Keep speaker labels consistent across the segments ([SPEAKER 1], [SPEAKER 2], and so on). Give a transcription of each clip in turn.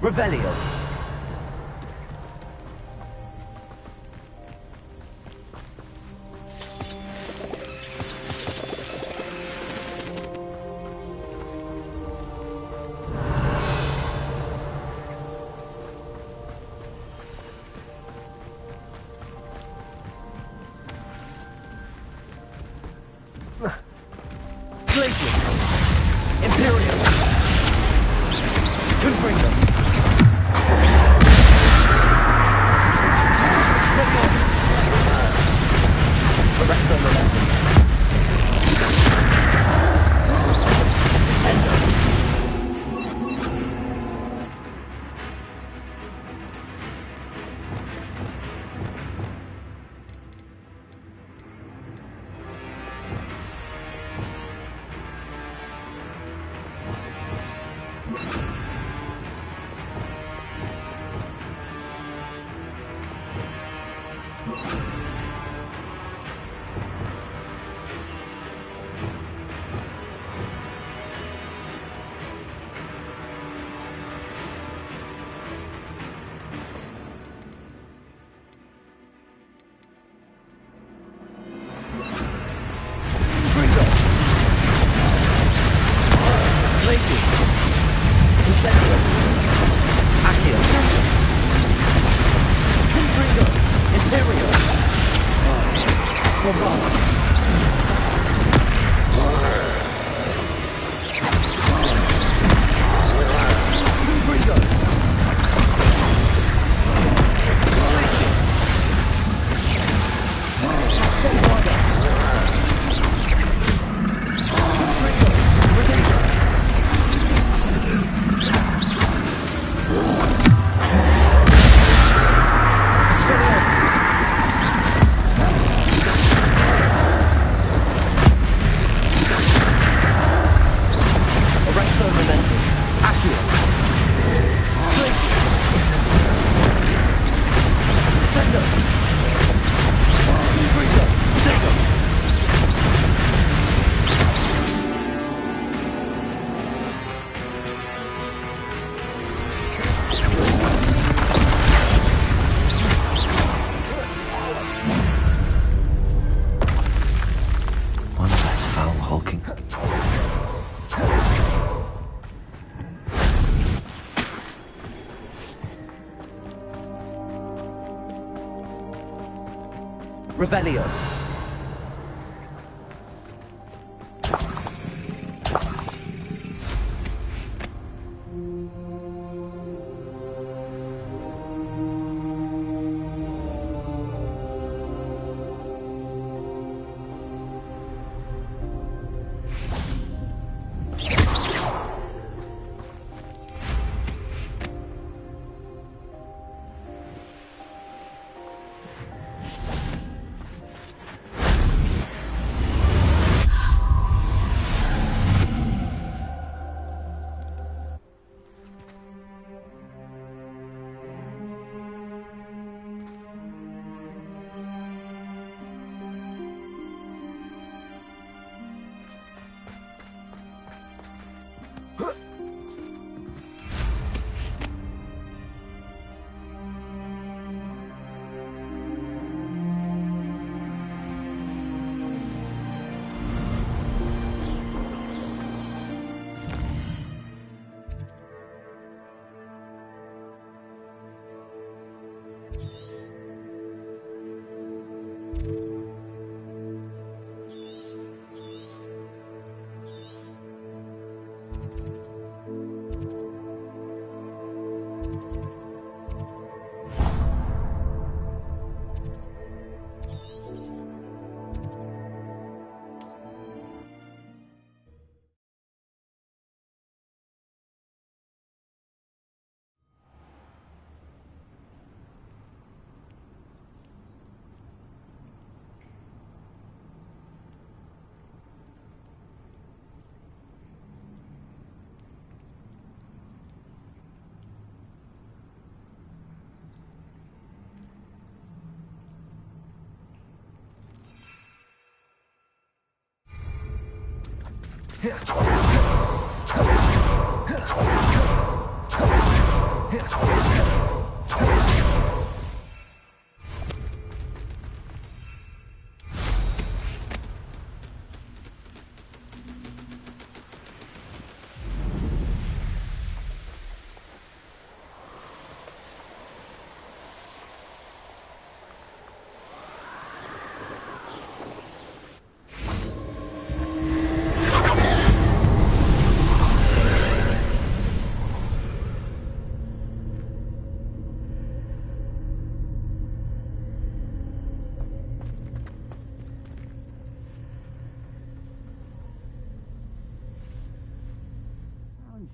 [SPEAKER 1] Revelio. Revelio.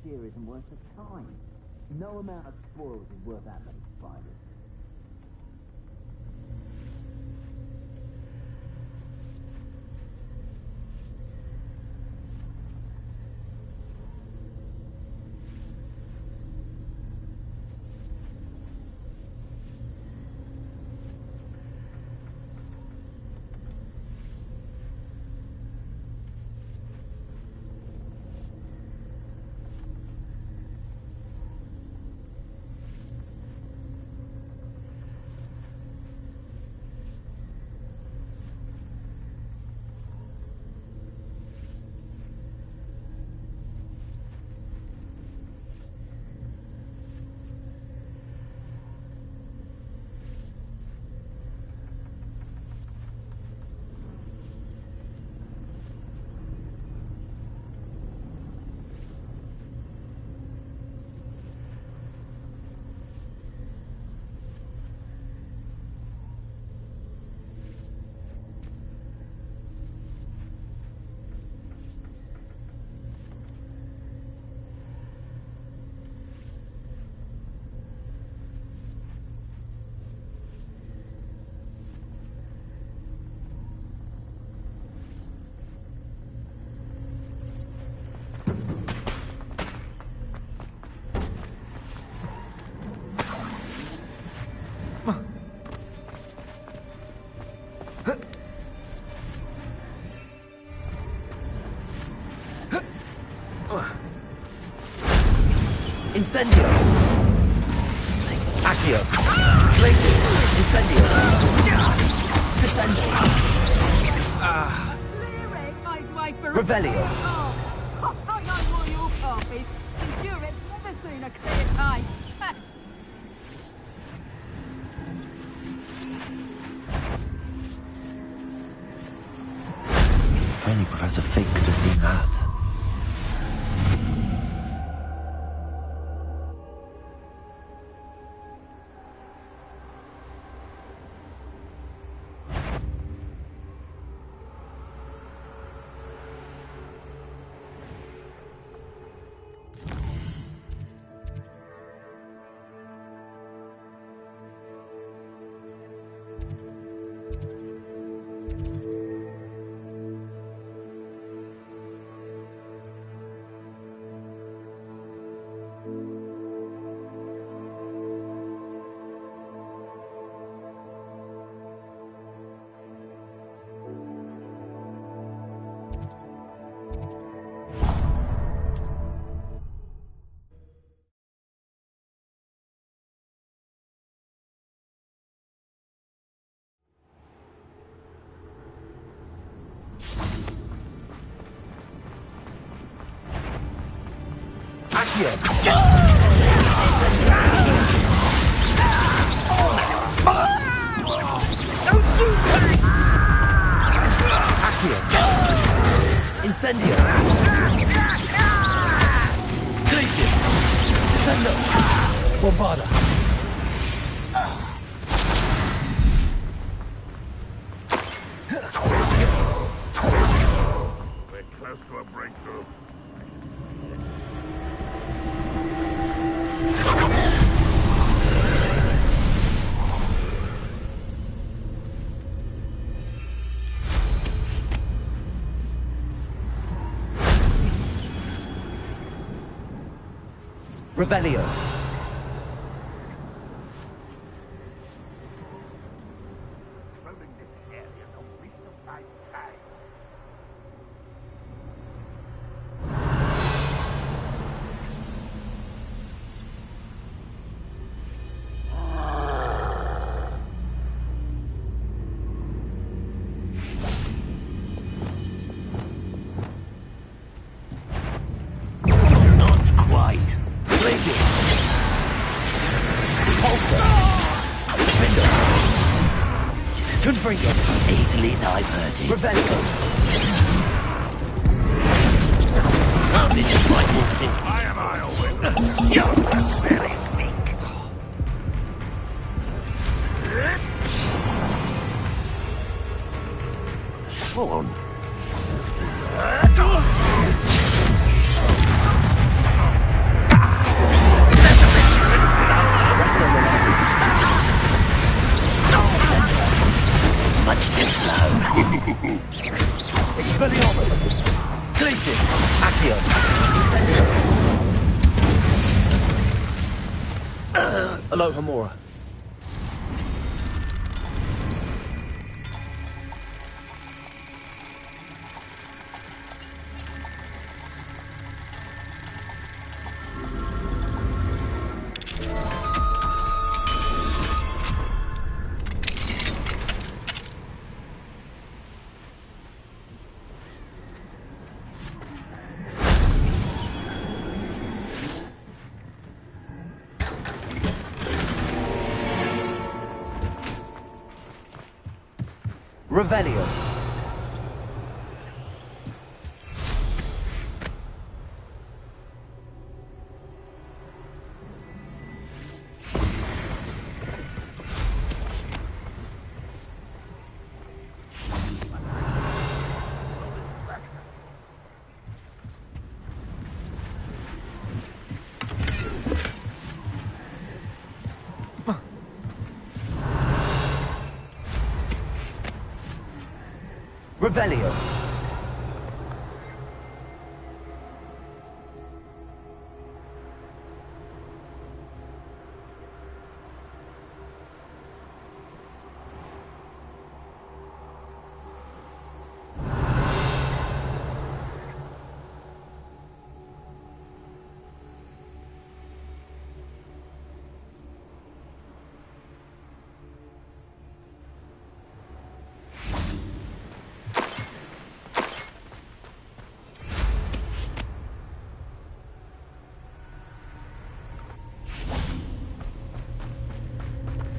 [SPEAKER 1] Here isn't worth the time. No amount of spoils is worth that many spiders.
[SPEAKER 2] Incendio! Accio! Glacius! Incendio! Descendo! Revelio!
[SPEAKER 3] Oh, I know all your copies. Endure it, never seen a clear time.
[SPEAKER 2] If only Professor Fig could have seen that. Incendio! Glacius! Descendo! Bombarda!
[SPEAKER 4] We're close to a breakthrough.
[SPEAKER 2] Revelio.
[SPEAKER 4] Roaming this area is a waste of my time.
[SPEAKER 2] Should bring it.
[SPEAKER 5] Easily diverted.
[SPEAKER 2] Revelio.
[SPEAKER 5] Found it in my horses.
[SPEAKER 4] I am Alayuddin. You're very weak.
[SPEAKER 5] Spawn. Much too slow.
[SPEAKER 2] Expelliarmus. Glacius. Accio. Alohomora. Revelio. Revelio.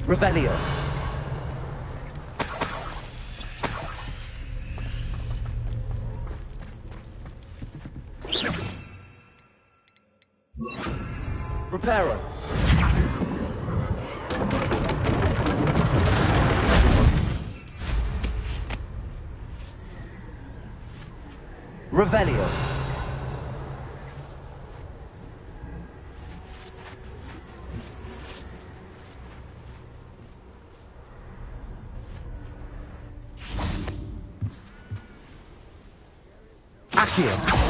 [SPEAKER 2] Revelio. Reparo. Revelio. Accio.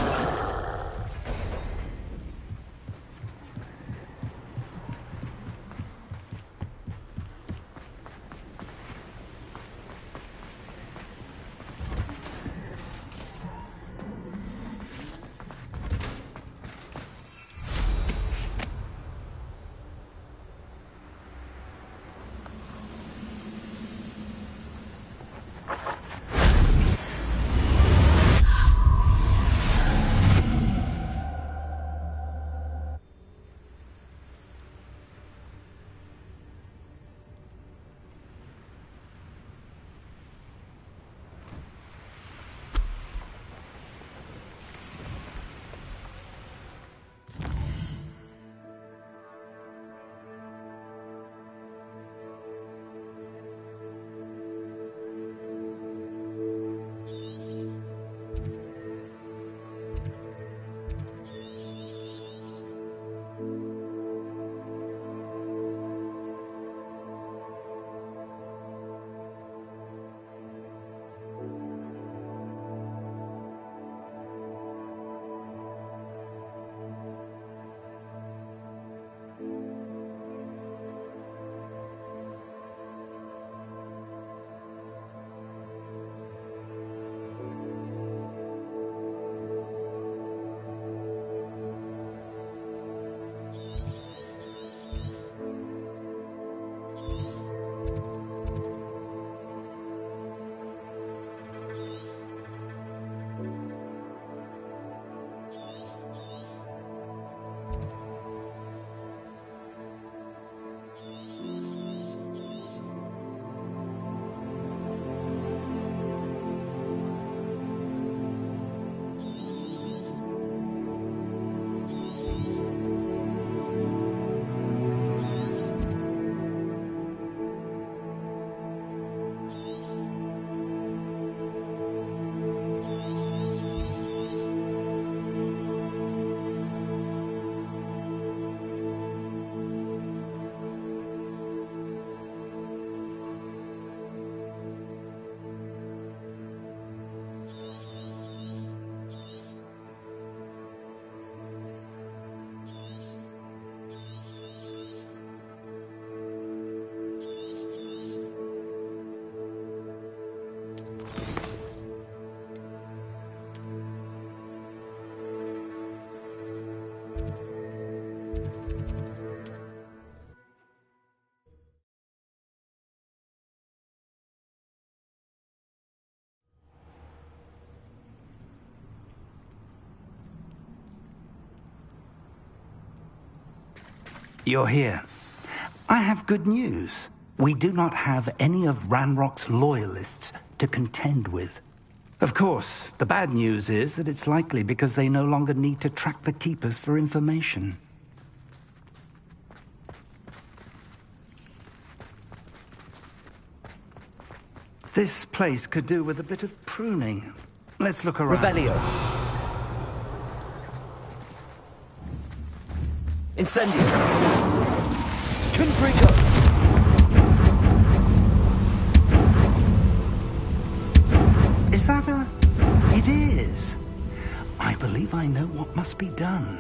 [SPEAKER 6] You're here. I have good news. We do not have any of Ranrock's loyalists to contend with. Of course, the bad news is that it's likely because they no longer need to track the Keepers for information. This place could do with a bit of pruning. Let's look around.
[SPEAKER 2] Revelio. Incendio. Confrigo.
[SPEAKER 6] Is that a... It is. I believe I know what must be done.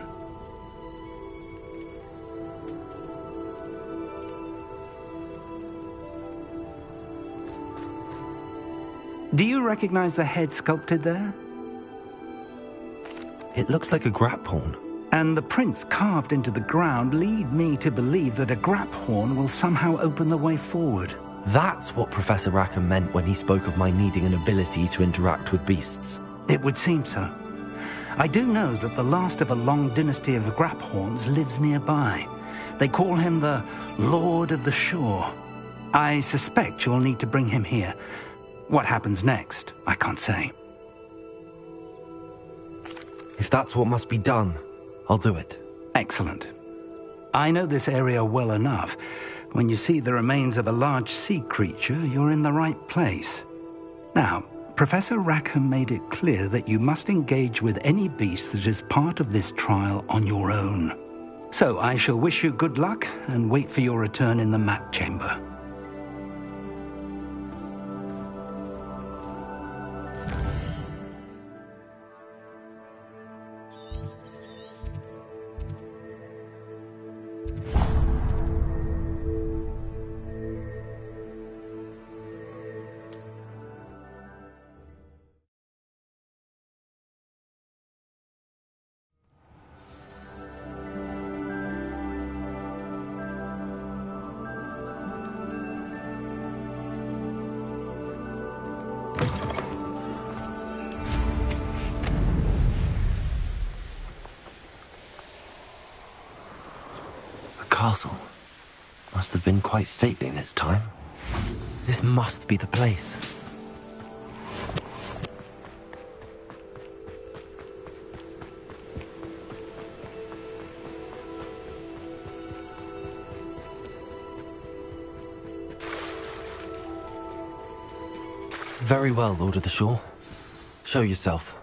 [SPEAKER 6] Do you recognize the head sculpted there?
[SPEAKER 2] It looks like a grap horn.
[SPEAKER 6] And the prints carved into the ground lead me to believe that a grap horn will somehow open the way forward.
[SPEAKER 2] That's what Professor Rackham meant when he spoke of my needing an ability to interact with beasts.
[SPEAKER 6] It would seem so. I do know that the last of a long dynasty of grap horns lives nearby. They call him the Lord of the Shore. I suspect you'll need to bring him here. What happens next, I can't say.
[SPEAKER 2] If that's what must be done, I'll do it.
[SPEAKER 6] Excellent. I know this area well enough. When you see the remains of a large sea creature, you're in the right place. Now, Professor Rackham made it clear that you must engage with any beast that is part of this trial on your own. So I shall wish you good luck and wait for your return in the map chamber.
[SPEAKER 2] Castle must have been quite stately in its time. This must be the place. Very well, Lord of the Shore. Show yourself.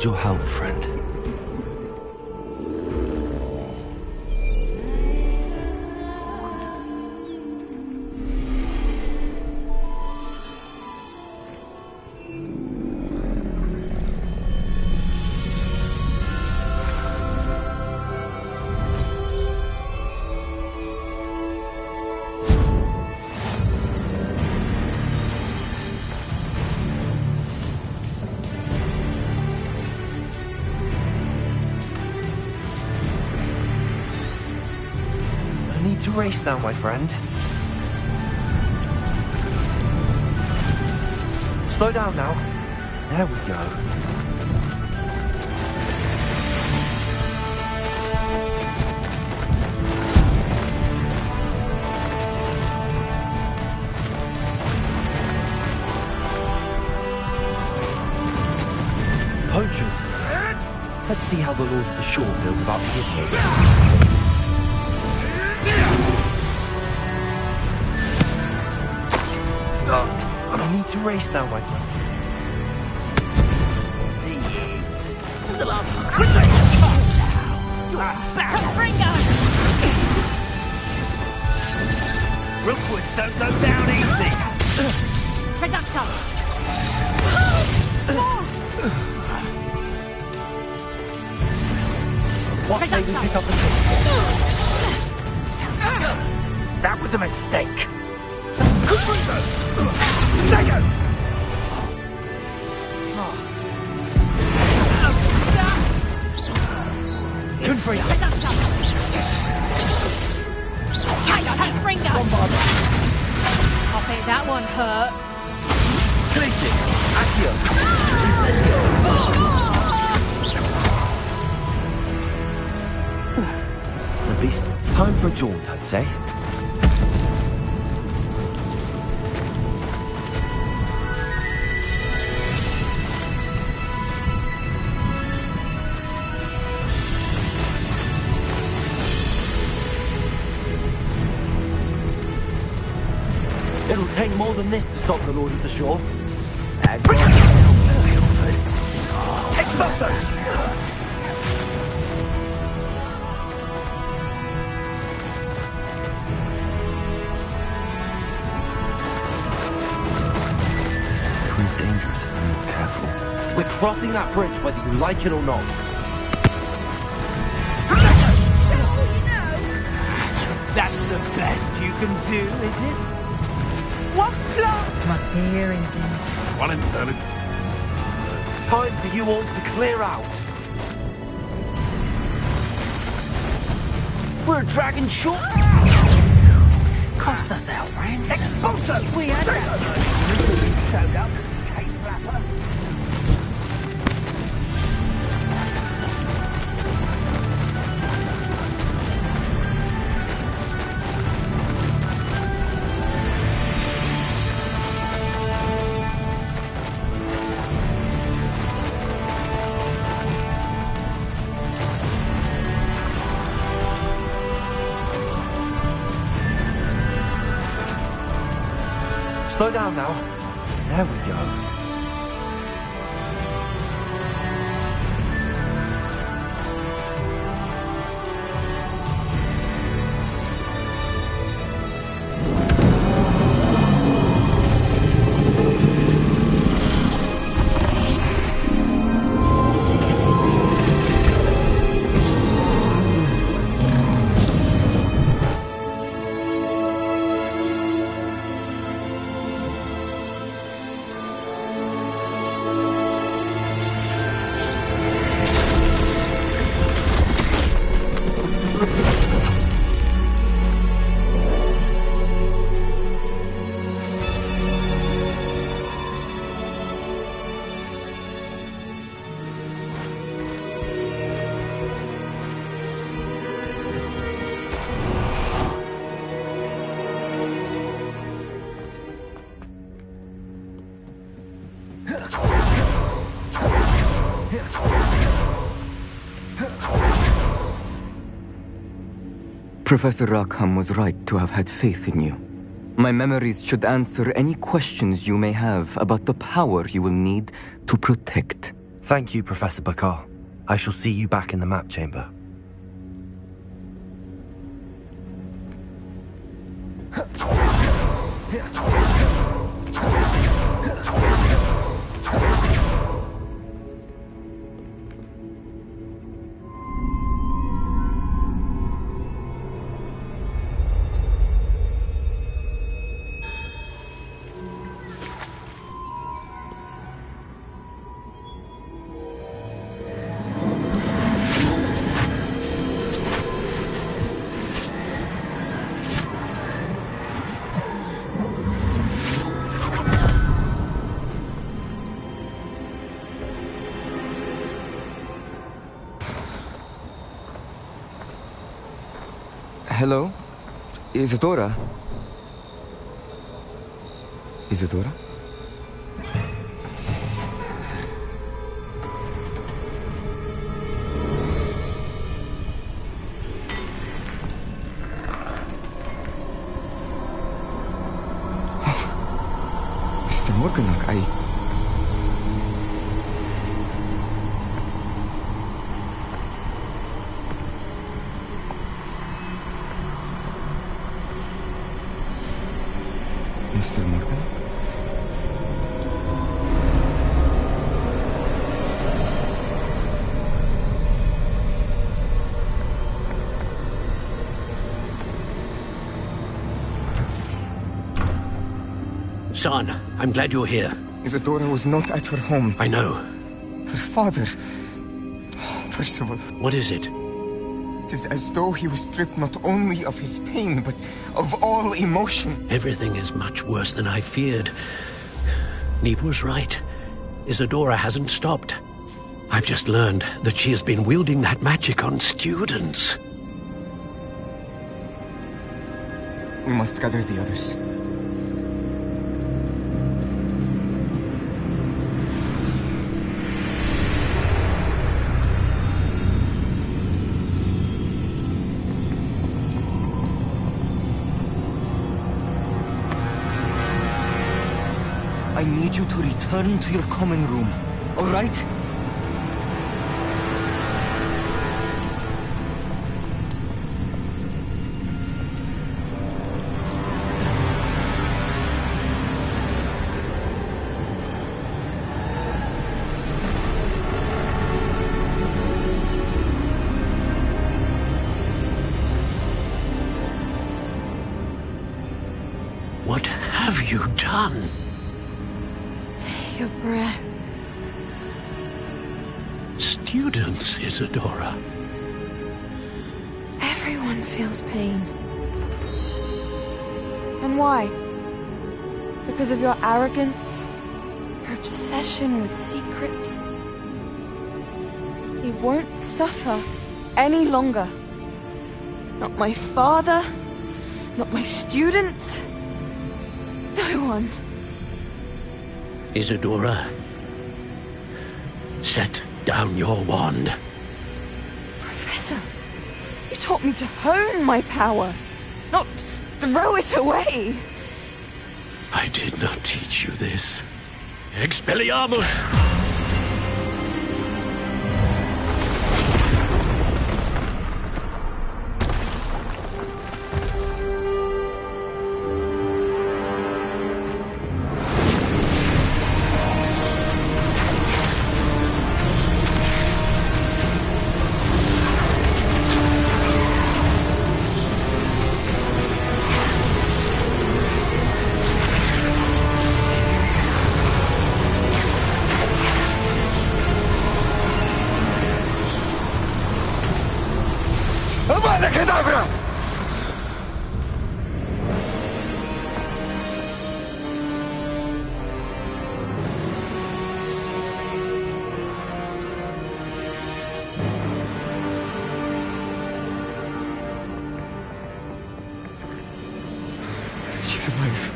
[SPEAKER 2] need your help, friend. To race now, my friend. Slow down now. There we go. Poachers. Let's see how the Lord of the Shore feels about his neighbor. I need to race now, my friend.
[SPEAKER 5] Jeez. When's the last
[SPEAKER 3] Reignar!
[SPEAKER 5] Rookwoods don't go down easy.
[SPEAKER 3] Production!
[SPEAKER 2] What say we pick up the pace?
[SPEAKER 5] That was a mistake.
[SPEAKER 2] Confrey.
[SPEAKER 3] Reignar! Copy, that one hurt.
[SPEAKER 2] Telesis. Accio. The beast. Time for a jaunt, I'd say. It'll take more than this to stop the Lord of the Shore. And this could prove dangerous if I'm not careful. We're crossing that bridge whether you like it or not.
[SPEAKER 5] That's the best you can do, is it?
[SPEAKER 3] What plot?
[SPEAKER 7] Must be hearing things.
[SPEAKER 4] One intelligent.
[SPEAKER 2] Time for you all to clear out. We're a dragon short.
[SPEAKER 5] Cost us our ransom.
[SPEAKER 4] Expulso!
[SPEAKER 3] We had that.
[SPEAKER 5] Showed up, cave rapper.
[SPEAKER 2] Slow down now. There we go.
[SPEAKER 8] Professor Rackham was right to have had faith in you. My memories should answer any questions you may have about the power you will need to protect
[SPEAKER 2] Thank you, Professor Bakar. I shall see you back in the map chamber.
[SPEAKER 8] Hello? Isadora? Isadora? Mr. Morganach, Mr. Morgan?
[SPEAKER 7] Son, I'm glad you're here.
[SPEAKER 9] Isadora was not at her home.
[SPEAKER 7] I know.
[SPEAKER 9] Her father... Percival.
[SPEAKER 7] What is it?
[SPEAKER 9] It is as though he was stripped not only of his pain, but of all emotion.
[SPEAKER 7] Everything is much worse than I feared. Neve was right. Isadora hasn't stopped. I've just learned that she has been wielding that magic on students.
[SPEAKER 9] We must gather the others. I need you to return to your common room, all right?
[SPEAKER 7] What have you done?
[SPEAKER 10] Take a breath.
[SPEAKER 7] Students, Isadora.
[SPEAKER 10] Everyone feels pain. And why? Because of your arrogance? Your obsession with secrets? He won't suffer any longer. Not my father, not my students, no one.
[SPEAKER 7] Isadora, set down your wand.
[SPEAKER 10] Professor, you taught me to hone my power, not throw it away.
[SPEAKER 7] I did not teach you this. Expelliarmus!
[SPEAKER 9] Avada Kedavra! She's alive.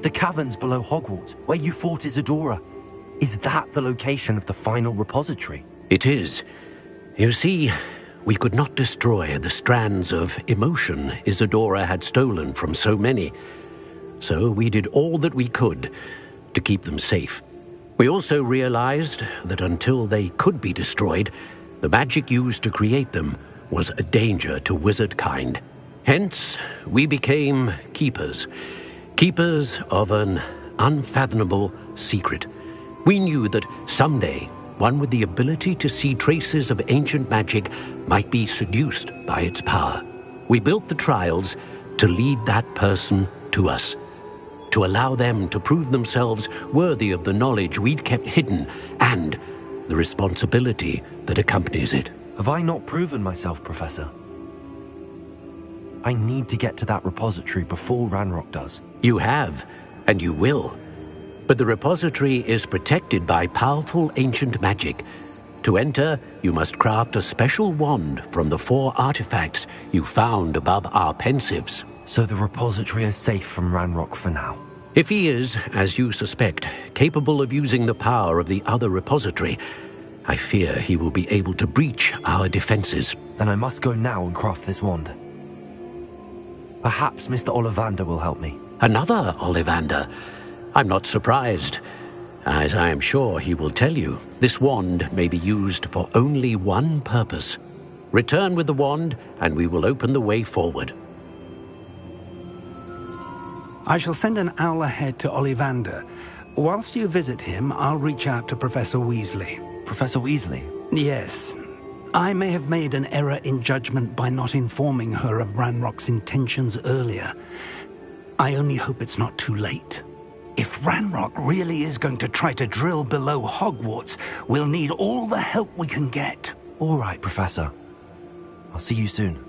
[SPEAKER 2] The caverns below Hogwarts, where you fought Isadora. Is that the location of the final repository?
[SPEAKER 7] It is. You see, we could not destroy the strands of emotion Isadora had stolen from so many. So we did all that we could to keep them safe. We also realized that until they could be destroyed, the magic used to create them was a danger to wizard kind. Hence, we became keepers. Keepers of an unfathomable secret. We knew that someday, one with the ability to see traces of ancient magic might be seduced by its power. We built the trials to lead that person to us, to allow them to prove themselves worthy of the knowledge we'd kept hidden and the responsibility that accompanies it.
[SPEAKER 2] Have I not proven myself, Professor? I need to get to that repository before Ranrock does.
[SPEAKER 7] You have, and you will. But the repository is protected by powerful ancient magic. To enter, you must craft a special wand from the 4 artifacts you found above our pensives.
[SPEAKER 2] So the repository is safe from Ranrock for now?
[SPEAKER 7] If he is, as you suspect, capable of using the power of the other repository, I fear he will be able to breach our defenses.
[SPEAKER 2] Then I must go now and craft this wand. Perhaps Mr. Ollivander will help me.
[SPEAKER 7] Another Ollivander? I'm not surprised. As I am sure he will tell you, this wand may be used for only one purpose. Return with the wand, and we will open the way forward.
[SPEAKER 6] I shall send an owl ahead to Ollivander. Whilst you visit him, I'll reach out to Professor Weasley.
[SPEAKER 2] Professor Weasley?
[SPEAKER 6] Yes. I may have made an error in judgment by not informing her of Ranrock's intentions earlier. I only hope it's not too late. If Ranrock really is going to try to drill below Hogwarts, we'll need all the help we can get.
[SPEAKER 2] All right, Professor. I'll see you soon.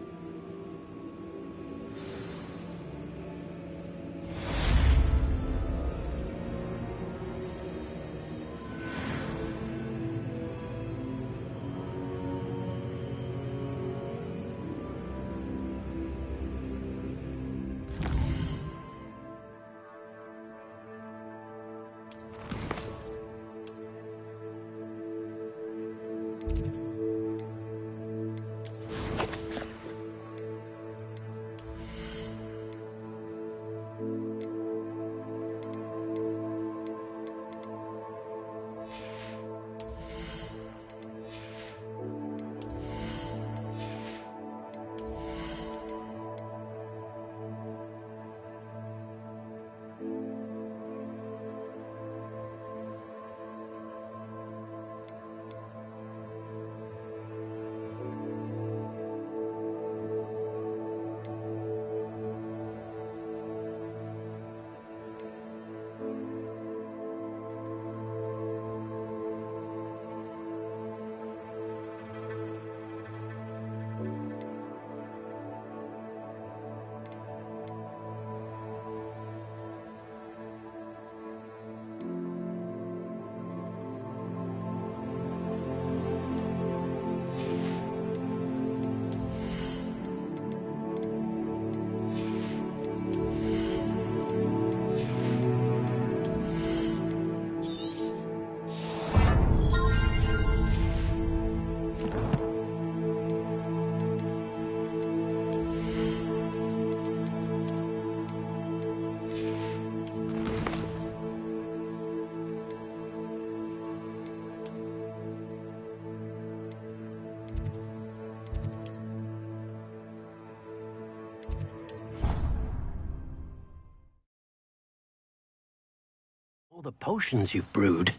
[SPEAKER 7] All the potions you've brewed.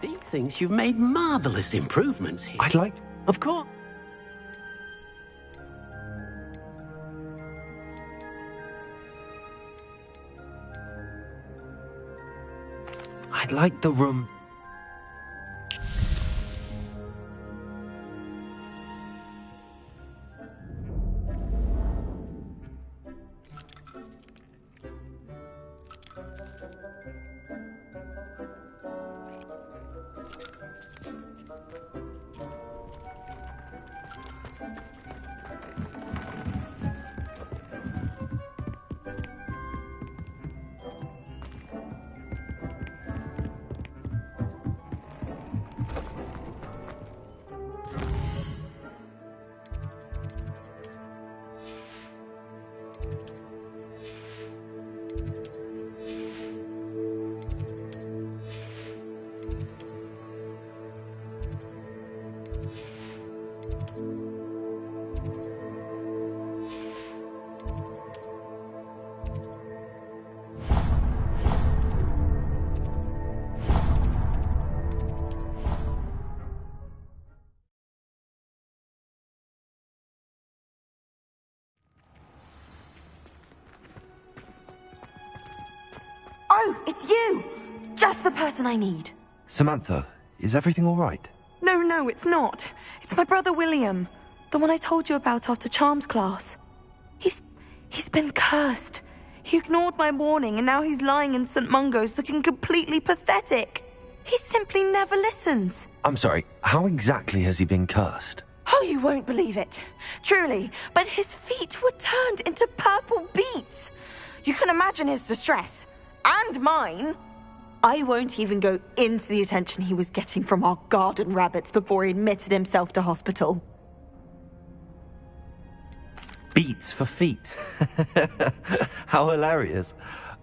[SPEAKER 7] He thinks you've made marvelous improvements here.
[SPEAKER 2] I'd like...
[SPEAKER 7] Of course.
[SPEAKER 2] I'd like the room...
[SPEAKER 10] Oh, it's you! Just the person I need.
[SPEAKER 2] Samantha, is everything all right?
[SPEAKER 10] No, it's not. It's my brother William. The one I told you about after Charms class. He's been cursed. He ignored my warning and now he's lying in St. Mungo's looking completely pathetic. He simply never listens.
[SPEAKER 2] I'm sorry, how exactly has he been cursed?
[SPEAKER 10] Oh, you won't believe it. Truly, but his feet were turned into purple beets. You can imagine his distress. And mine. I won't even go into the attention he was getting from our garden rabbits before he admitted himself to hospital.
[SPEAKER 2] Beats for feet. How hilarious.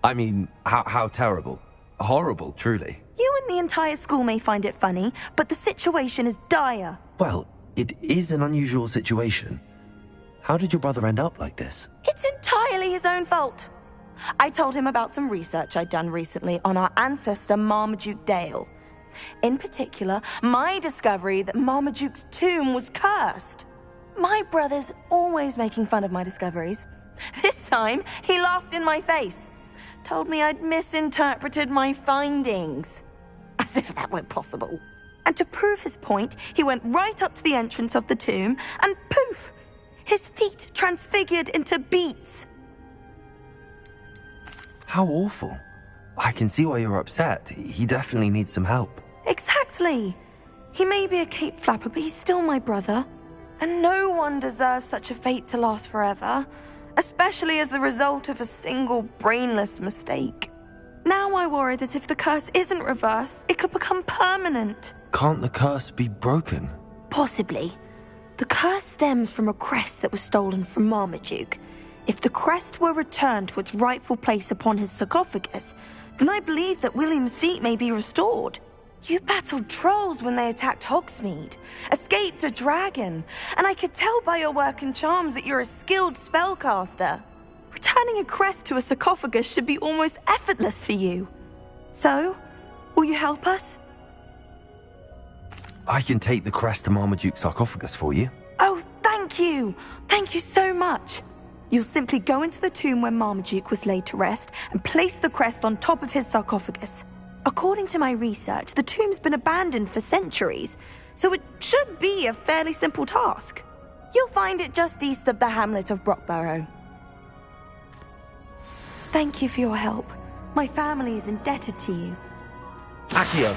[SPEAKER 2] I mean, how terrible. Horrible, truly.
[SPEAKER 10] You and the entire school may find it funny, but the situation is dire.
[SPEAKER 2] Well, it is an unusual situation. How did your brother end up like this?
[SPEAKER 10] It's entirely his own fault. I told him about some research I'd done recently on our ancestor Marmaduke Dale. In particular, my discovery that Marmaduke's tomb was cursed. My brother's always making fun of my discoveries. This time, he laughed in my face. Told me I'd misinterpreted my findings. As if that were possible. And to prove his point, he went right up to the entrance of the tomb and poof! His feet transfigured into beets.
[SPEAKER 2] How awful. I can see why you're upset. He definitely needs some help.
[SPEAKER 10] Exactly. He may be a cape flapper, but he's still my brother. And no one deserves such a fate to last forever, especially as the result of a single brainless mistake. Now I worry that if the curse isn't reversed, it could become permanent.
[SPEAKER 2] Can't the curse be broken?
[SPEAKER 10] Possibly. The curse stems from a crest that was stolen from Marmaduke. If the crest were returned to its rightful place upon his sarcophagus, then I believe that William's feet may be restored. You battled trolls when they attacked Hogsmeade, escaped a dragon, and I could tell by your work in charms that you're a skilled spellcaster. Returning a crest to a sarcophagus should be almost effortless for you. So, will you help us?
[SPEAKER 2] I can take the crest to Marmaduke's sarcophagus for you.
[SPEAKER 10] Oh, thank you! Thank you so much! You'll simply go into the tomb where Marmaduke was laid to rest and place the crest on top of his sarcophagus. According to my research, the tomb's been abandoned for centuries, so it should be a fairly simple task. You'll find it just east of the hamlet of Brockborough. Thank you for your help. My family is indebted to you.
[SPEAKER 2] Accio.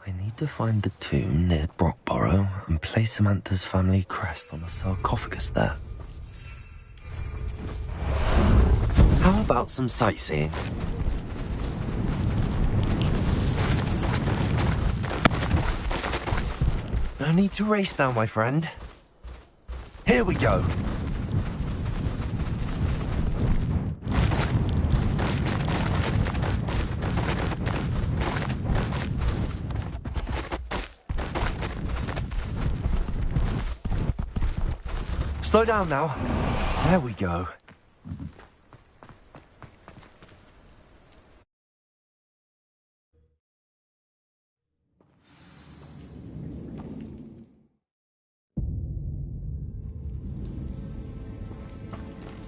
[SPEAKER 2] I need to find the tomb near Brockborough and place Samantha's family crest on the sarcophagus there. How about some sightseeing? No need to race now, my friend. Here we go. Slow down now. There we go.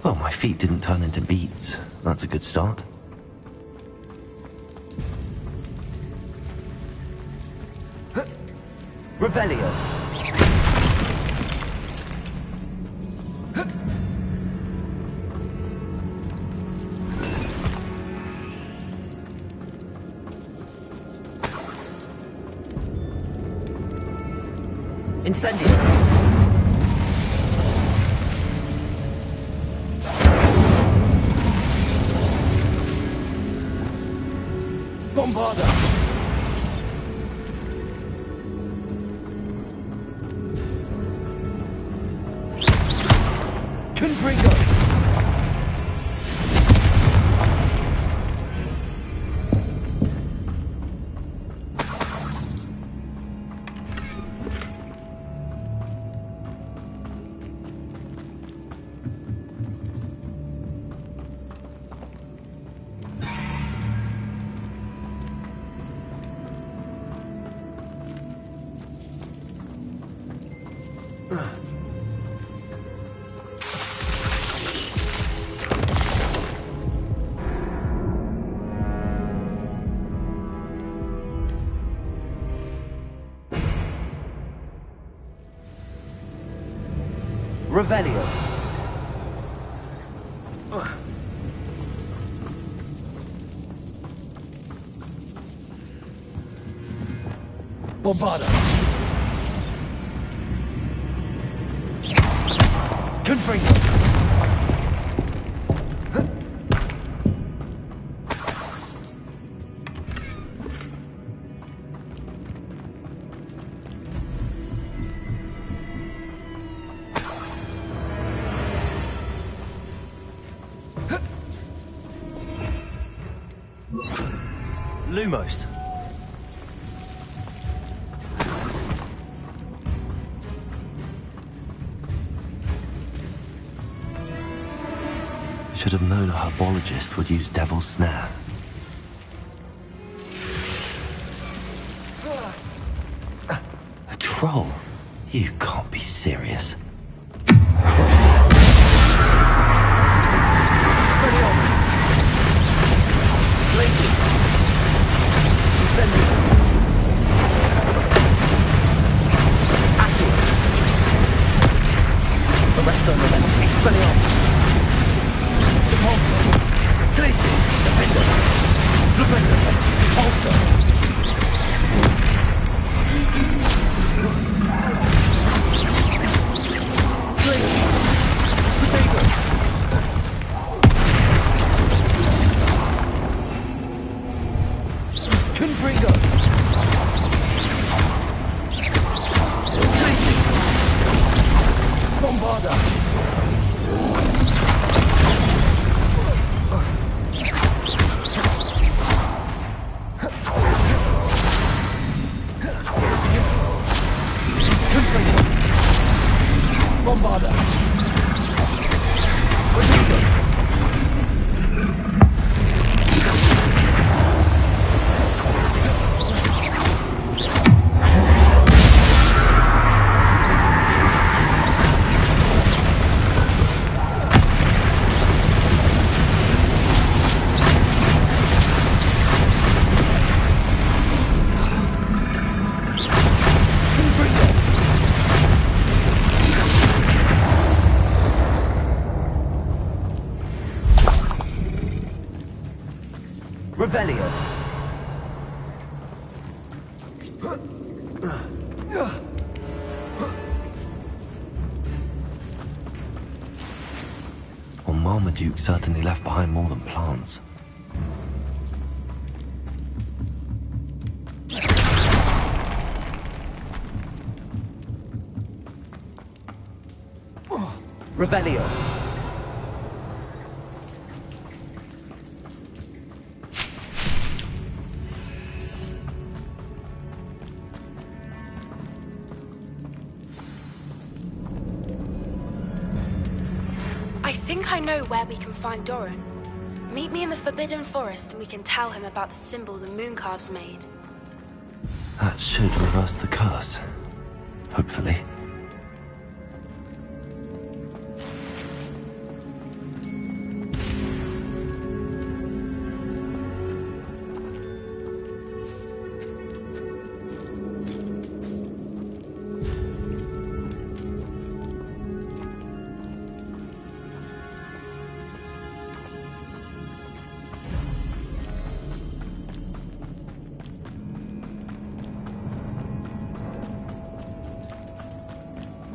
[SPEAKER 2] Well, my feet didn't turn into beads. That's a good start. Revelio. Incendio. Bombarda. Confringo. Revelio. Bombarda. Confringo. Lumos. Should have known a herbologist would use Devil's Snare. A troll? You can't be serious. Blazes. Incendio. Accio. Arresto Noventa. Expelliarmus. Repulsor. Places. Defender. Defender. Repulsor. Places. Potato. Confringo. Places. Bombarda. Confringo. Bombarda. Potato. Well, Marmaduke certainly left behind more than plants.
[SPEAKER 5] Revelio.
[SPEAKER 11] I think I know where we can find Doran. Meet me in the Forbidden Forest and we can tell him about the symbol the Mooncalves made.
[SPEAKER 2] That should reverse the curse. Hopefully.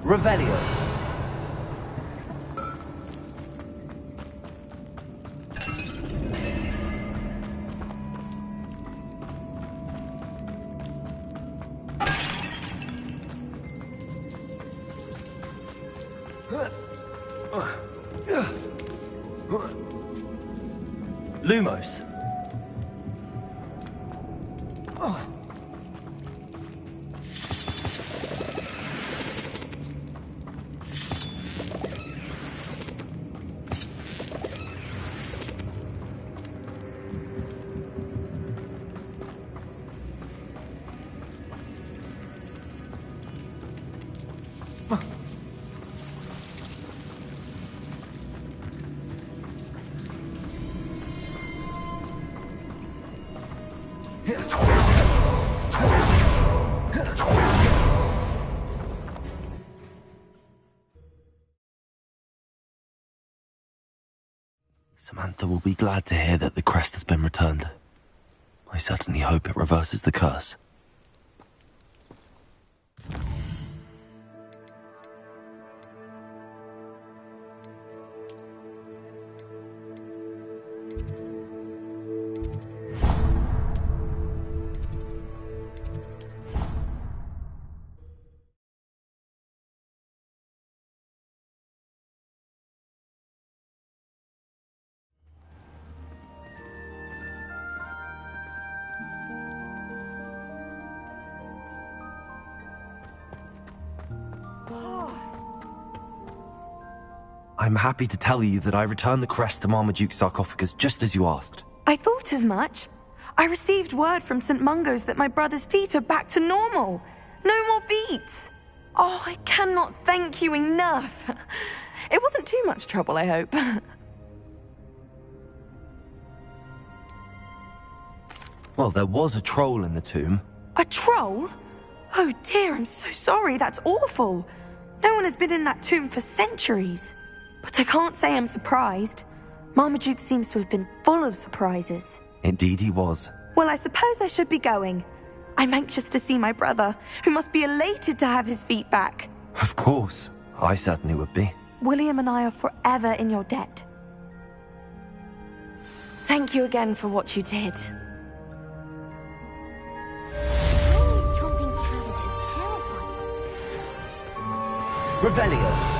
[SPEAKER 5] Revelio.
[SPEAKER 2] Lumos. Samantha will be glad to hear that the crest has been returned. I certainly hope it reverses the curse. I'm happy to tell you that I returned the crest to Marmaduke's sarcophagus just as you asked.
[SPEAKER 10] I thought as much. I received word from St. Mungo's that my brother's feet are back to normal. No more beats. Oh, I cannot thank you enough. It wasn't too much trouble, I hope.
[SPEAKER 2] Well, there was a troll in the tomb.
[SPEAKER 10] A troll? Oh dear, I'm so sorry. That's awful. No one has been in that tomb for centuries. But I can't say I'm surprised. Marmaduke seems to have been full of surprises.
[SPEAKER 2] Indeed he was.
[SPEAKER 10] Well, I suppose I should be going. I'm anxious to see my brother, who must be elated to have his feet back.
[SPEAKER 2] Of course. I certainly would be.
[SPEAKER 10] William and I are forever in your debt. Thank you again for what you did.
[SPEAKER 12] Always chomping cabbage is terrifying.
[SPEAKER 5] Revelio.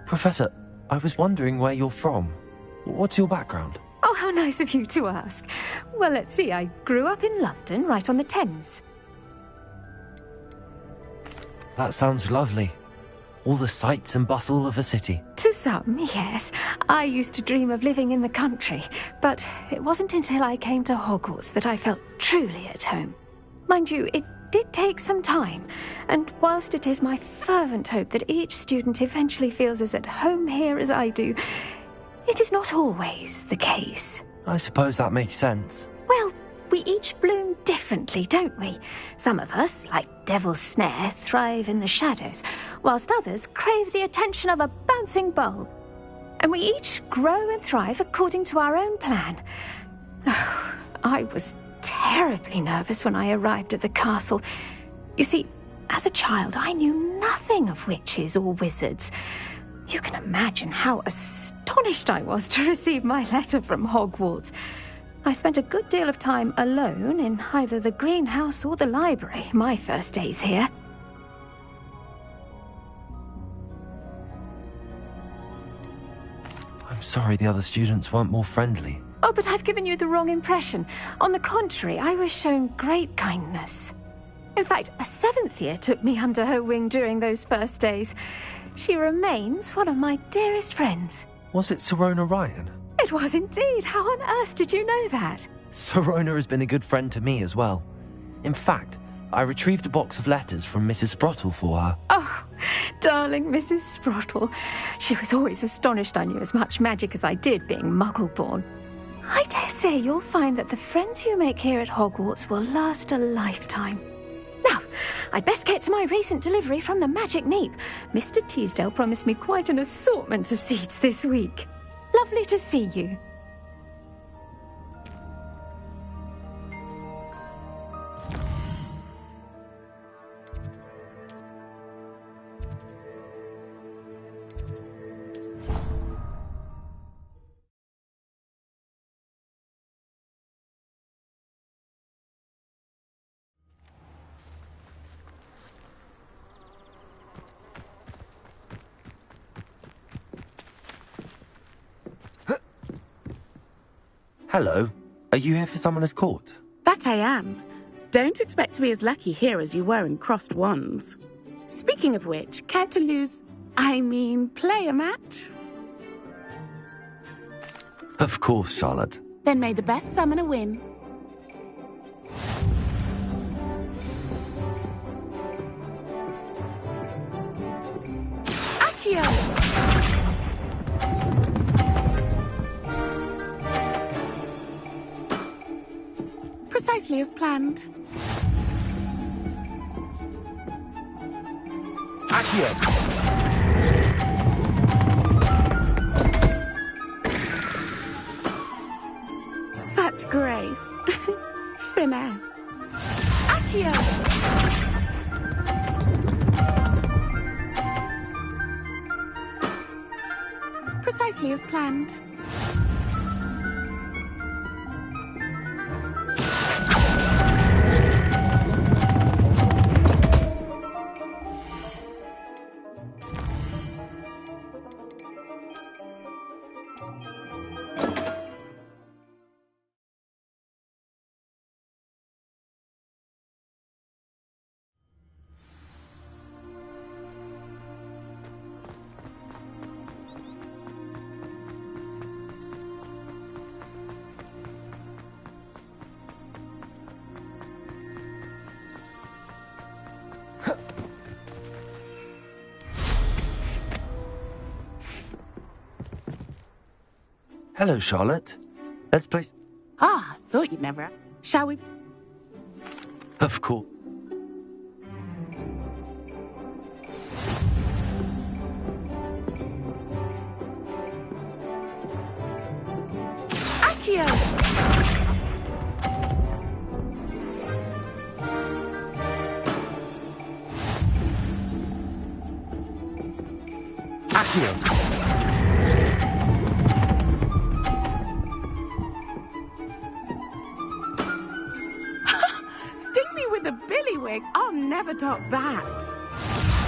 [SPEAKER 2] Professor, I was wondering where you're from. What's your background?
[SPEAKER 13] Oh, how nice of you to ask. Well, let's see. I grew up in London, right on the Thames.
[SPEAKER 2] That sounds lovely. All the sights and bustle of a city.
[SPEAKER 13] To some, yes. I used to dream of living in the country, but it wasn't until I came to Hogwarts that I felt truly at home. Mind you, it did take some time, and whilst it is my fervent hope that each student eventually feels as at home here as I do, it is not always the case.
[SPEAKER 2] I suppose that makes sense.
[SPEAKER 13] Well, We each bloom differently, don't we? Some of us, like Devil's Snare, thrive in the shadows, whilst others crave the attention of a bouncing bulb. And we each grow and thrive according to our own plan. Oh, I was terribly nervous when I arrived at the castle. You see, as a child, I knew nothing of witches or wizards. You can imagine how astonished I was to receive my letter from Hogwarts. I spent a good deal of time alone in either the greenhouse or the library my first days here.
[SPEAKER 2] I'm sorry the other students weren't more friendly.
[SPEAKER 13] Oh, but I've given you the wrong impression. On the contrary, I was shown great kindness. In fact, a 7th year took me under her wing during those first days. She remains one of my dearest friends.
[SPEAKER 2] Was it Serona Ryan?
[SPEAKER 13] It was indeed. How on earth did you know that?
[SPEAKER 2] Serona has been a good friend to me as well. In fact, I retrieved a box of letters from Mrs. Sprottle for her.
[SPEAKER 13] Oh, darling Mrs. Sprottle. She was always astonished I knew as much magic as I did, being Muggle-born. I dare say you'll find that the friends you make here at Hogwarts will last a lifetime. Now, I'd best get to my recent delivery from the Magic Neep. Mr. Teasdale promised me quite an assortment of seeds this week. Lovely to see you.
[SPEAKER 2] Hello. Are you here for Summoner's Court?
[SPEAKER 14] That I am. Don't expect to be as lucky here as you were in Crossed Wands. Speaking of which, care to play a match?
[SPEAKER 2] Of course, Charlotte.
[SPEAKER 14] Then may the best summoner win. Accio! Precisely as planned.
[SPEAKER 2] Accio!
[SPEAKER 14] Such grace. Finesse. Accio! Precisely as planned.
[SPEAKER 2] Hello, Charlotte. Let's play...
[SPEAKER 14] Ah, thought you'd never. Shall we?
[SPEAKER 2] Of course.
[SPEAKER 14] Accio!
[SPEAKER 2] Accio!
[SPEAKER 14] The billywig, I'll never top that.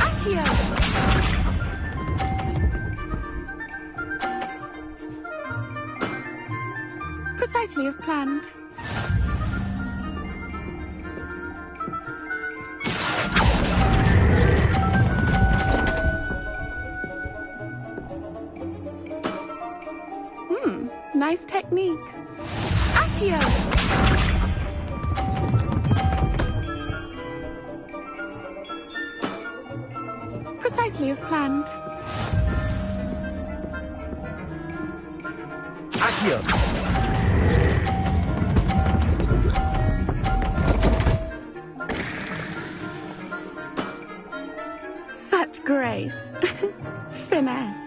[SPEAKER 14] Accio! Precisely as planned. Nice technique. Accio! Precisely as planned.
[SPEAKER 2] Accio!
[SPEAKER 14] grace. Finesse.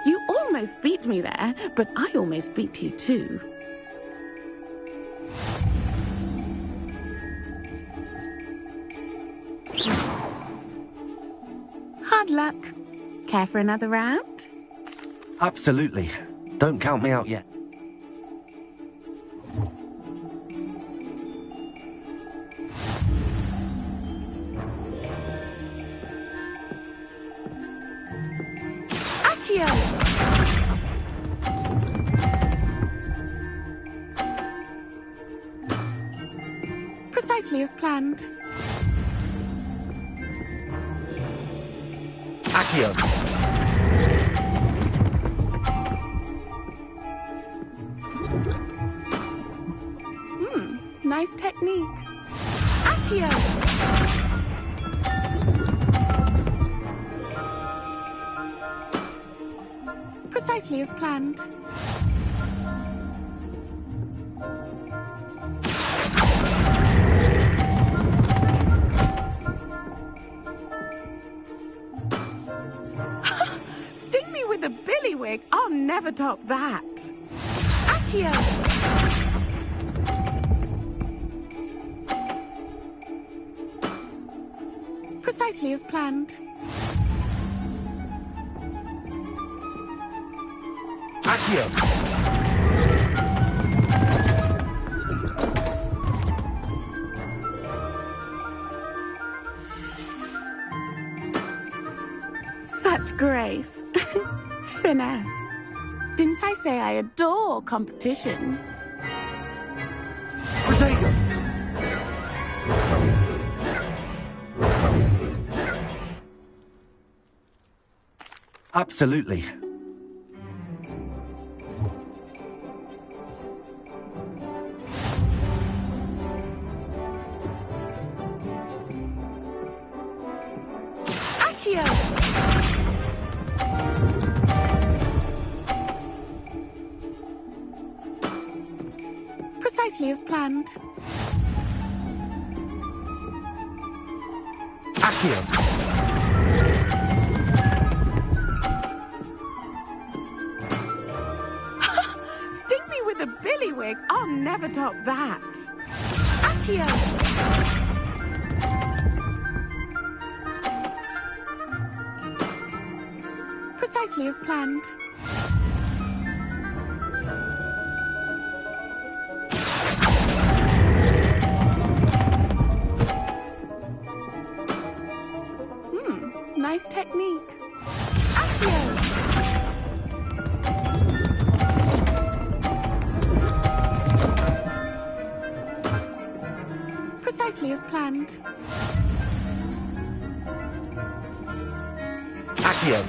[SPEAKER 14] You almost beat me there, but I almost beat you too. Hard luck. Care for another round?
[SPEAKER 2] Absolutely. Don't count me out yet.
[SPEAKER 14] Accio! Precisely as planned.
[SPEAKER 2] Accio!
[SPEAKER 14] Nice technique. Accio! Precisely as planned. Sting me with a billywig. I'll never top that. Accio! Precisely as planned.
[SPEAKER 2] Accio!
[SPEAKER 14] Such grace. Finesse. Didn't I say I adore competition?
[SPEAKER 2] Protego! Absolutely.
[SPEAKER 14] Accio! Precisely as planned.
[SPEAKER 2] Accio!
[SPEAKER 14] With a billywig, I'll never top that. Accio! Precisely as planned. Nice technique. Accio! Precisely as planned.
[SPEAKER 2] Accio!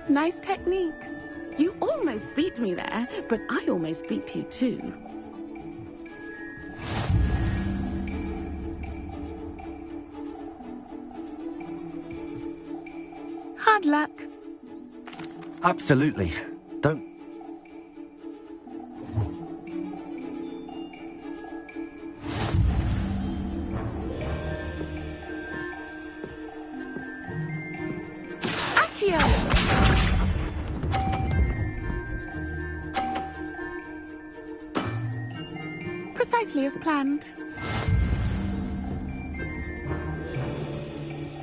[SPEAKER 14] Nice technique. You almost beat me there, but I almost beat you too. Hard luck.
[SPEAKER 2] Absolutely. Don't...
[SPEAKER 14] Accio! Precisely as planned.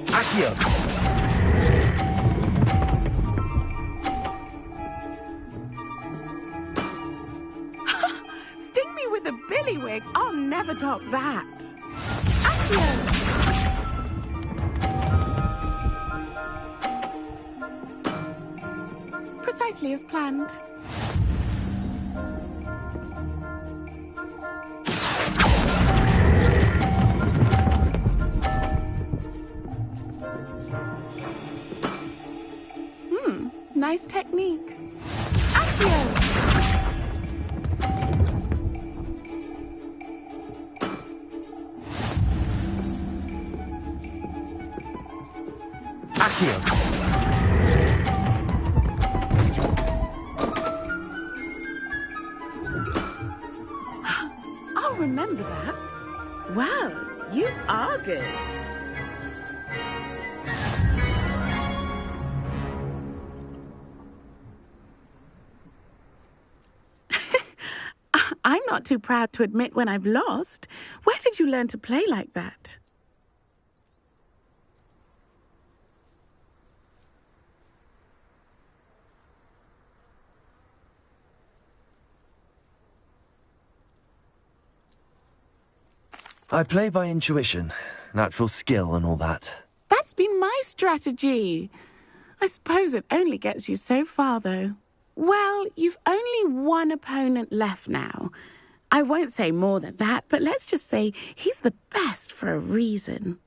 [SPEAKER 2] Accio!
[SPEAKER 14] With a billywig, I'll never top that. Accio! Precisely as planned. Nice technique. Accio!
[SPEAKER 2] Accio!
[SPEAKER 14] I'll remember that. Well, you are good. I'm not too proud to admit when I've lost. Where did you learn to play like that?
[SPEAKER 2] I play by intuition, natural skill and all that.
[SPEAKER 14] That's been my strategy. I suppose it only gets you so far, though. Well, you've only one opponent left now. I won't say more than that, but let's just say he's the best for a reason.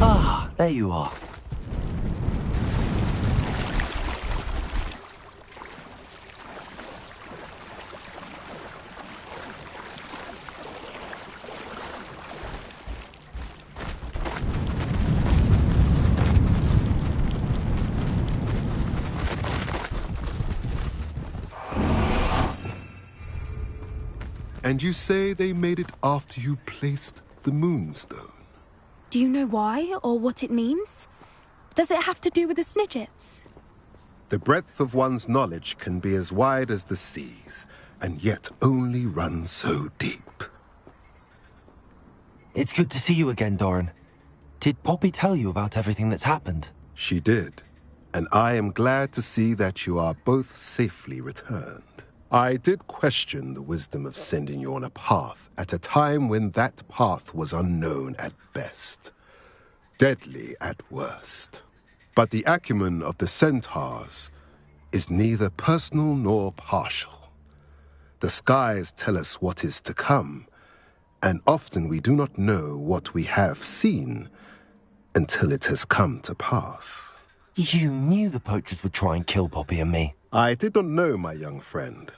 [SPEAKER 2] Ah, there you are.
[SPEAKER 15] And you say they made it after you placed the Moonstone?
[SPEAKER 11] Do you know why, or what it means? Does it have to do with the Snidgets?
[SPEAKER 15] The breadth of one's knowledge can be as wide as the seas, and yet only run so deep.
[SPEAKER 2] It's good to see you again, Doran. Did Poppy tell you about everything that's happened?
[SPEAKER 15] She did, and I am glad to see that you are both safely returned. I did question the wisdom of sending you on a path at a time when that path was unknown at best, deadly at worst. But the acumen of the centaurs is neither personal nor partial. The skies tell us what is to come, and often we do not know what we have seen until it has come to pass.
[SPEAKER 2] You knew the poachers would try and kill Poppy and me.
[SPEAKER 15] I did not know, my young friend.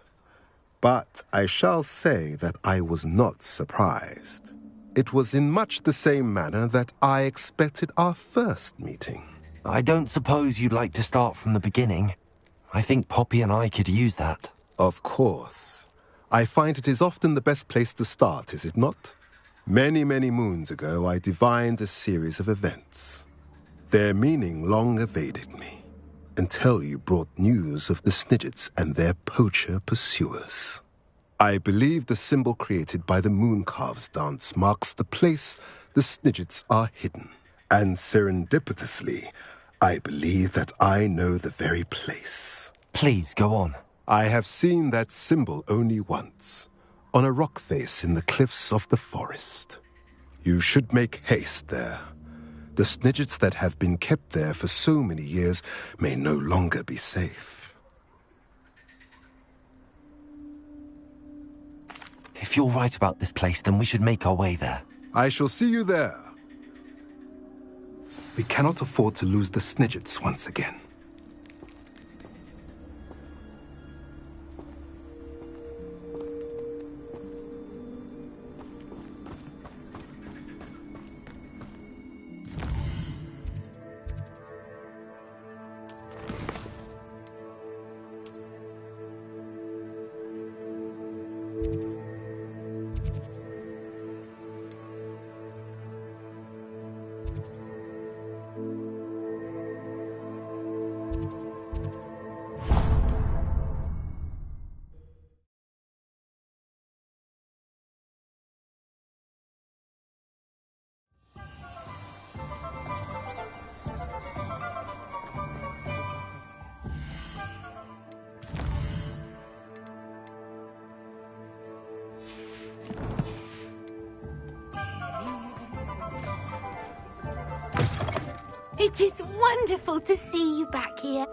[SPEAKER 15] But I shall say that I was not surprised. It was in much the same manner that I expected our first meeting.
[SPEAKER 2] I don't suppose you'd like to start from the beginning. I think Poppy and I could use that.
[SPEAKER 15] Of course. I find it is often the best place to start, is it not? Many, many moons ago, I divined a series of events. Their meaning long evaded me, until you brought news of the Snidgets and their poacher pursuers. I believe the symbol created by the Mooncalves dance marks the place the Snidgets are hidden. And serendipitously, I believe that I know the very place.
[SPEAKER 2] Please, go on.
[SPEAKER 15] I have seen that symbol only once, on a rock face in the cliffs of the forest. You should make haste there. The Snidgets that have been kept there for so many years may no longer be safe.
[SPEAKER 2] If you're right about this place, then we should make our way there.
[SPEAKER 15] I shall see you there. We cannot afford to lose the Snidgets once again.
[SPEAKER 16] It is wonderful to see you back here.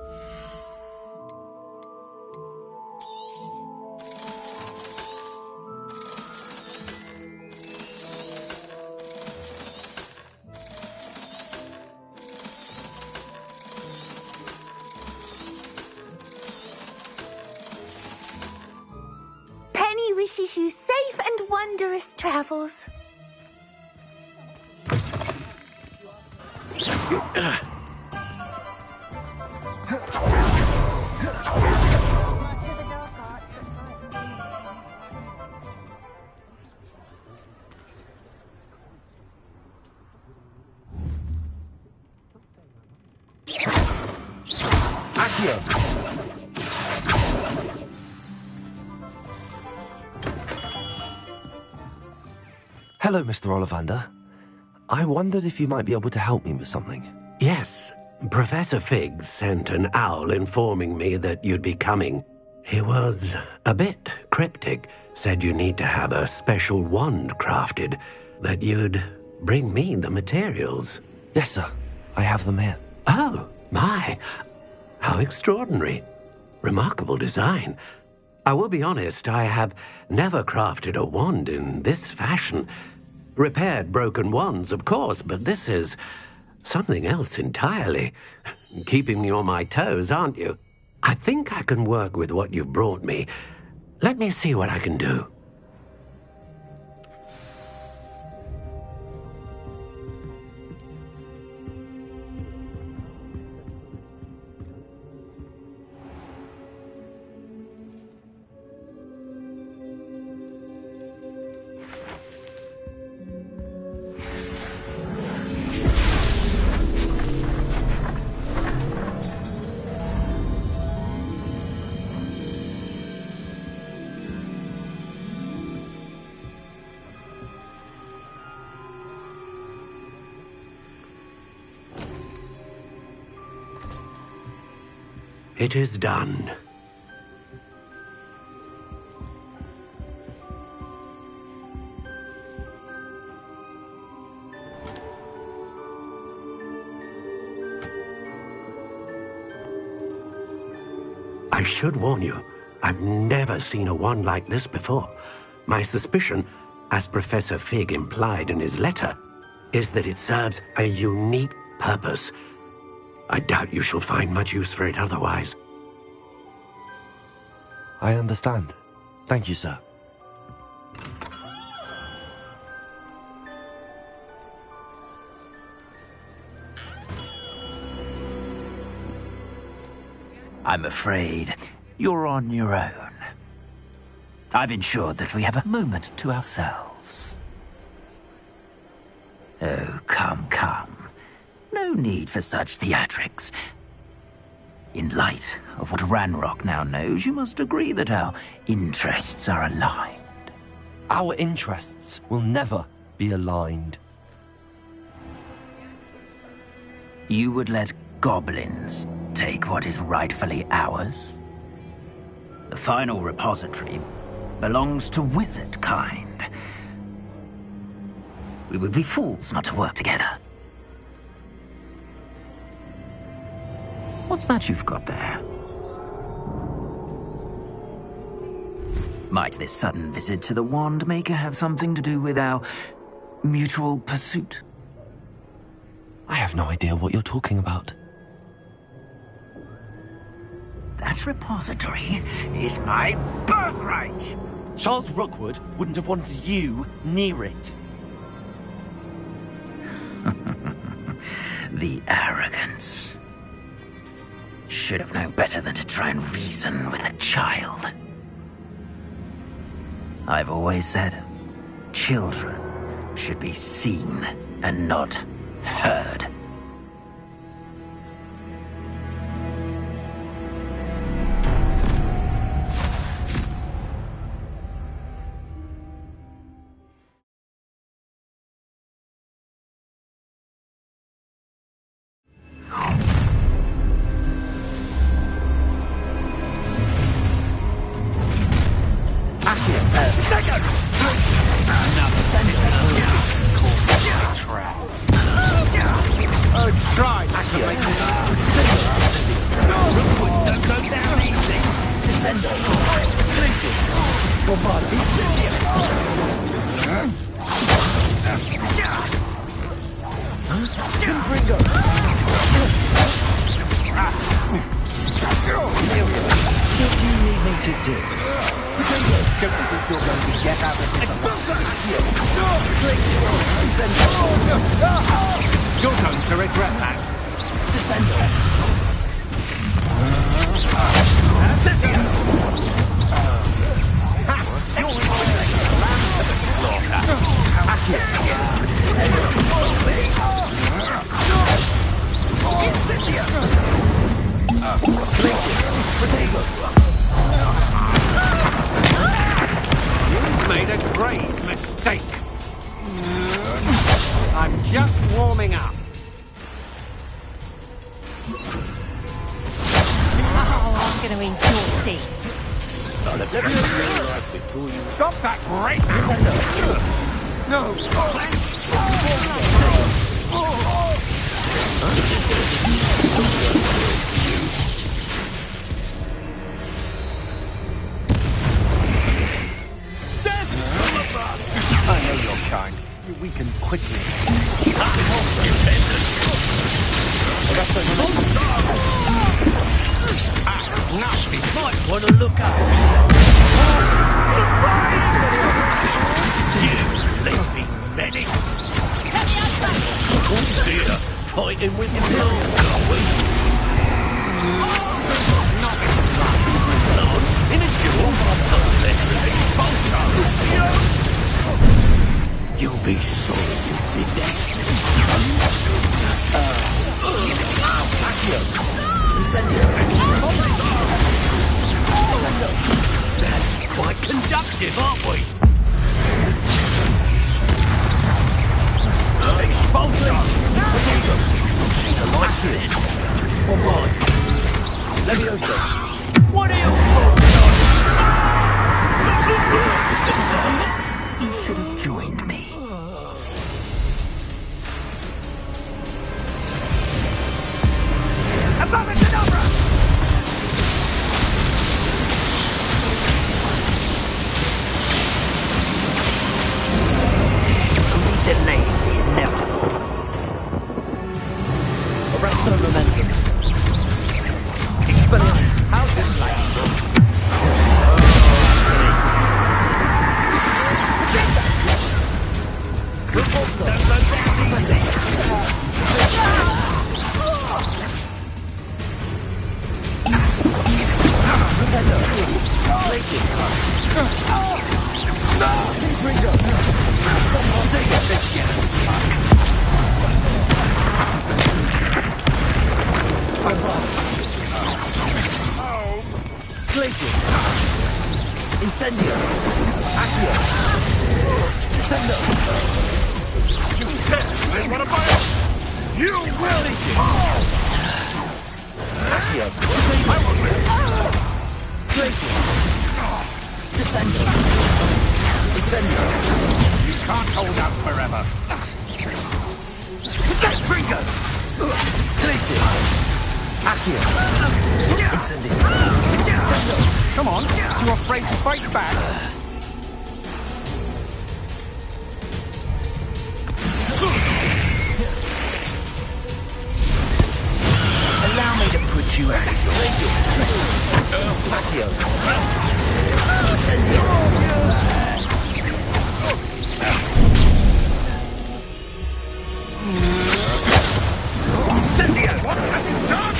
[SPEAKER 16] Penny wishes you safe and wondrous travels.
[SPEAKER 2] Hello, Mr. Ollivander. I wondered if you might be able to help me with something.
[SPEAKER 7] Yes, Professor Fig sent an owl informing me that you'd be coming. He was a bit cryptic, said you need to have a special wand crafted, that you'd bring me the materials.
[SPEAKER 2] Yes, sir. I have them here.
[SPEAKER 7] Oh, my. How extraordinary. Remarkable design. I will be honest, I have never crafted a wand in this fashion. Repaired broken wands, of course, but this is something else entirely. Keeping me on my toes, aren't you? I think I can work with what you've brought me. Let me see what I can do. It is done. I should warn you, I've never seen a wand like this before. My suspicion, as Professor Fig implied in his letter, is that it serves a unique purpose. I doubt you shall find much use for it otherwise.
[SPEAKER 2] I understand. Thank you, sir.
[SPEAKER 5] I'm afraid you're on your own. I've ensured that we have a moment to ourselves. Oh, come, come. No need for such theatrics. In light of what Ranrock now knows, you must agree that our interests are aligned.
[SPEAKER 2] Our interests will never be aligned.
[SPEAKER 5] You would let goblins take what is rightfully ours? The final repository belongs to wizard kind. We would be fools not to work together. What's that you've got there? Might this sudden visit to the Wand Maker have something to do with our mutual pursuit?
[SPEAKER 2] I have no idea what you're talking about.
[SPEAKER 5] That repository is my birthright!
[SPEAKER 2] Charles Rookwood wouldn't have wanted you near it.
[SPEAKER 5] The arrogance. Should have known better than to try and reason with a child. I've always said, children should be seen and not heard. Incendio! Glacius! Bombard! Incendio! Confringo! What do you need me to do? Potato! Don't think you're going to get out of this alive. Incendio!
[SPEAKER 17] You're going to regret that.
[SPEAKER 5] Descendo!
[SPEAKER 17] You've made a grave mistake. I'm just warming up.
[SPEAKER 3] Oh, I'm going to enjoy this.
[SPEAKER 17] Stop that right now! No! I know your kind. You weaken quickly. Nasty. Might want to look up. You leafy menace. Oh dear, fighting with your blood, are we? Nothing like launch in a duel. You'll be sorry you did that. Incendio! That's quite conductive, aren't we? Expulsion! She's a light here. All right. Leviosa. What are you for?
[SPEAKER 5] You should have joined me.
[SPEAKER 17] Abracadabra!
[SPEAKER 5] We delay the inevitable. Arresto momentum. Expelliarmus. How's it like? Repulsor. Incendio! Accio! Descendo!
[SPEAKER 17] You definitely want to buy it! You will issue!
[SPEAKER 5] Accio! I will Glacier! Descendo! Incendio!
[SPEAKER 17] You can't hold out forever!
[SPEAKER 5] Confringo! Glacier! Accio! Incendio! Descendo!
[SPEAKER 17] Come on, you're afraid to fight back?
[SPEAKER 5] Allow me to put you out of your wages. Accio! Incendio! Incendio! What have you done?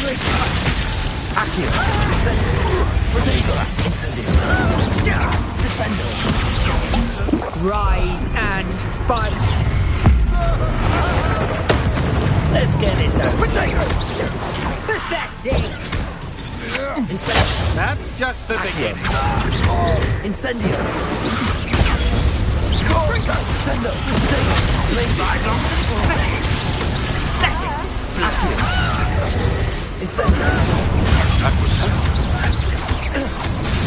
[SPEAKER 5] Accio! Incendio! Protego! Incendio! Descendo!
[SPEAKER 3] Rise and fight.
[SPEAKER 5] Let's get this out.
[SPEAKER 3] Protego! That's it.
[SPEAKER 5] Incendio!
[SPEAKER 17] That's just the beginning.
[SPEAKER 5] Incendio! Incendio! Protego! Accio! Incendio!
[SPEAKER 17] That was so.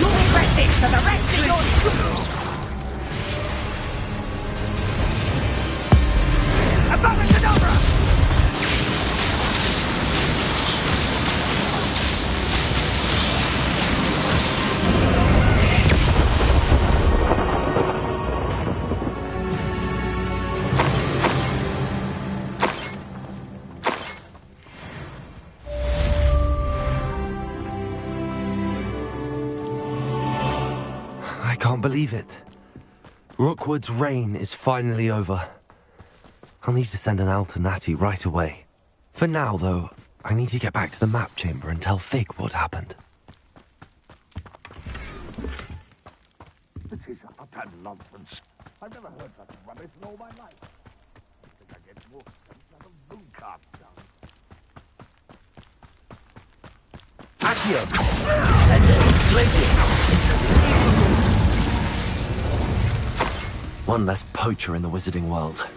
[SPEAKER 3] You'll regret this for the rest of your Abracadabra!
[SPEAKER 2] can't believe it. Rookwood's reign is finally over. I'll need to send an owl to Natty right away. For now, though, I need to get back to the map chamber and tell Fig what happened.
[SPEAKER 4] This is utter nonsense. I've never heard such rubbish in all my life. I think I get more sense out of Mooncalf done.
[SPEAKER 2] Accio! Send Glacius! One less poacher in the wizarding world.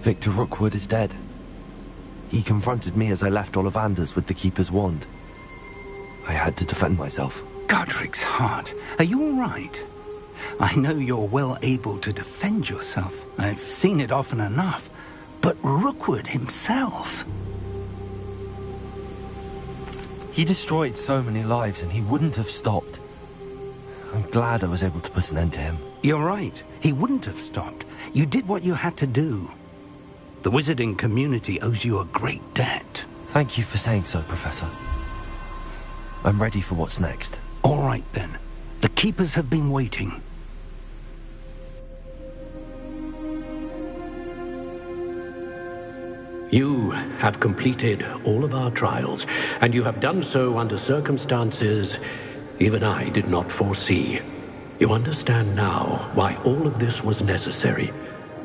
[SPEAKER 2] Victor Rookwood is dead. He confronted me as I left Ollivander's with the Keeper's wand. I had to defend myself.
[SPEAKER 6] Godric's heart, are you all right? I know you're well able to defend yourself. I've seen it often enough. But Rookwood himself...
[SPEAKER 2] He destroyed so many lives and he wouldn't have stopped. I'm glad I was able to put an end to him.
[SPEAKER 6] You're right. He wouldn't have stopped. You did what you had to do. The wizarding community owes you a great debt.
[SPEAKER 2] Thank you for saying so, Professor. I'm ready for what's next.
[SPEAKER 6] All right, then. The Keepers have been waiting.
[SPEAKER 7] You have completed all of our trials, and you have done so under circumstances even I did not foresee. You understand now why all of this was necessary.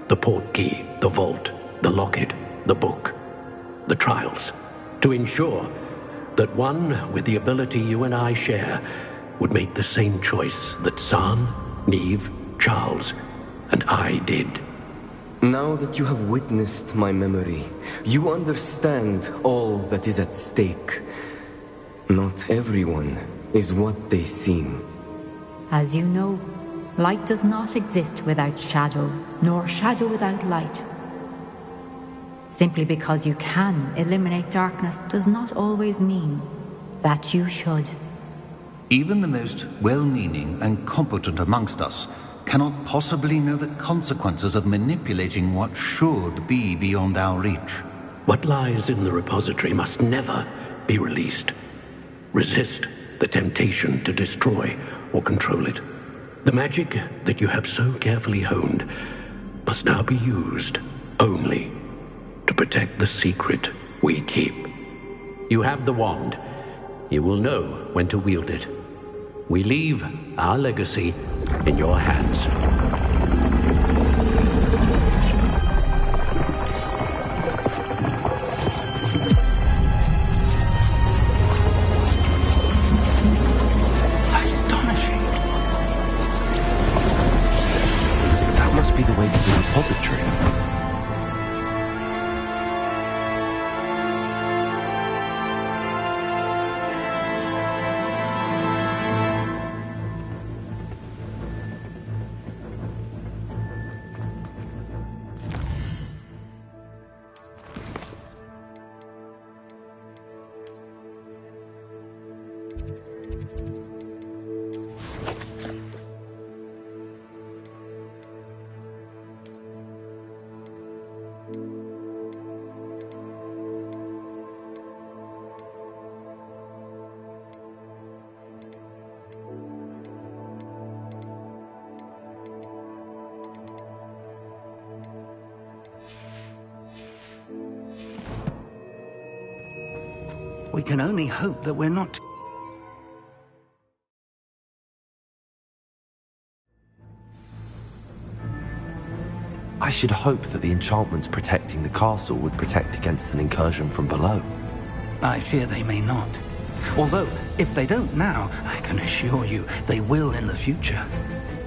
[SPEAKER 7] The portkey, the vault, the locket, the book, the trials, to ensure that one with the ability you and I share would make the same choice that San, Neve, Charles, and I did.
[SPEAKER 8] Now that you have witnessed my memory, you understand all that is at stake. Not everyone is what they seem.
[SPEAKER 18] As you know, light does not exist without shadow, nor shadow without light. Simply because you can eliminate darkness does not always mean that you should.
[SPEAKER 19] Even the most well-meaning and competent amongst us cannot possibly know the consequences of manipulating what should be beyond our reach.
[SPEAKER 7] What lies in the repository must never be released. Resist the temptation to destroy or control it. The magic that you have so carefully honed must now be used only to protect the secret we keep. You have the wand. You will know when to wield it. We leave our legacy in your hands.
[SPEAKER 6] Astonishing.
[SPEAKER 2] That must be the way to the repository.
[SPEAKER 6] We can only hope that we're not...
[SPEAKER 2] I should hope that the enchantments protecting the castle would protect against an incursion from below.
[SPEAKER 6] I fear they may not. Although, if they don't now, I can assure you they will in the future.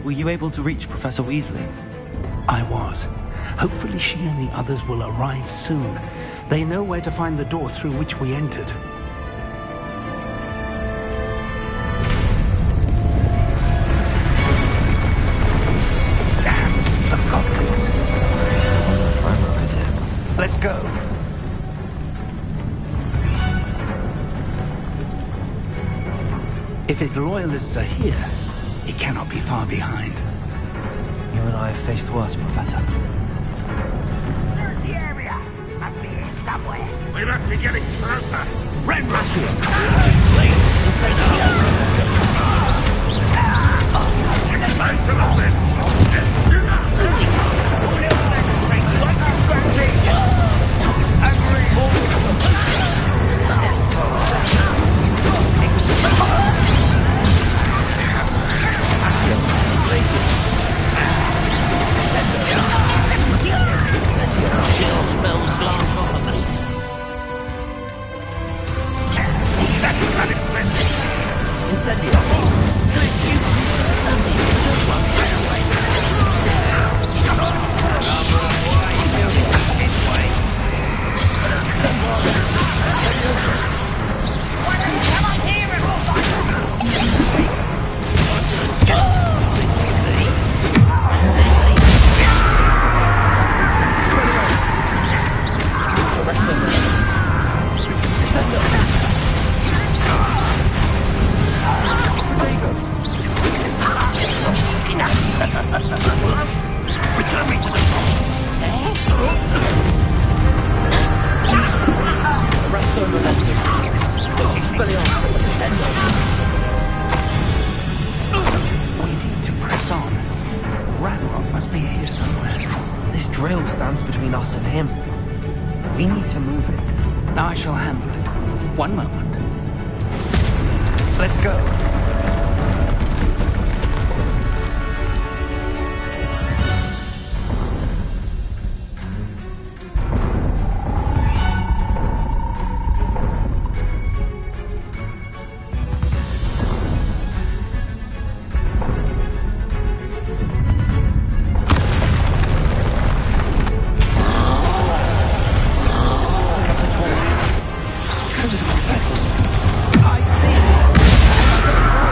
[SPEAKER 2] Were you able to reach Professor Weasley?
[SPEAKER 6] I was. Hopefully she and the others will arrive soon. They know where to find the door through which we entered. Damn, the goblins.
[SPEAKER 2] Reignar is here.
[SPEAKER 6] Let's go. If his loyalists are here, he cannot be far behind.
[SPEAKER 2] You and I have faced worse, Professor.
[SPEAKER 4] There's the area. Must be here somewhere. We must be getting closer.
[SPEAKER 17] Reignar!
[SPEAKER 6] We need to press on. Ranrock must be here somewhere.
[SPEAKER 2] This drill stands between us and him. We need to move it.
[SPEAKER 6] I shall handle it. One moment. Let's go.
[SPEAKER 2] I see.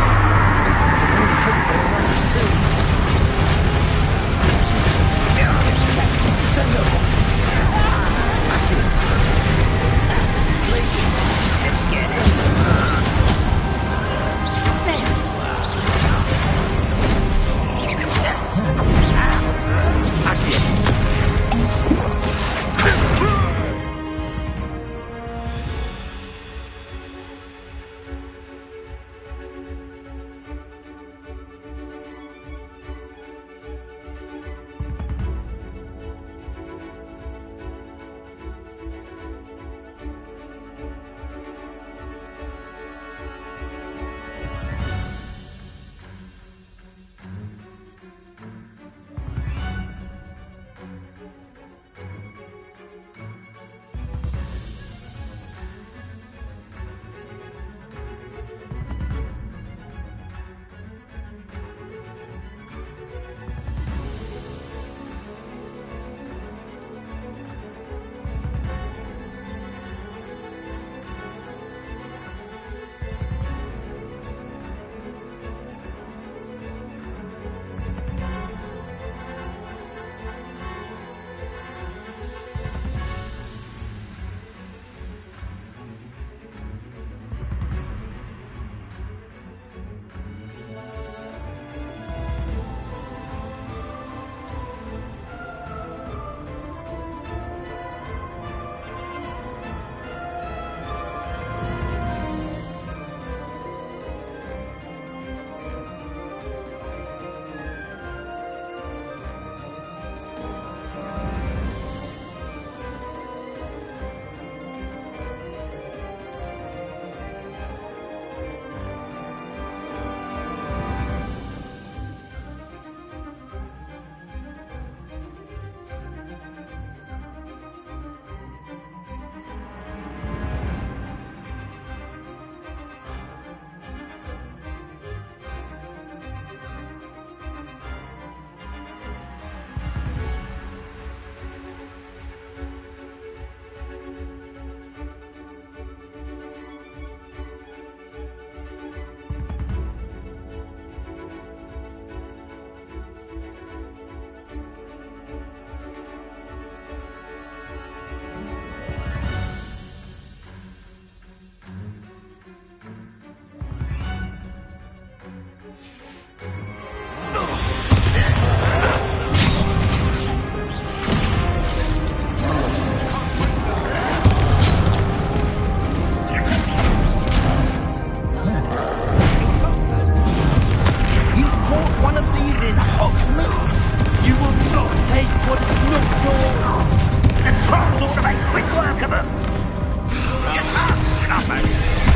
[SPEAKER 4] You can't stop us!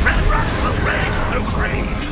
[SPEAKER 4] Ranrock will reign supreme!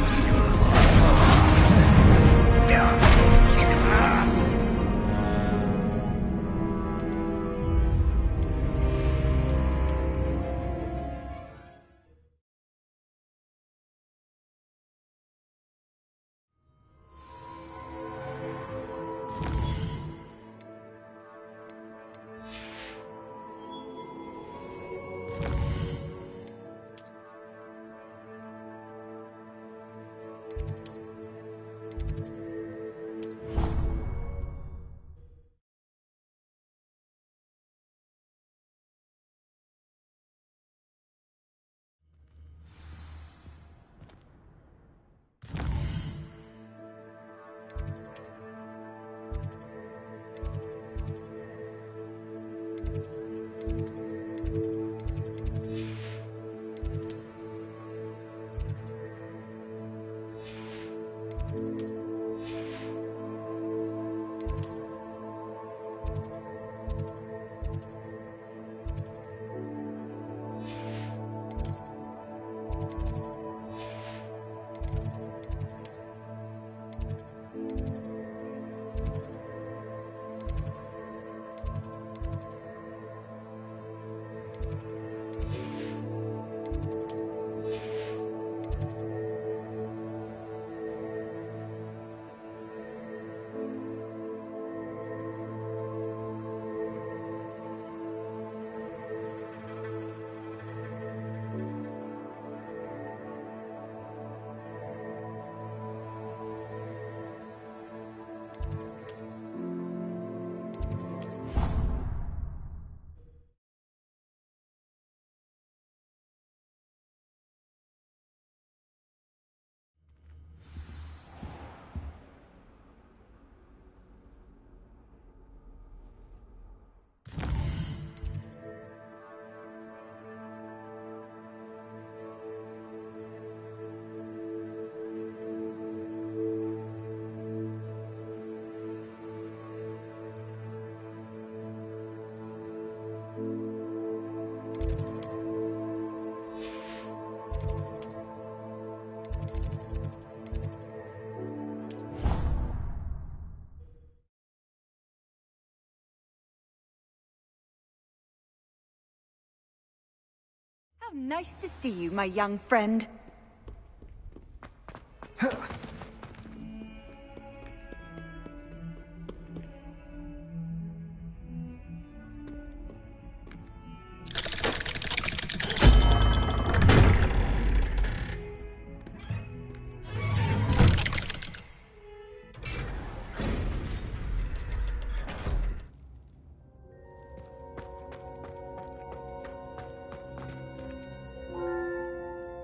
[SPEAKER 20] How nice to see you, my young friend.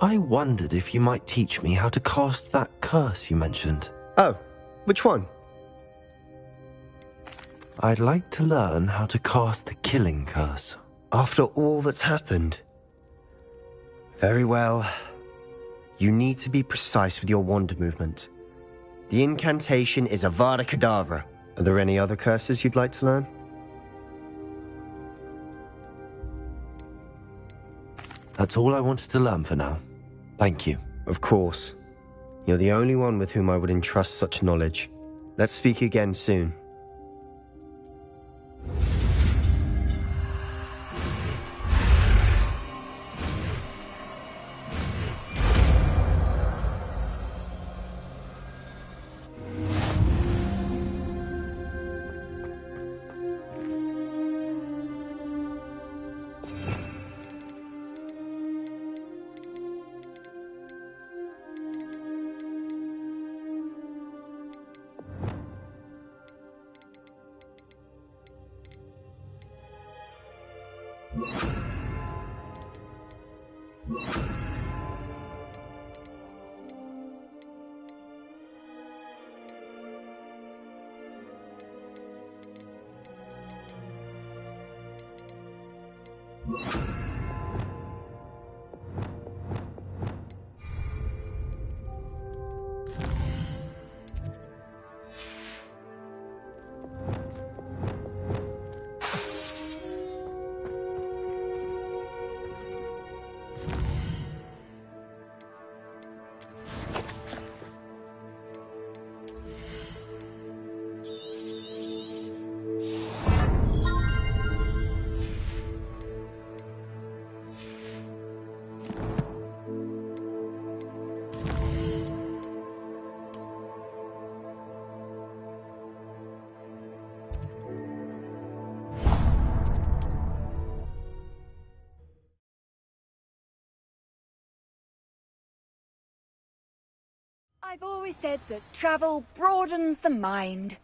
[SPEAKER 2] I wondered if you might teach me how to cast that curse you mentioned.
[SPEAKER 21] Oh, which one?
[SPEAKER 2] I'd like to learn how to cast the killing curse.
[SPEAKER 21] After all that's happened? Very well. You need to be precise with your wand movement. The incantation is Avada Kedavra. Are there any other curses you'd like to learn?
[SPEAKER 2] That's all I wanted to learn for now. Thank you.
[SPEAKER 21] Of course. You're the only one with whom I would entrust such knowledge. Let's speak again soon.
[SPEAKER 20] I've always said that travel broadens the mind.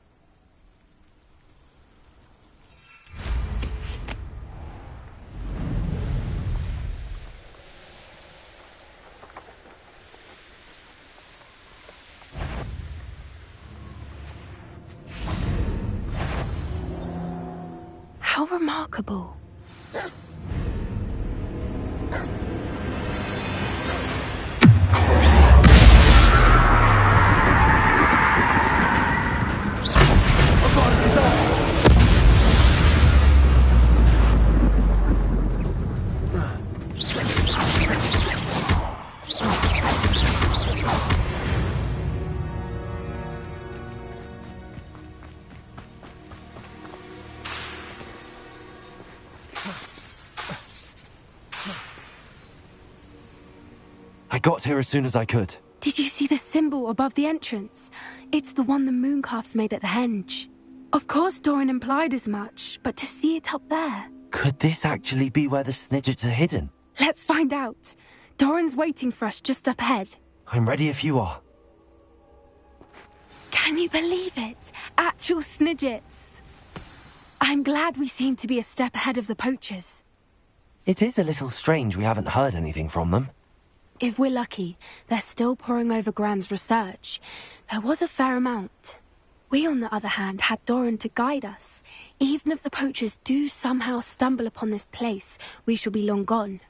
[SPEAKER 11] How remarkable.
[SPEAKER 2] I got here as soon as I could.
[SPEAKER 11] Did you see the symbol above the entrance? It's the one the mooncalves made at the henge. Of course Doran implied as much, but to see it up there...
[SPEAKER 2] Could this actually be where the Snidgets are hidden?
[SPEAKER 11] Let's find out. Doran's waiting for us just up ahead.
[SPEAKER 2] I'm ready if you are.
[SPEAKER 11] Can you believe it? Actual Snidgets. I'm glad we seem to be a step ahead of the poachers.
[SPEAKER 2] It is a little strange we haven't heard anything from them.
[SPEAKER 11] If we're lucky, they're still poring over Gran's research. There was a fair amount. We, on the other hand, had Doran to guide us. Even if the poachers do somehow stumble upon this place, we shall be long gone.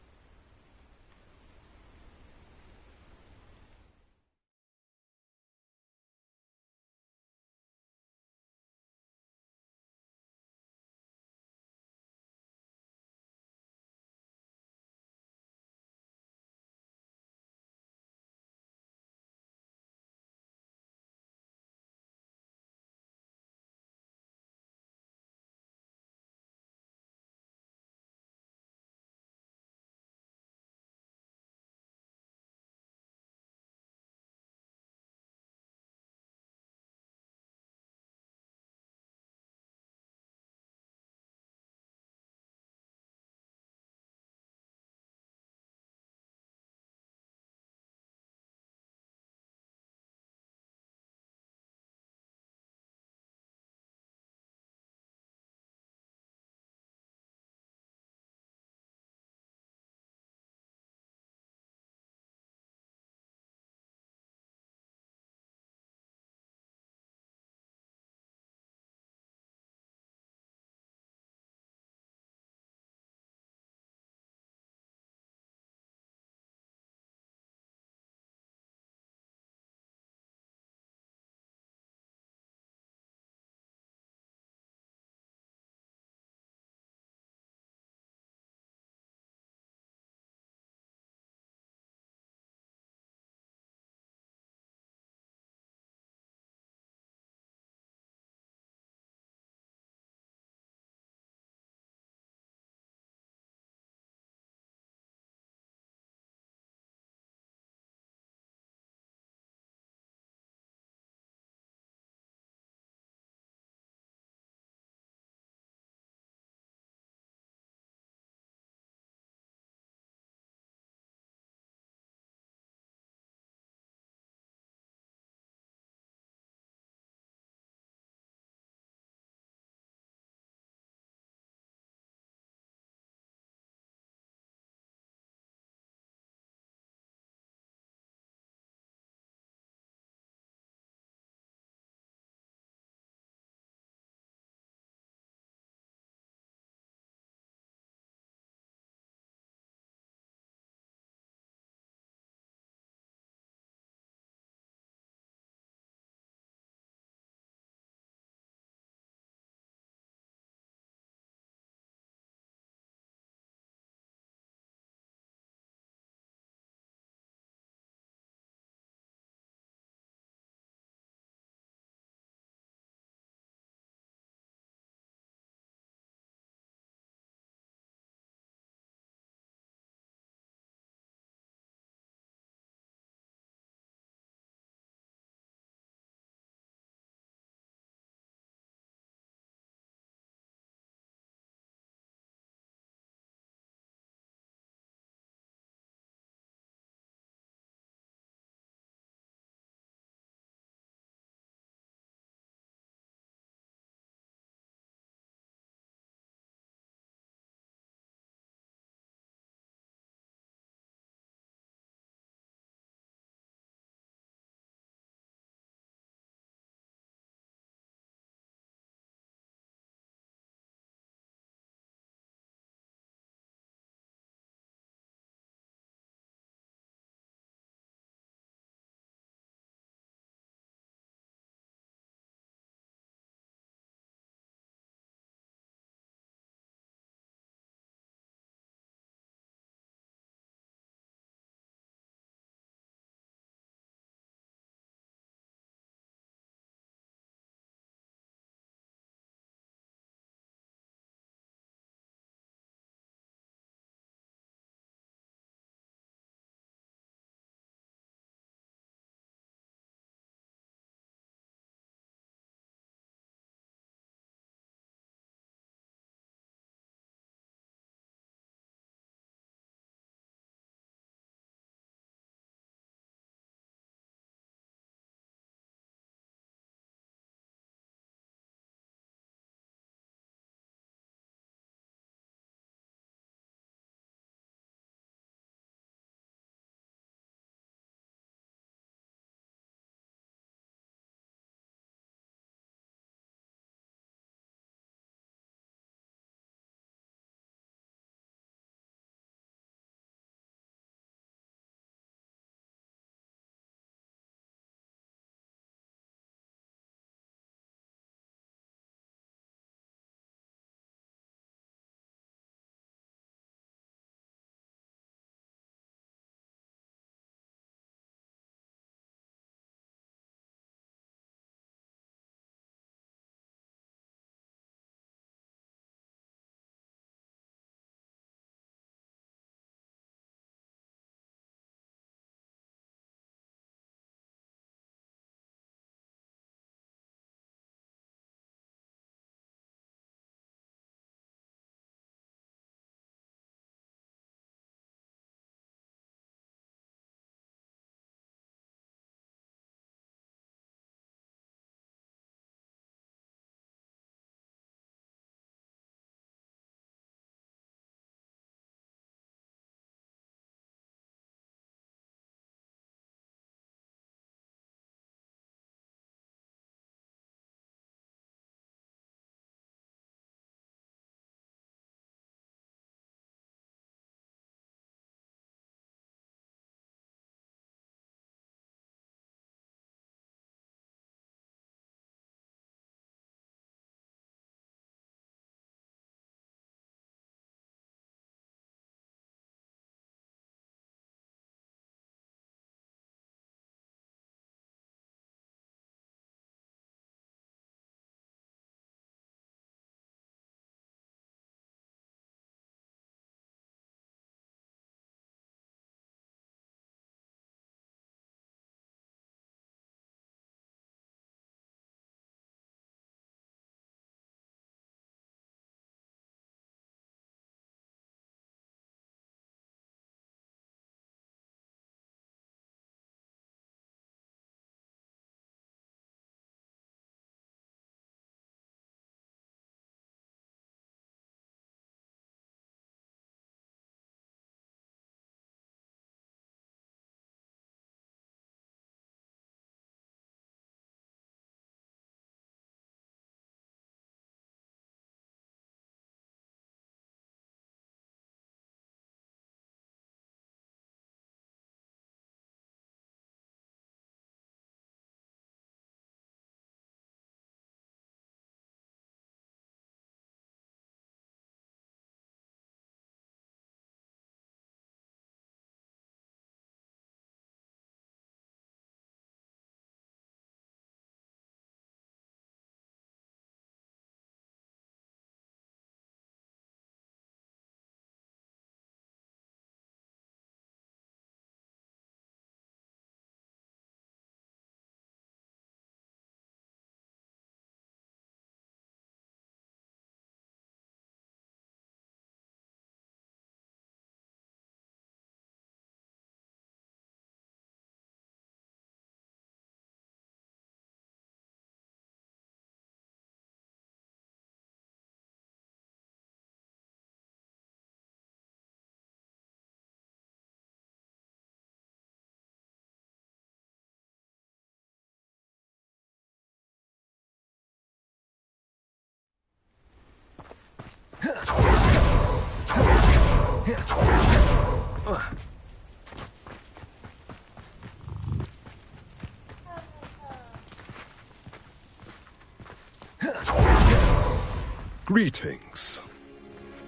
[SPEAKER 15] Greetings.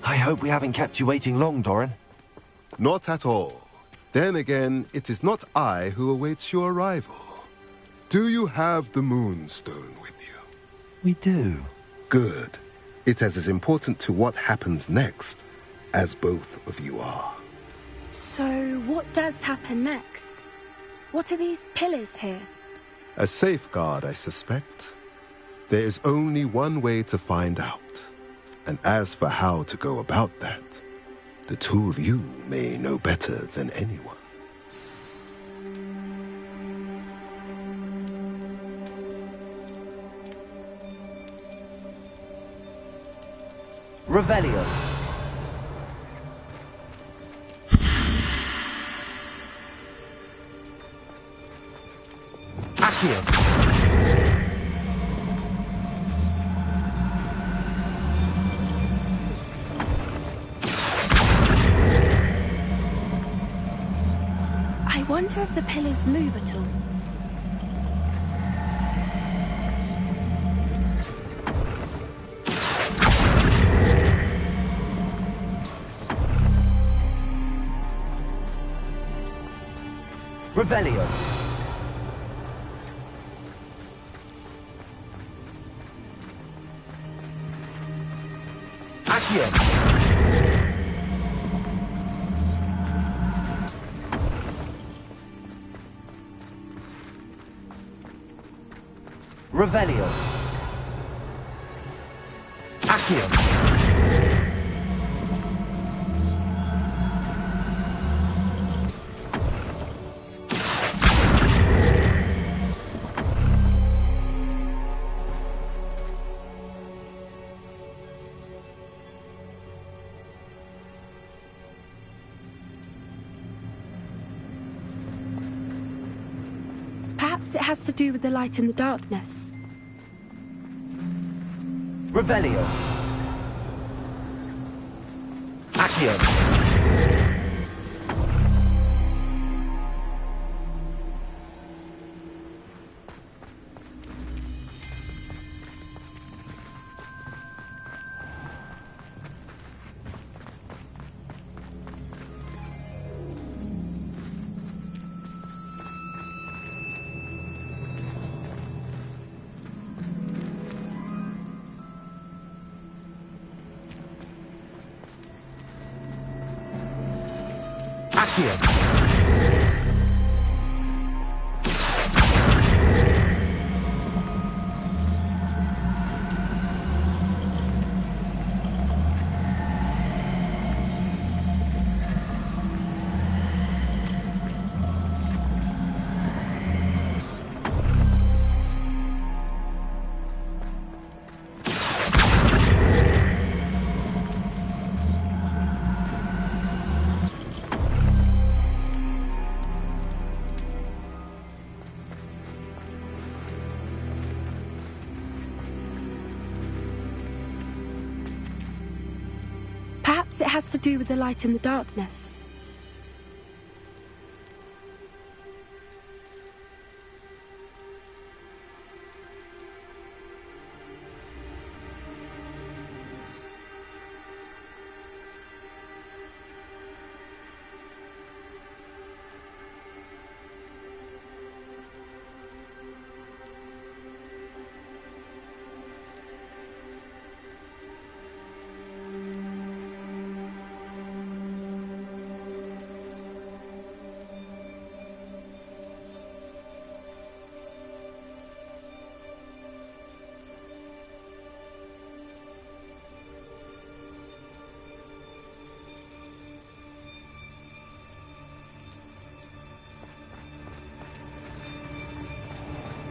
[SPEAKER 2] I hope we haven't kept you waiting long, Doran.
[SPEAKER 15] Not at all. Then again, it is not I who awaits your arrival. Do you have the Moonstone with you?
[SPEAKER 2] We do.
[SPEAKER 15] Good. It is as important to what happens next as both of you are.
[SPEAKER 11] So, what does happen next? What are these pillars here?
[SPEAKER 15] A safeguard, I suspect. There is only one way to find out. And as for how to go about that, the two of you may know better than anyone.
[SPEAKER 2] Revelio. Accio.
[SPEAKER 11] I wonder if the pillars move at all.
[SPEAKER 2] Revelio. Accio. Revelio. Accio.
[SPEAKER 11] Perhaps it has to do with the light and the darkness.
[SPEAKER 2] Revelio. Accio. Accio.
[SPEAKER 11] Perhaps it has to do with the light and the darkness.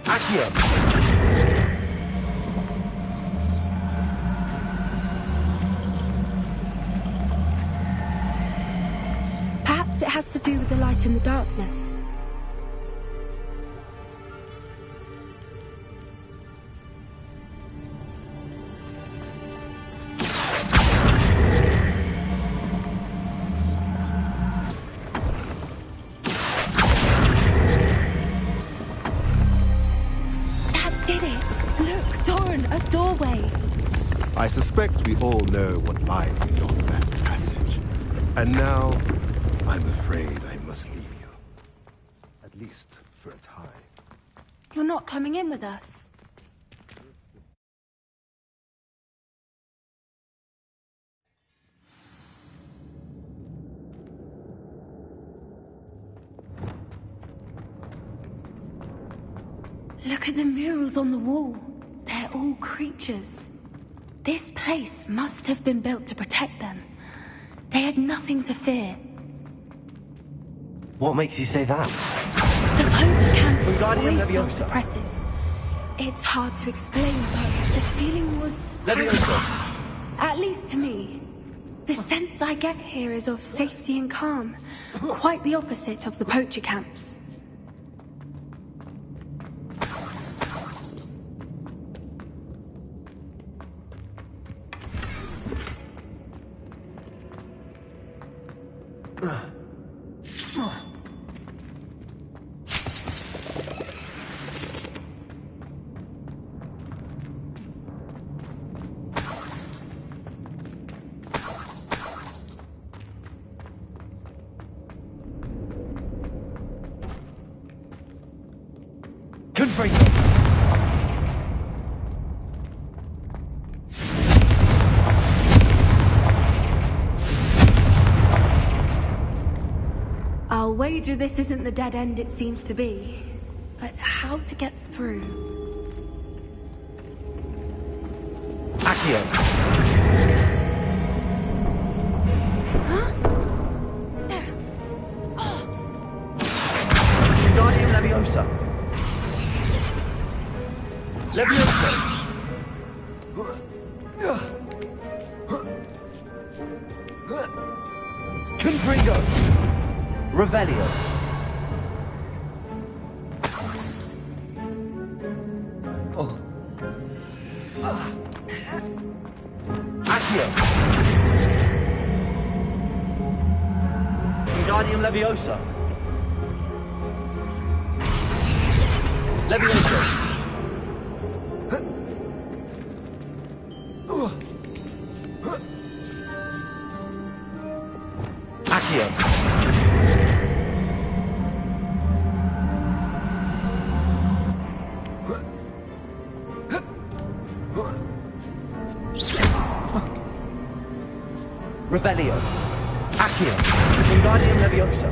[SPEAKER 2] Accio.
[SPEAKER 11] Perhaps it has to do with the light and the darkness.
[SPEAKER 15] all know what lies beyond that passage. And now, I'm afraid I must leave you. At least for a time.
[SPEAKER 11] You're not coming in with us. Look at the murals on the wall. They're all creatures. This place must have been built to protect them. They had nothing to fear.
[SPEAKER 2] What makes you say that?
[SPEAKER 11] The poacher camp
[SPEAKER 2] Wingardium
[SPEAKER 11] always felt
[SPEAKER 2] Leviosa.
[SPEAKER 11] oppressive. It's hard to explain, but the feeling was...
[SPEAKER 2] Leviosa.
[SPEAKER 11] At least to me. The sense I get here is of safety and calm. Quite the opposite of the poacher camps. I'll wager this isn't the dead end it seems to be. But how to get through?
[SPEAKER 2] Accio. Wingardium Leviosa. Leviosa. Confringo. Revelio. Oh. Accio. Wingardium Leviosa. Leviosa. Accio. Revelio. Accio. Wingardium Leviosa.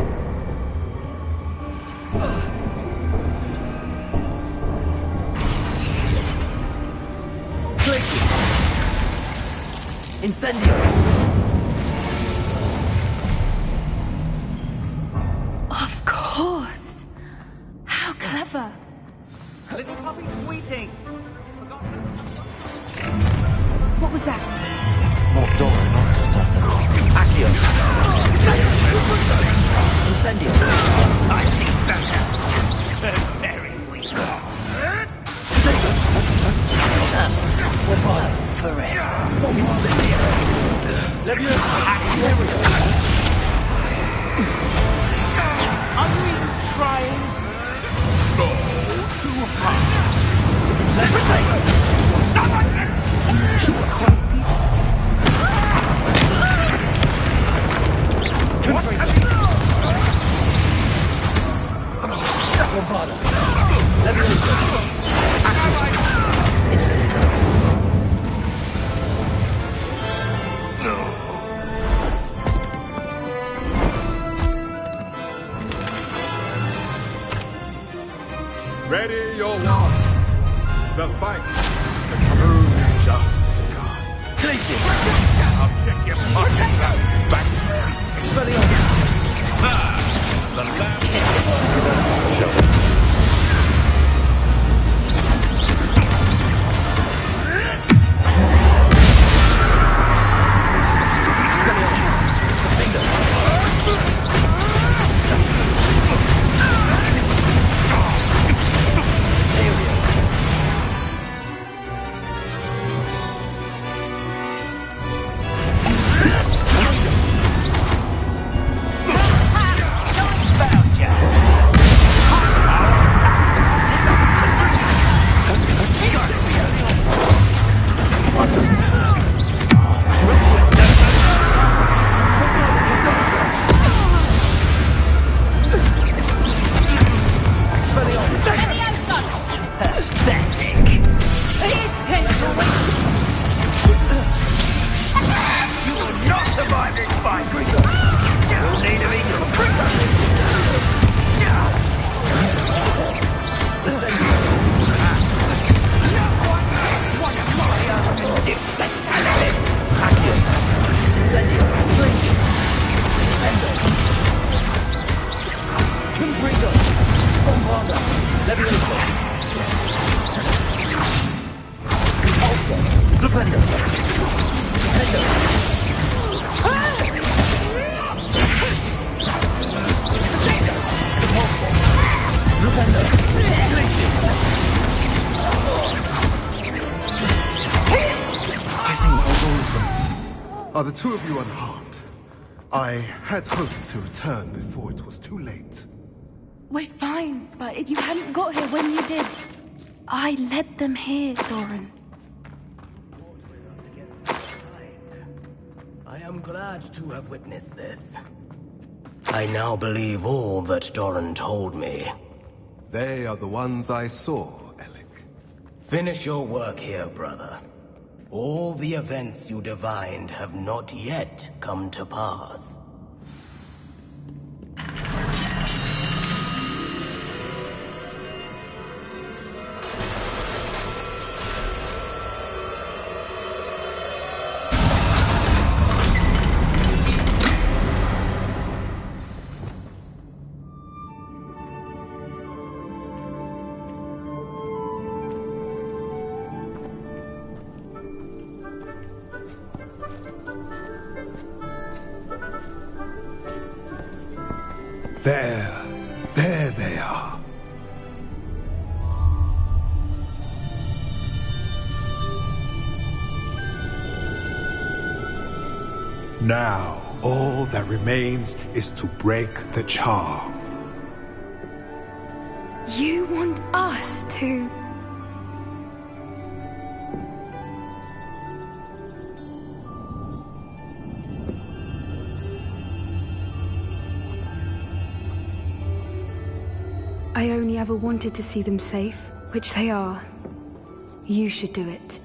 [SPEAKER 2] Glacius. Incendio.
[SPEAKER 11] Of course. How clever.
[SPEAKER 1] Little puppy squeaking.
[SPEAKER 11] What was that?
[SPEAKER 2] Not Dora, not for certain. Accio. Incendio.
[SPEAKER 1] I see better. So very weak.
[SPEAKER 5] Forever.
[SPEAKER 2] Leviosa.
[SPEAKER 1] Are you even trying?
[SPEAKER 4] No, too hard.
[SPEAKER 15] Ready your wands. The fight has only just begun.
[SPEAKER 2] Glacius.
[SPEAKER 4] I'll check your pockets out. Back.
[SPEAKER 2] Expelliarmus.
[SPEAKER 4] The lamp.
[SPEAKER 15] Are the two of you unharmed? I had hoped to return before it was too late.
[SPEAKER 11] We're fine, but if you hadn't got here when you did, I led them here, Doran.
[SPEAKER 9] I am glad to have witnessed this. I now believe all that Doran told me.
[SPEAKER 15] They are the ones I saw, Alec.
[SPEAKER 9] Finish your work here, brother. All the events you divined have not yet come to pass.
[SPEAKER 15] There they are. Now, all that remains is to break the charm.
[SPEAKER 11] You want us to... I only ever wanted to see them safe, which they are. You should do it.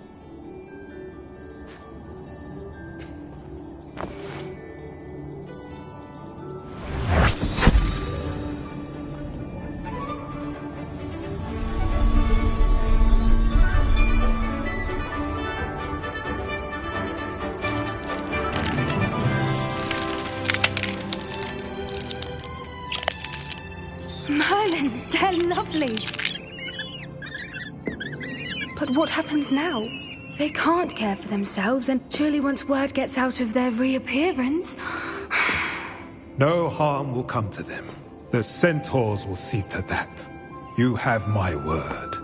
[SPEAKER 11] Merlin, they're lovely. But what happens now? They can't care for themselves, and surely once word gets out of their reappearance...
[SPEAKER 15] No harm will come to them. The centaurs will see to that. You have my word.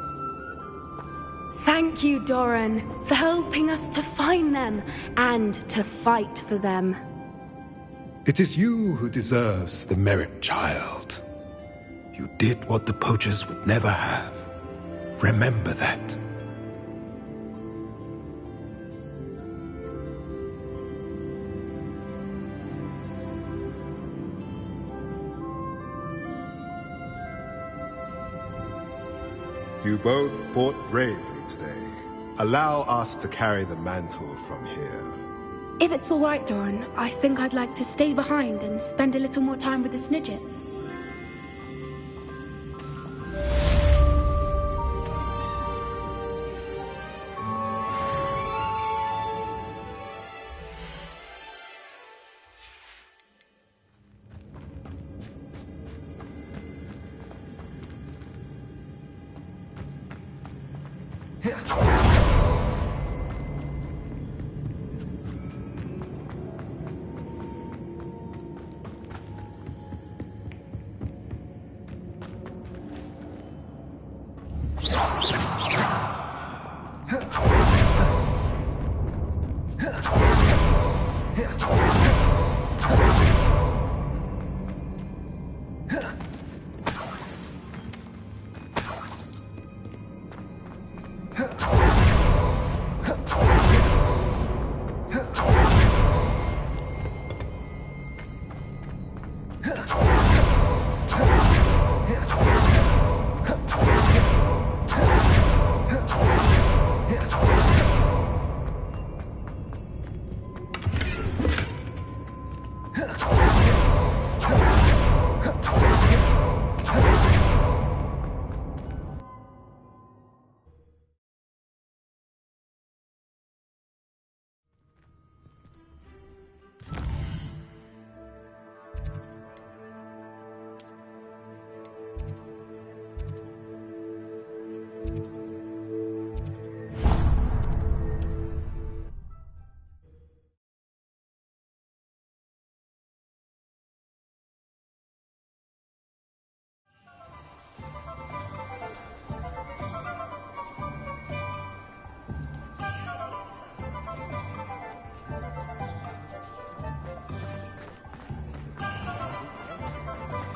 [SPEAKER 11] Thank you, Doran, for helping us to find them and to fight for them.
[SPEAKER 15] It is you who deserves the merit, child. You did what the poachers would never have. Remember that. You both fought bravely today. Allow us to carry the mantle from here.
[SPEAKER 11] If it's all right, Doran, I think I'd like to stay behind and spend a little more time with the Snidgets.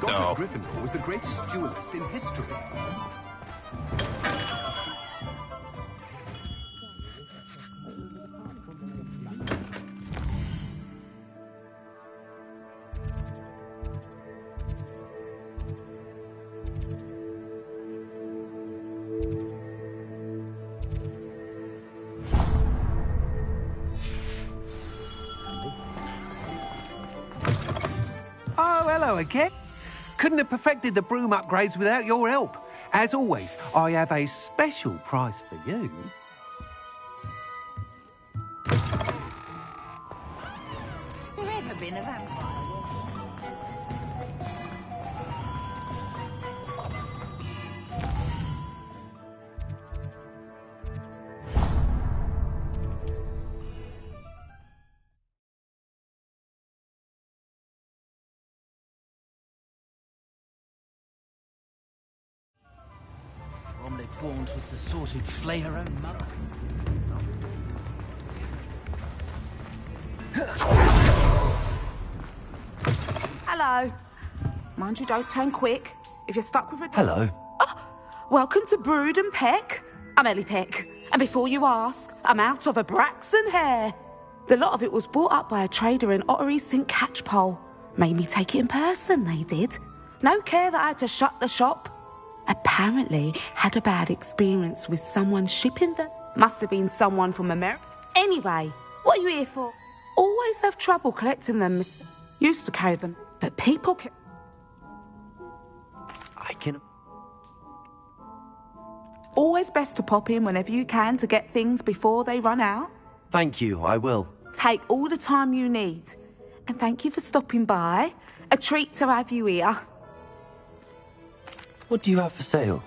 [SPEAKER 10] Godric Gryffindor was the greatest duelist in history.
[SPEAKER 22] Oh, hello again. Couldn't have perfected the broom upgrades without your help. As always, I have a special prize for you.
[SPEAKER 20] Has there ever been a vampire?
[SPEAKER 23] Bromley Gaunt was the sort who'd flay her own mother.
[SPEAKER 14] Hello. Mind you, don't turn quick. If you're stuck with a...
[SPEAKER 2] Hello.
[SPEAKER 14] Welcome to Brood and Peck. I'm Ellie Peck. And before you ask, I'm out of a Braxton hair. The lot of it was bought up by a trader in Ottery St. Catchpole. Made me take it in person, they did. No care that I had to shut the shop. Apparently had a bad experience with someone shipping them. Must have been someone from America. Anyway, what are you here for? Always have trouble collecting them, miss. Used to carry them, but people can...
[SPEAKER 2] I can...
[SPEAKER 14] Always best to pop in whenever you can to get things before they run out.
[SPEAKER 2] Thank you, I will.
[SPEAKER 14] Take all the time you need. And thank you for stopping by. A treat to have you here.
[SPEAKER 2] What do you have for sale?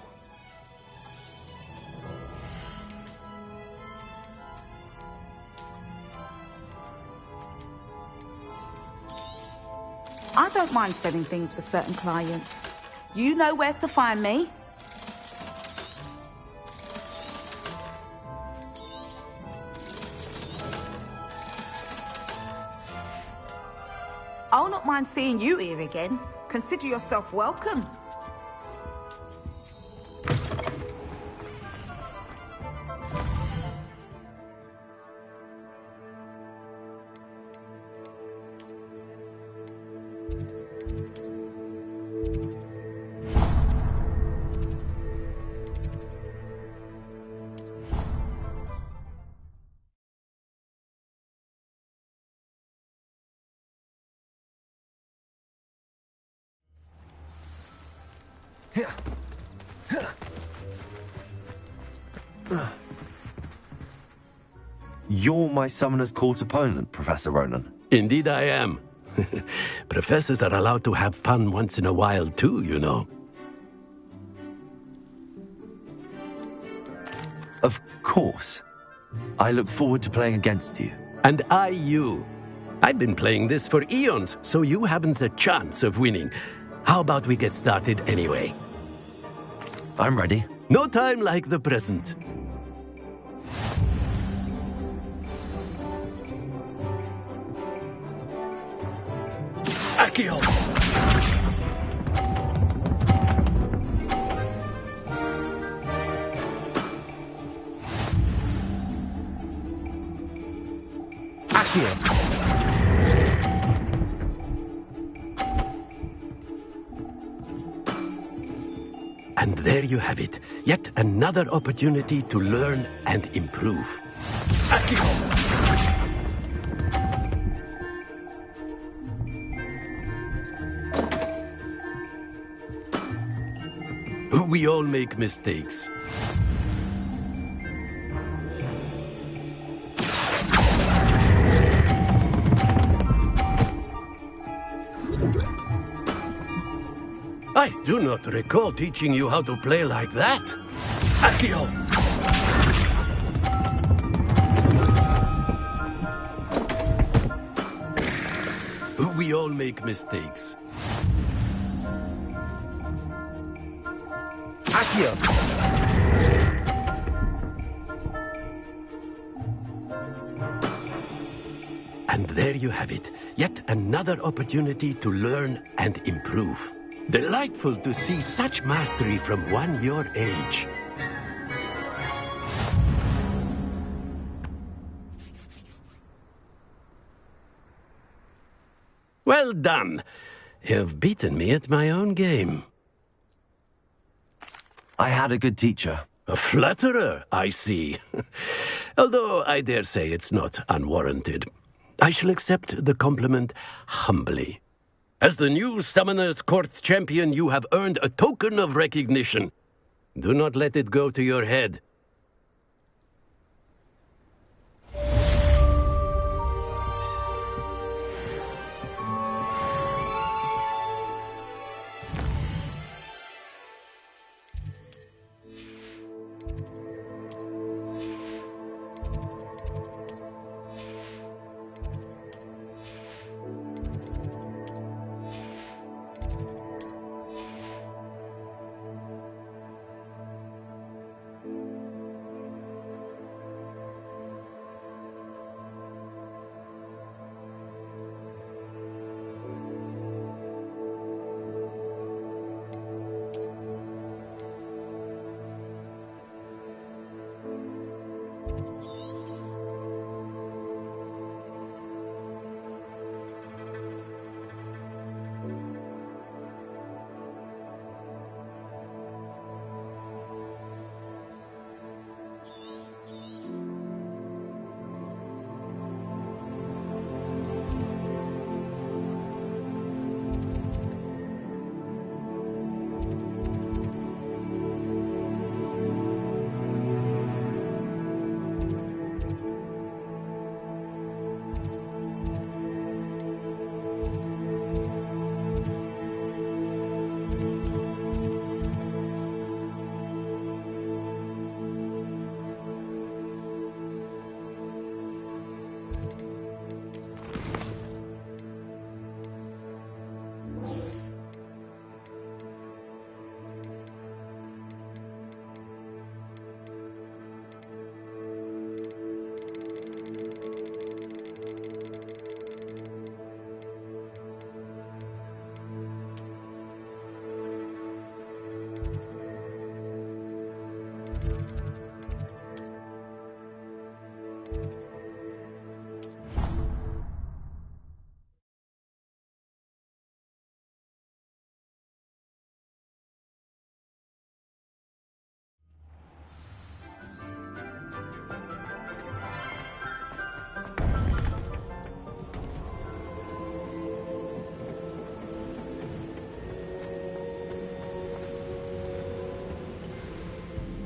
[SPEAKER 14] I don't mind selling things for certain clients. You know where to find me. I'll not mind seeing you here again. Consider yourself welcome.
[SPEAKER 2] You're my summoner's court opponent, Professor Ronan.
[SPEAKER 7] Indeed I am. Professors are allowed to have fun once in a while too, you know.
[SPEAKER 2] Of course. I look forward to playing against you.
[SPEAKER 7] And I you. I've been playing this for eons, so you haven't a chance of winning. How about we get started anyway?
[SPEAKER 2] I'm ready.
[SPEAKER 7] No time like the present. Accio!
[SPEAKER 2] Accio!
[SPEAKER 7] And there you have it. Yet another opportunity to learn and improve. Accio! We all make mistakes. I do not recall teaching you how to play like that. Accio! We all make mistakes.
[SPEAKER 2] Accio!
[SPEAKER 7] And there you have it. Yet another opportunity to learn and improve. Delightful to see such mastery from one your age. Well done. You've beaten me at my own game.
[SPEAKER 2] I had a good teacher.
[SPEAKER 7] A flatterer, I see. Although I dare say it's not unwarranted. I shall accept the compliment humbly. As the new Summoner's Court champion, you have earned a token of recognition. Do not let it go to your head.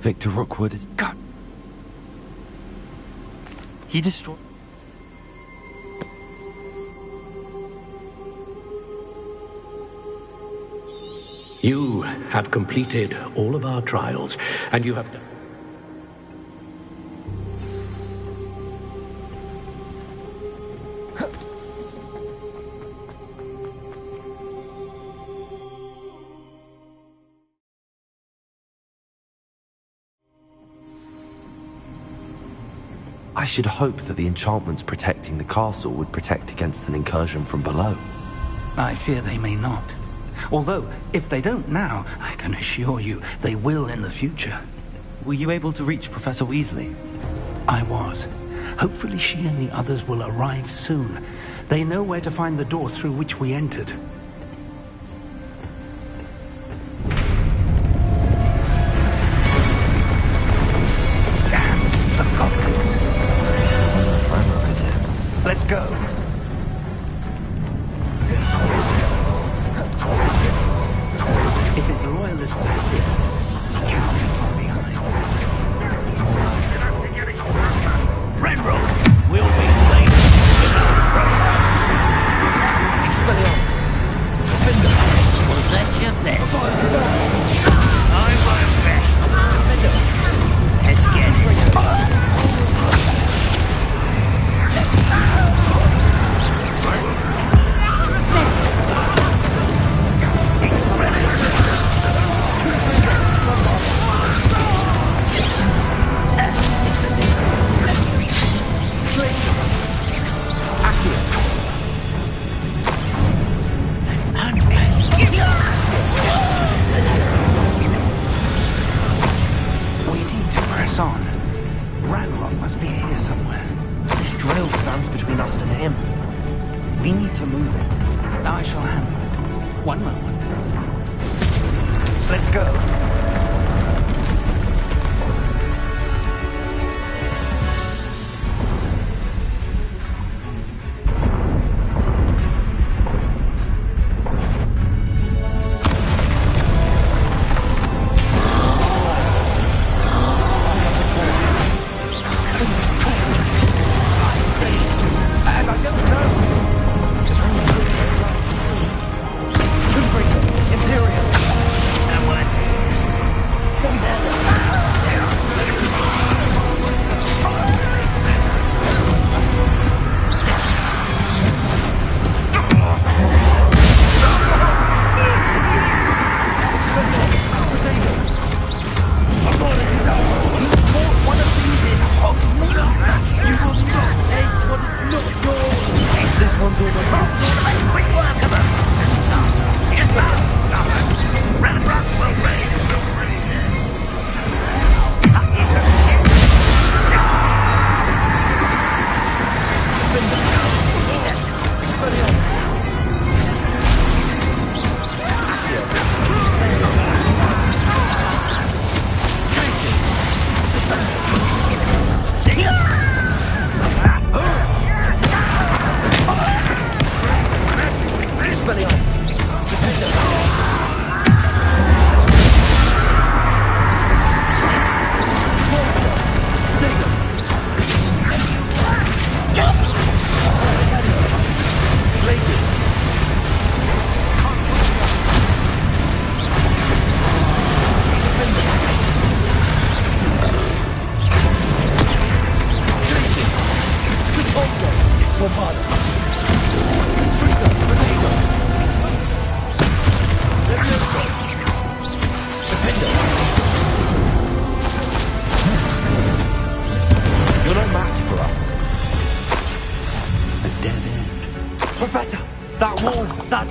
[SPEAKER 2] Victor Rookwood is... God! He destroyed...
[SPEAKER 7] You have completed all of our trials, and you have done...
[SPEAKER 2] I should hope that the enchantments protecting the castle would protect against an incursion from below.
[SPEAKER 6] I fear they may not. Although, if they don't now, I can assure you they will in the future.
[SPEAKER 2] Were you able to reach Professor Weasley?
[SPEAKER 6] I was. Hopefully she and the others will arrive soon. They know where to find the door through which we entered. Let's go. If his loyalists are here, he can't be far behind.
[SPEAKER 17] Renrock will be slain.
[SPEAKER 1] Expelliarmus. Defender.
[SPEAKER 9] Was that your best?
[SPEAKER 1] I won't best.
[SPEAKER 9] Let's get it.
[SPEAKER 6] remove it. I shall handle it. One moment. Let's go.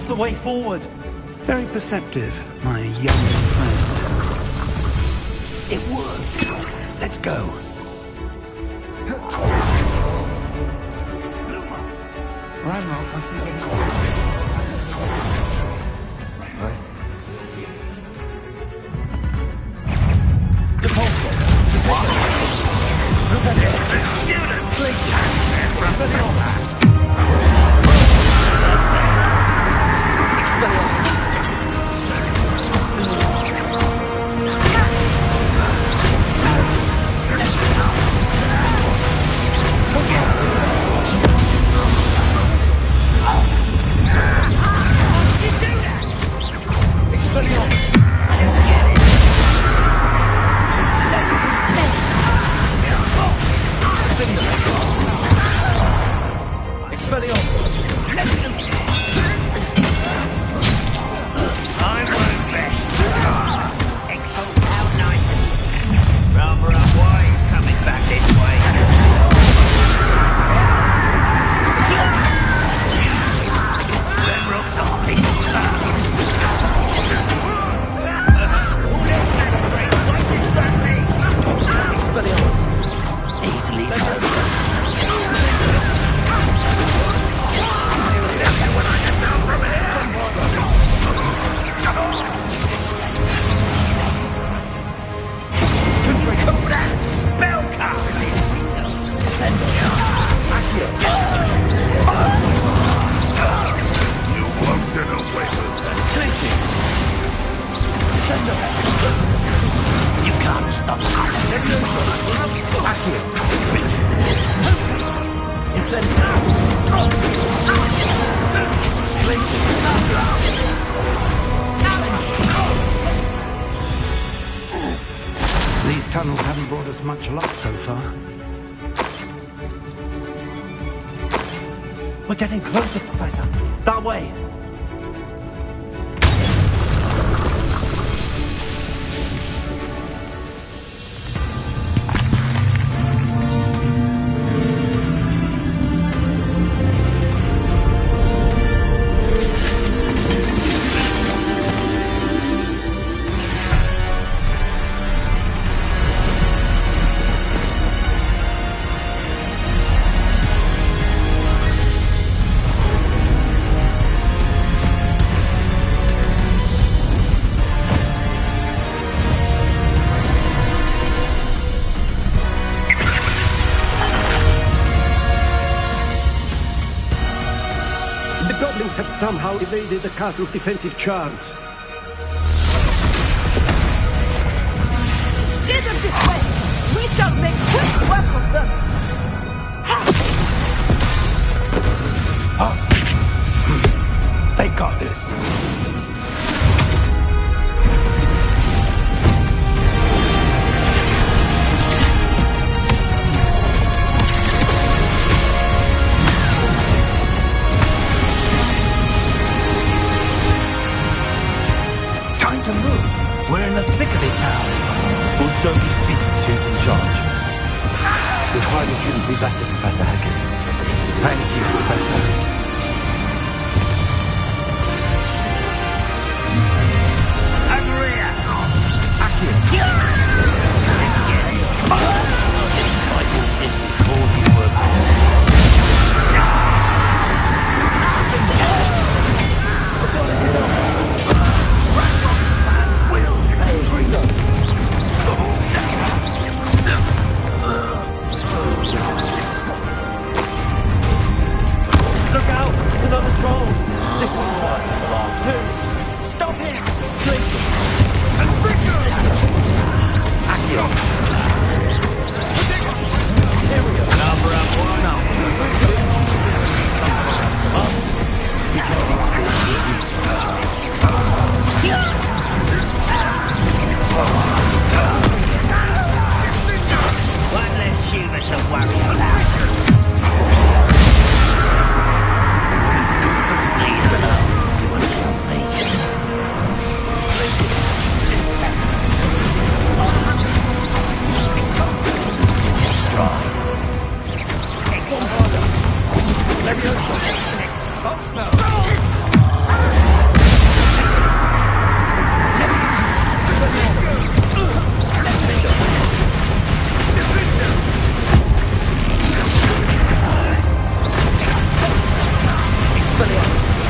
[SPEAKER 2] The way forward.
[SPEAKER 6] Very perceptive, my young friend. It worked. Let's go. Ranrock must be getting right.
[SPEAKER 2] Depulso.
[SPEAKER 6] These tunnels haven't brought us much luck so far.
[SPEAKER 2] We're getting closer, Professor. That way.
[SPEAKER 7] somehow evaded the castle's defensive charms.
[SPEAKER 3] Steer them this way! We shall make quick work of them!
[SPEAKER 22] They got this.
[SPEAKER 5] Time to move. We're in the thick of it now.
[SPEAKER 2] We'll show these beasts who's in charge. Your timing couldn't be better, Professor Hackett.
[SPEAKER 22] Thank you, Professor.
[SPEAKER 2] Look out! Another troll! This one's worse than the last two! Stop him! Listen! And Accio! Here we go! Number up one. No. Us. We can one less human to worry about. Please, below. You want to help me? Strong. Expelliarmus.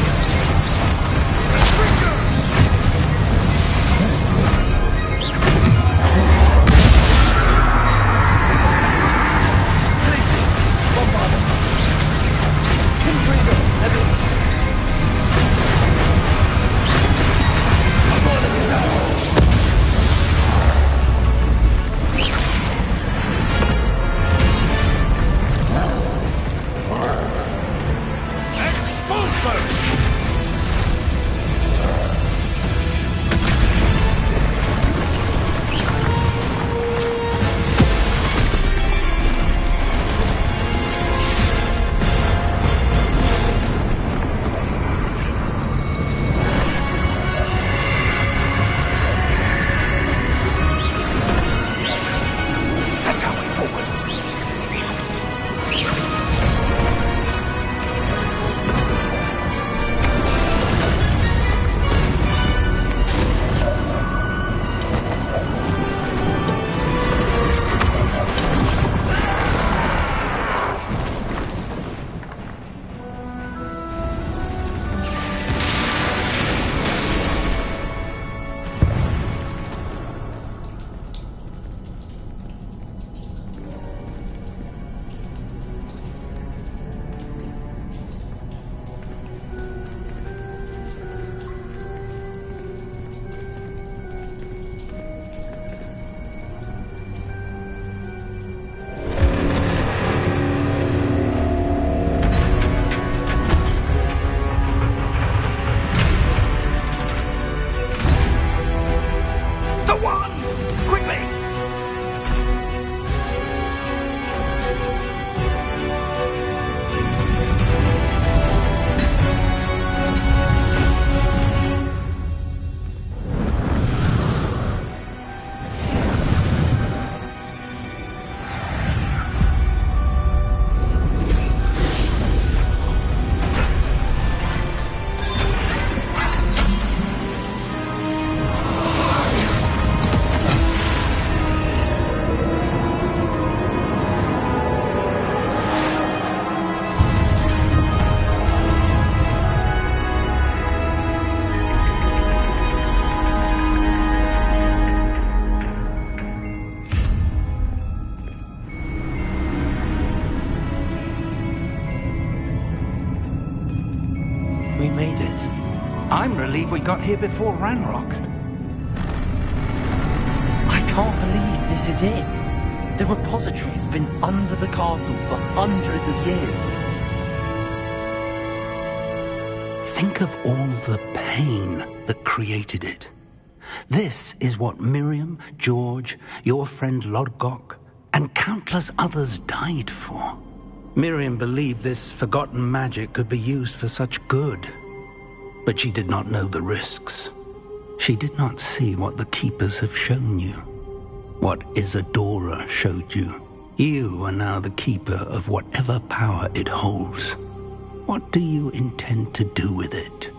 [SPEAKER 6] made it. I'm relieved we got here before Ranrock.
[SPEAKER 2] I can't believe this is it. The repository has been under the castle for hundreds of years.
[SPEAKER 6] Think of all the pain that created it. This is what Miriam, George, your friend Lodgok, and countless others died for. Miriam believed this forgotten magic could be used for such good, but she did not know the risks. She did not see what the Keepers have shown you, what Isadora showed you. You are now the Keeper of whatever power it holds. What do you intend to do with it?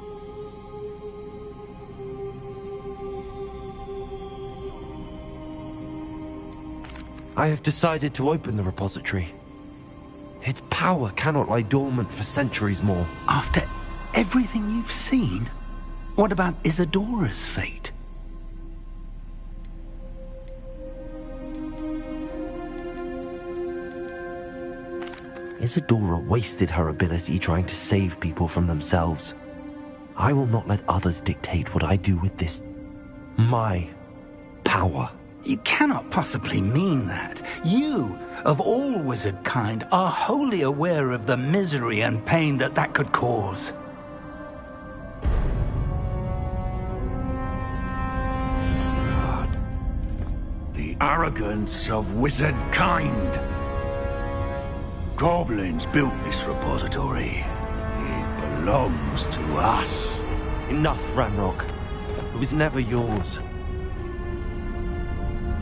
[SPEAKER 2] I have decided to open the repository. Its power cannot lie dormant for centuries more.
[SPEAKER 6] After everything you've seen? What about Isadora's fate?
[SPEAKER 2] Isadora wasted her ability trying to save people from themselves. I will not let others dictate what I do with this. My power.
[SPEAKER 6] You cannot possibly mean that. You, of all wizard kind, are wholly aware of the misery and pain that could cause.
[SPEAKER 4] The arrogance of wizard kind. Goblins built this repository. It belongs to us.
[SPEAKER 2] Enough, Ranrock. It was never yours.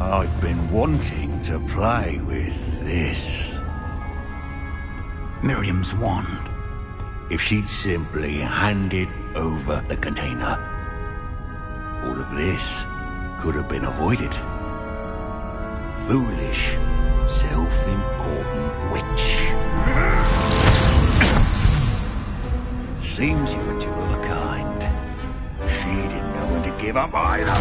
[SPEAKER 4] I've been wanting to play with this.
[SPEAKER 6] Miriam's wand.
[SPEAKER 4] If she'd simply handed over the container, all of this could have been avoided. Foolish, self-important witch. Seems you were two of a kind. She didn't know when to give up either.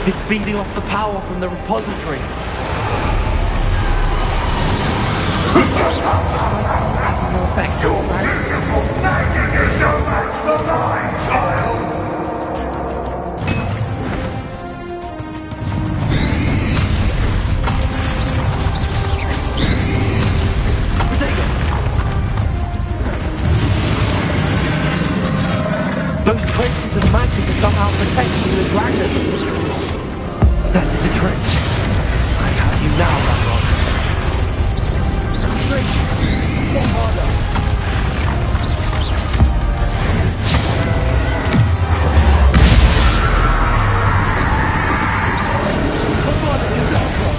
[SPEAKER 2] It's feeding off the power from the repository. No effect.
[SPEAKER 4] Your beautiful magic is no match for mine, child!
[SPEAKER 2] Those traces of magic are somehow protecting the dragons. That did the trick. I have you now, Ranrock. Traces. More harder. What harder do that from?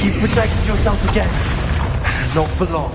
[SPEAKER 2] You've protected yourself again. Not for long.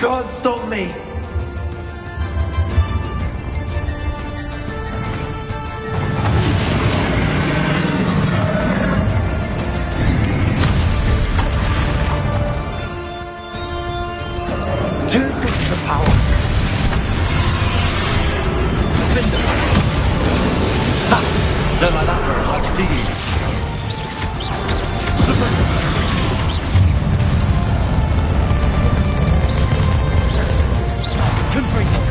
[SPEAKER 2] can't stop me! Two sources of power. Defender. Ha! Don't like that very much, do you? Confringo.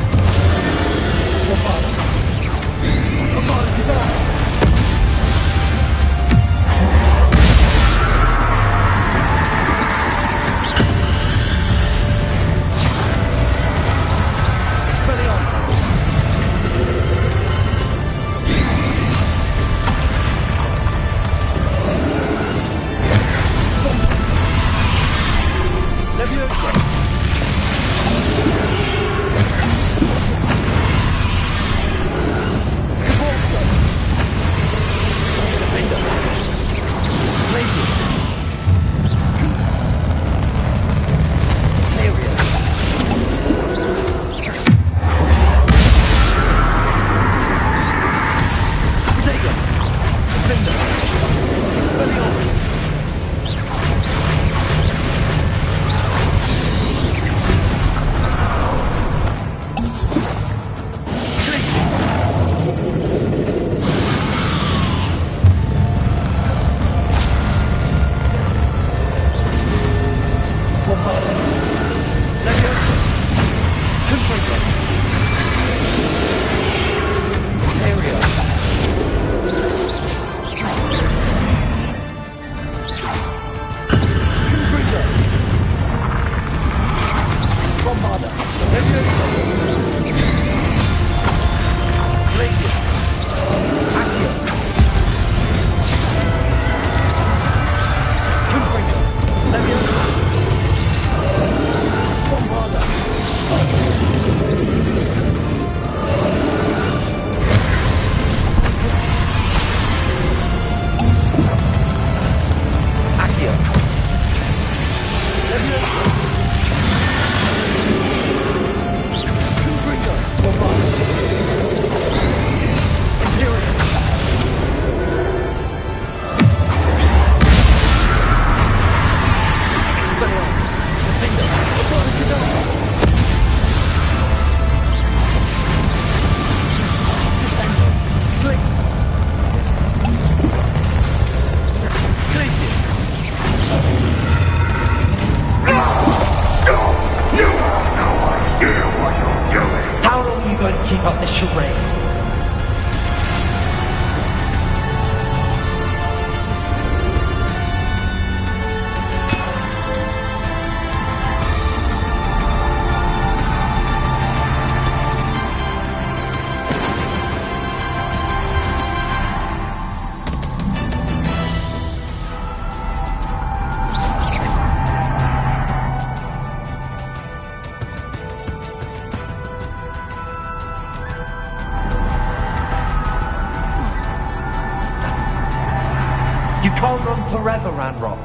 [SPEAKER 2] Can't run forever, Ranrock.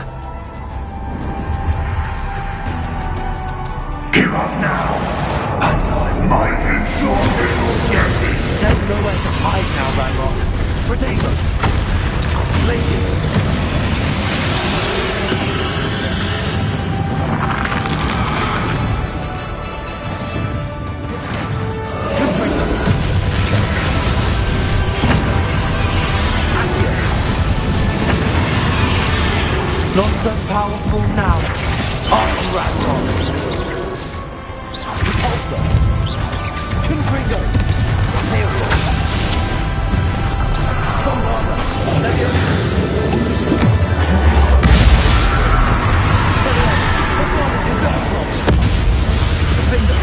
[SPEAKER 4] Give up now, and I might ensure little death.
[SPEAKER 2] There's nowhere to hide now, Ranrock. Potato! Glaciers! Not so powerful now, are you, Ranrock? Repulsor! Confringo! Imperial! Bombarda! Leviosa! Expelliarmus! Authority Darkrock! Defender!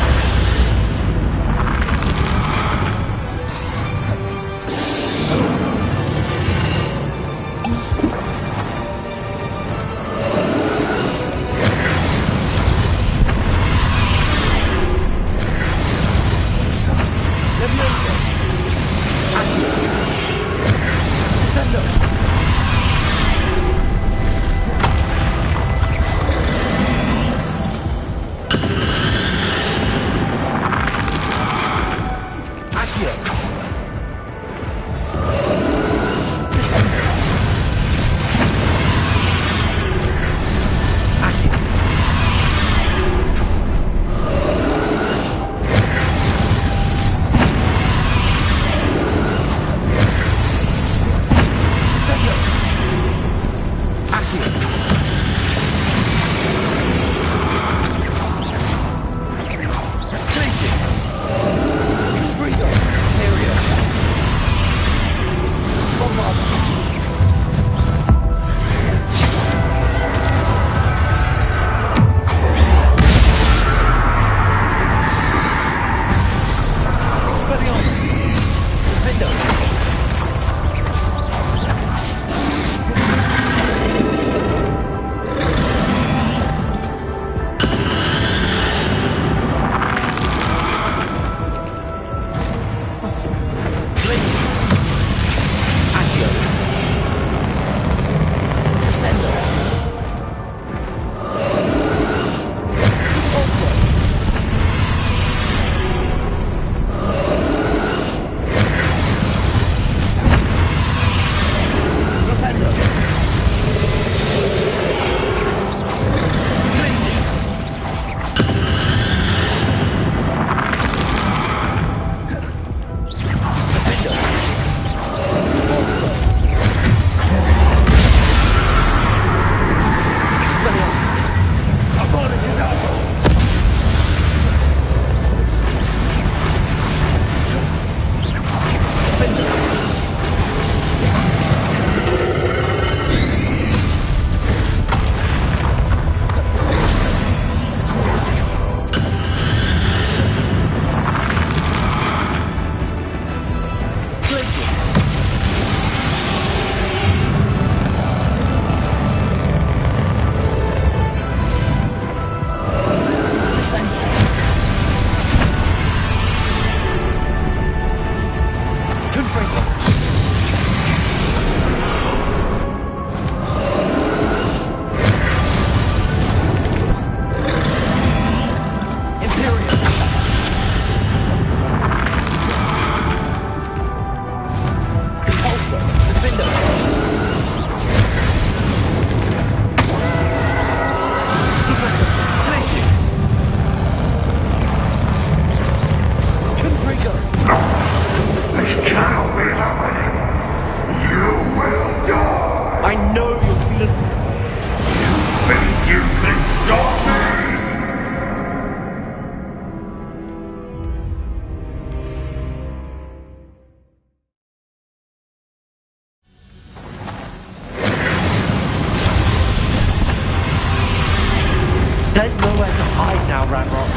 [SPEAKER 2] There's nowhere to hide now, Ranrock.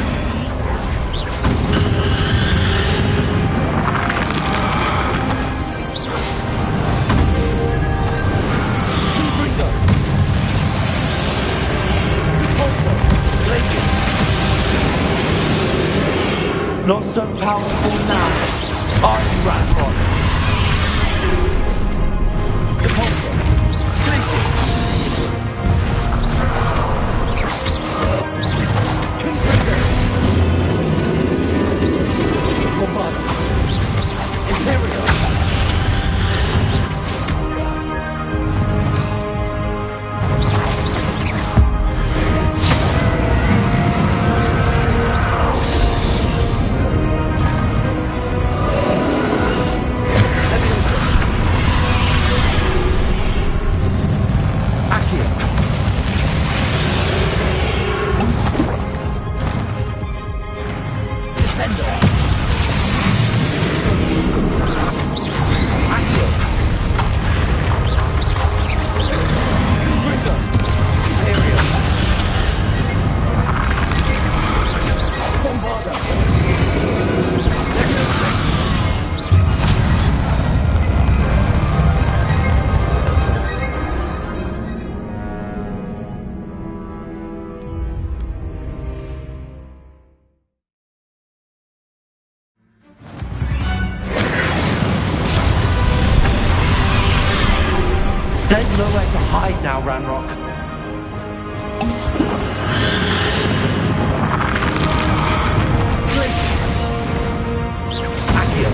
[SPEAKER 2] Not so powerful now, are you, Ranrock? Depulsor, Glacius, Confringo, Bombarda, Imperial. There's nowhere to hide now, Ranrock. Accio.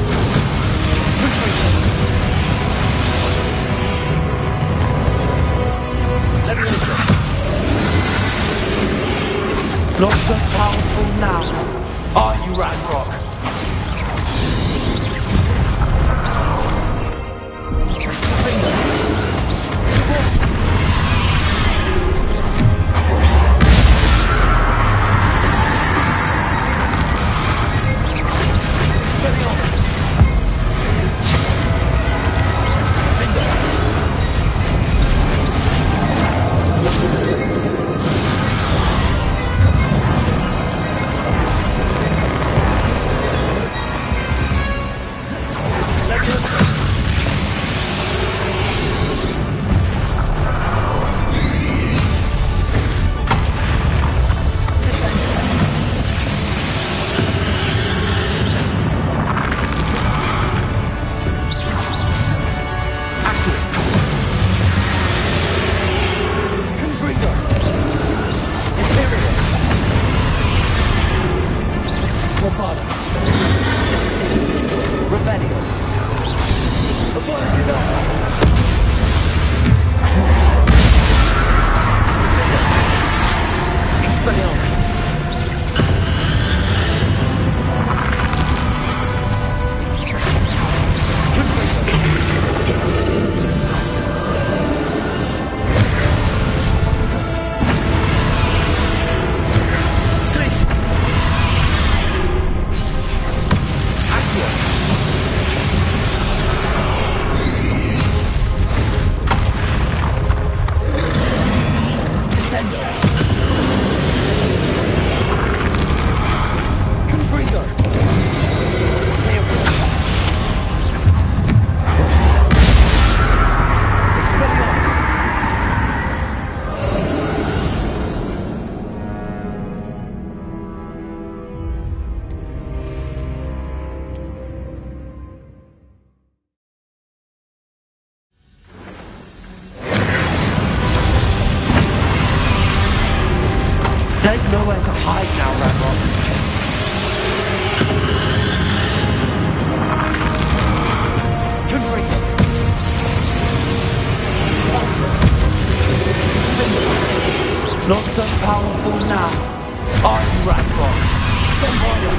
[SPEAKER 2] Not so powerful now, are you, Ranrock? There's nowhere to hide now, Ranrock. Confringo. Not so powerful now, are you, Ranrock? Bombarda.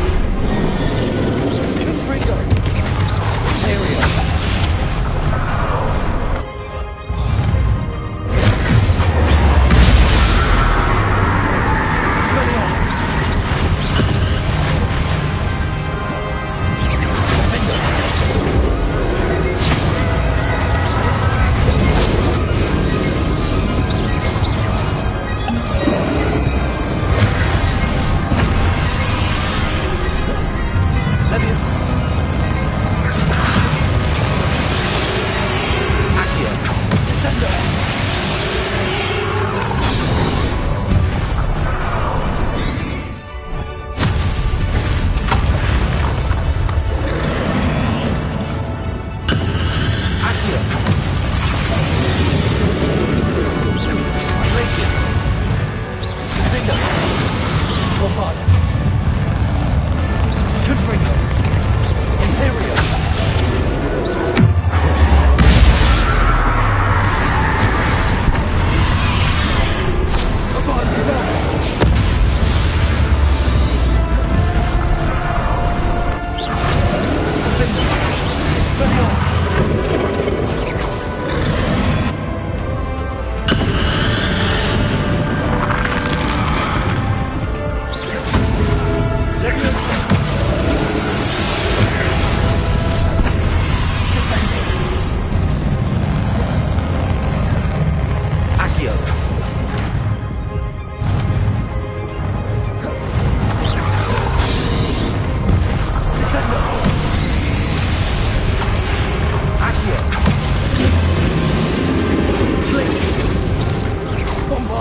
[SPEAKER 2] Confringo. Imperial.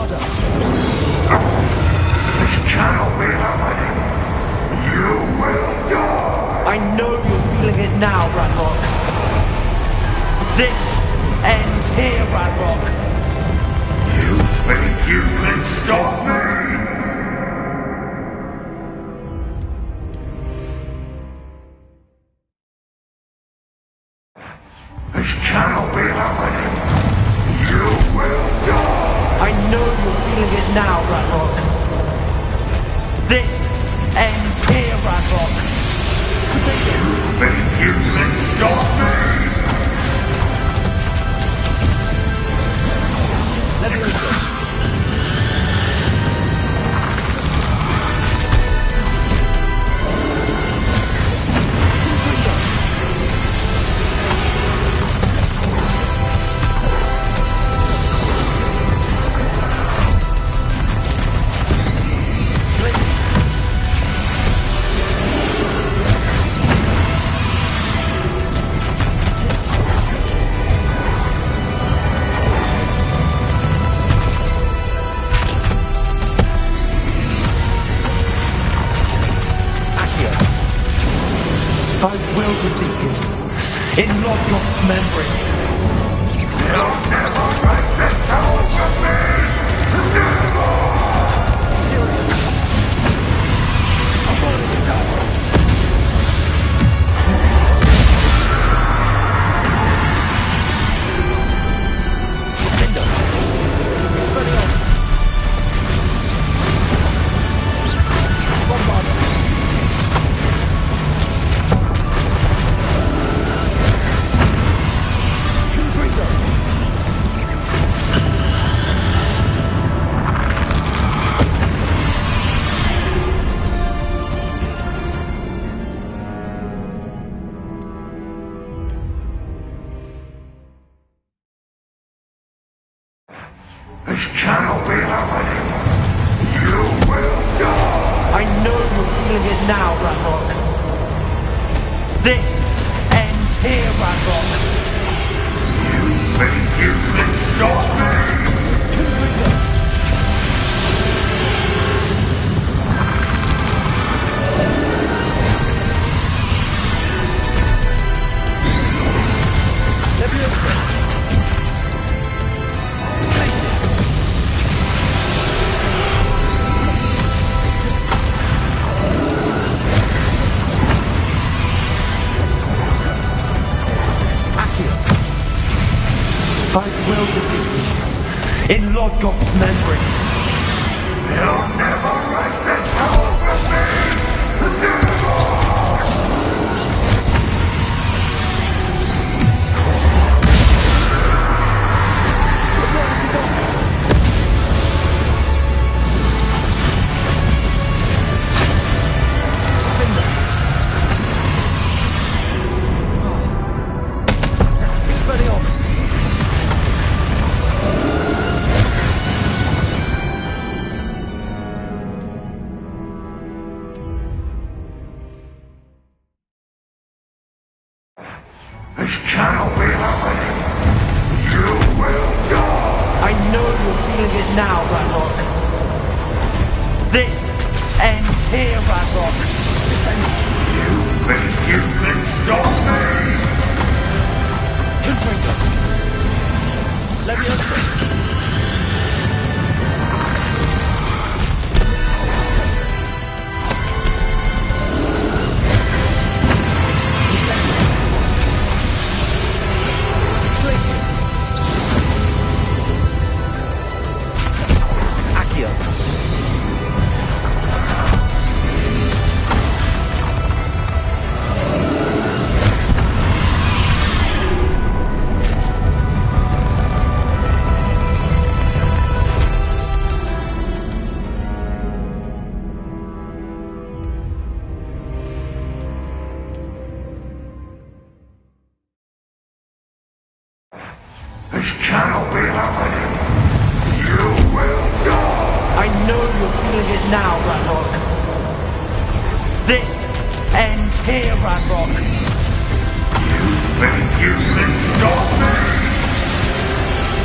[SPEAKER 23] harder.
[SPEAKER 4] This cannot be happening. You will die.
[SPEAKER 12] I know you're feeling it now, Ranrock. This ends here, Ranrock.
[SPEAKER 4] You think you can stop me? This cannot be happening. You will die.
[SPEAKER 12] I know you're feeling it now, Ranrock. This ends here, Ranrock.
[SPEAKER 4] You think you can stop me?
[SPEAKER 23] Let me listen.
[SPEAKER 12] I will defeat him in Lodgok's memory.
[SPEAKER 4] You'll never break the power from me! Never! I'm going to die.
[SPEAKER 23] Lindo. Expelliarmus. Bombarda.
[SPEAKER 4] This cannot be happening. You will die.
[SPEAKER 12] I know you're feeling it now, Ranrock. This ends here, Ranrock.
[SPEAKER 4] You think you can stop me?
[SPEAKER 23] Leviosa. Places.
[SPEAKER 12] Accio. I will defeat him in Lodgok's memory.
[SPEAKER 4] You'll never write this power from me! Never!
[SPEAKER 23] Expelliarmus.
[SPEAKER 4] This cannot be happening. You will die.
[SPEAKER 12] I know you're feeling it now, Ranrock. This ends here, Ranrock.
[SPEAKER 4] You think you can stop me?
[SPEAKER 23] Confringo. Leviosa. Places.
[SPEAKER 12] Accio.
[SPEAKER 4] This cannot be happening. You will die.
[SPEAKER 12] I know you're feeling it now, Ranrock. This ends here, Ranrock.
[SPEAKER 4] You think you can stop me?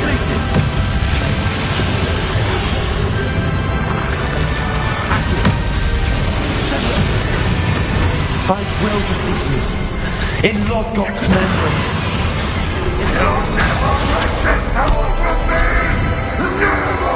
[SPEAKER 23] Places.
[SPEAKER 12] will defeat you. In Lodgot's memory.
[SPEAKER 4] You'll never wreak this power from me! Never!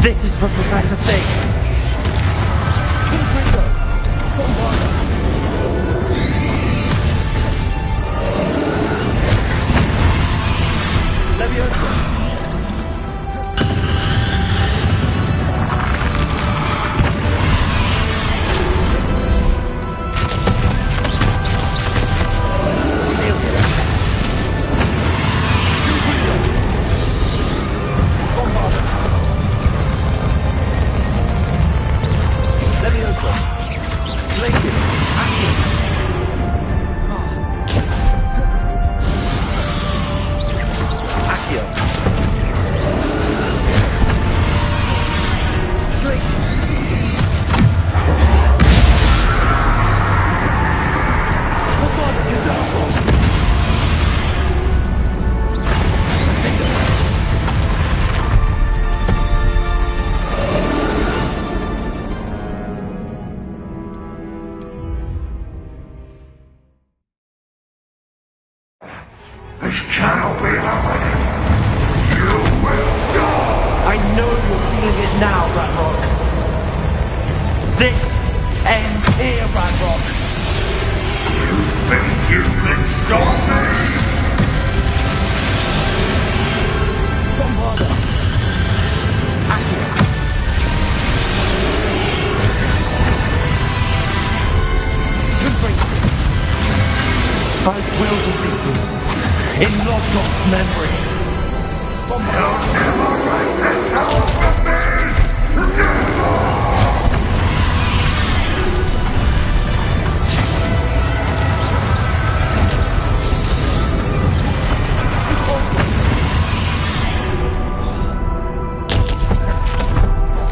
[SPEAKER 12] This is for Professor Fig.
[SPEAKER 4] This cannot be happening. You will die.
[SPEAKER 12] I know you're feeling it now, Ranrock. This ends here, Ranrock.
[SPEAKER 4] You think you can stop me?
[SPEAKER 12] Bombarder. Accio. Confringo. I will defeat you. In Lodgot's memory.
[SPEAKER 4] You'll never write this down from me! Never!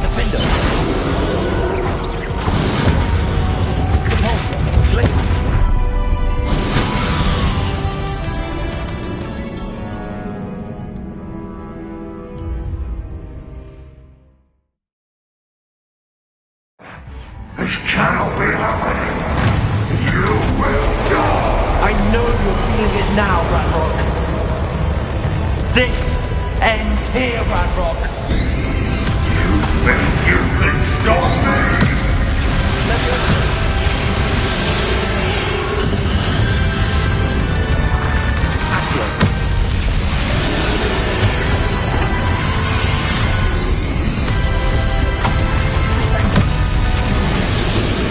[SPEAKER 12] Defender. Repulsor. Blade.
[SPEAKER 4] This cannot be happening. You will die.
[SPEAKER 12] I know you're feeling it now, Ranrock. This ends here, Ranrock.
[SPEAKER 4] You think you can stop me?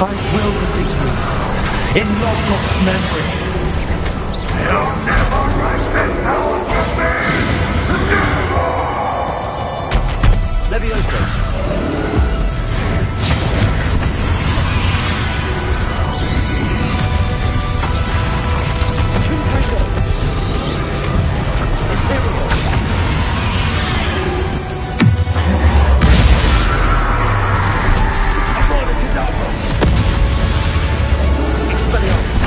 [SPEAKER 12] I will defeat you. In Lodgot's memory.
[SPEAKER 4] You'll never write this power from me! Never!
[SPEAKER 12] Leviosa. Confringo. Imperial. Abracadabra. Expelliarmus.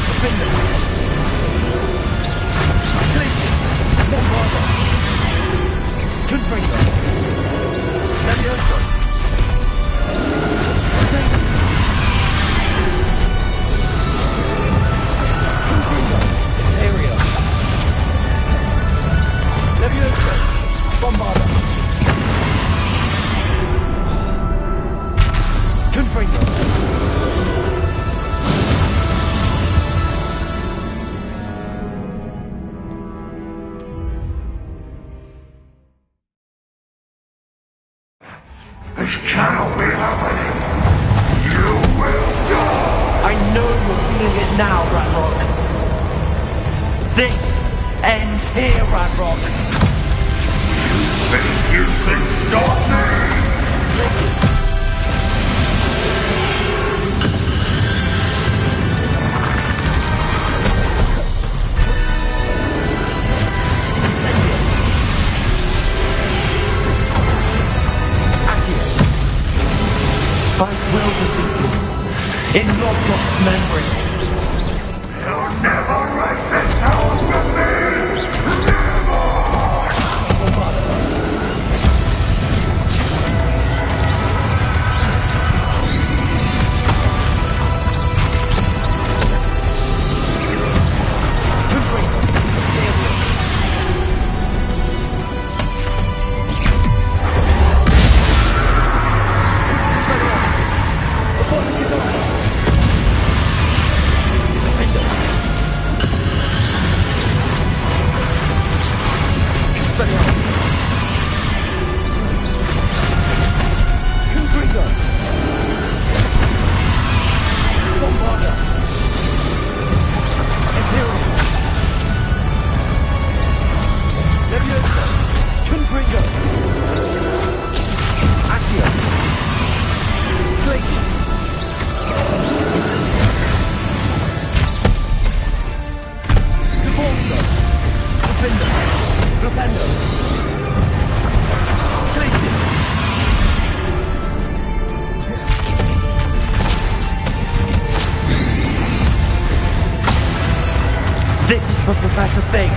[SPEAKER 12] Defender. Glacius. Bombarder. Confringo. Leviosa. Confringo. Imperial. Leviosa. Bombarder. This ends here, Ranrock.
[SPEAKER 4] Think you can stop me?
[SPEAKER 12] Places. I will defeat you in Lodgok's memory.
[SPEAKER 4] You'll never write this down with me! Never!
[SPEAKER 12] This is for Professor Fig.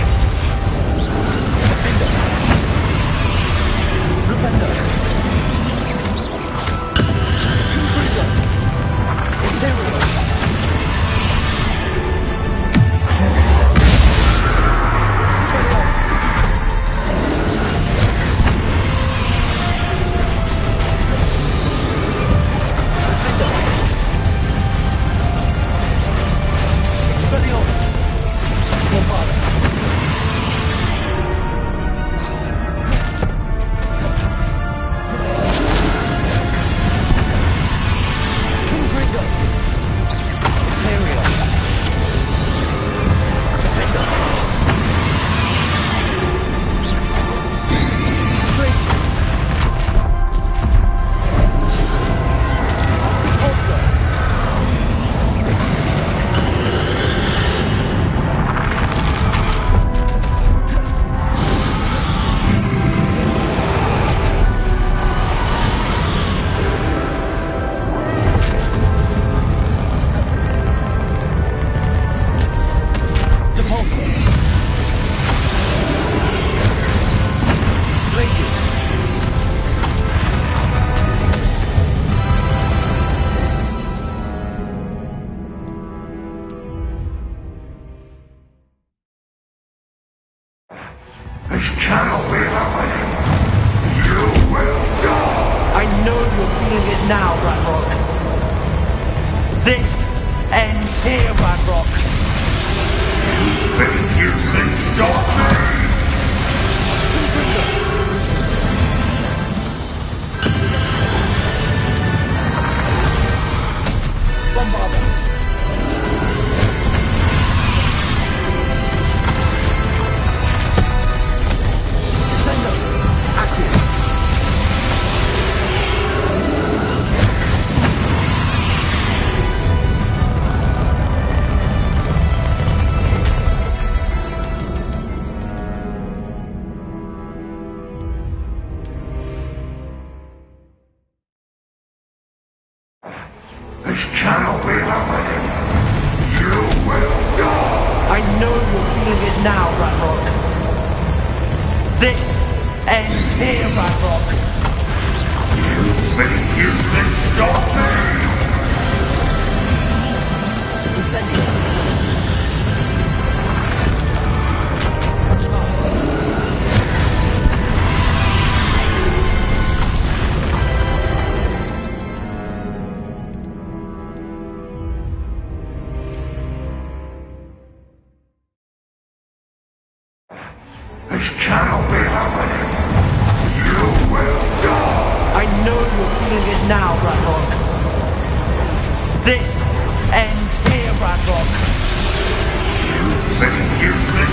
[SPEAKER 4] This cannot be happening. You will die.
[SPEAKER 12] I know you're feeling it now, Ranrock. This ends here, Ranrock.
[SPEAKER 4] You think you can stop me?
[SPEAKER 12] Bombarda.
[SPEAKER 4] This cannot be happening. You will die.
[SPEAKER 12] I know you're feeling it now, Ranrock. This ends here, Ranrock.
[SPEAKER 4] You think you can stop me?
[SPEAKER 12] Incendio.
[SPEAKER 4] This cannot be happening. You will die.
[SPEAKER 12] I know you're feeling it now, Ranrock. This ends here, Ranrock.
[SPEAKER 4] You think you can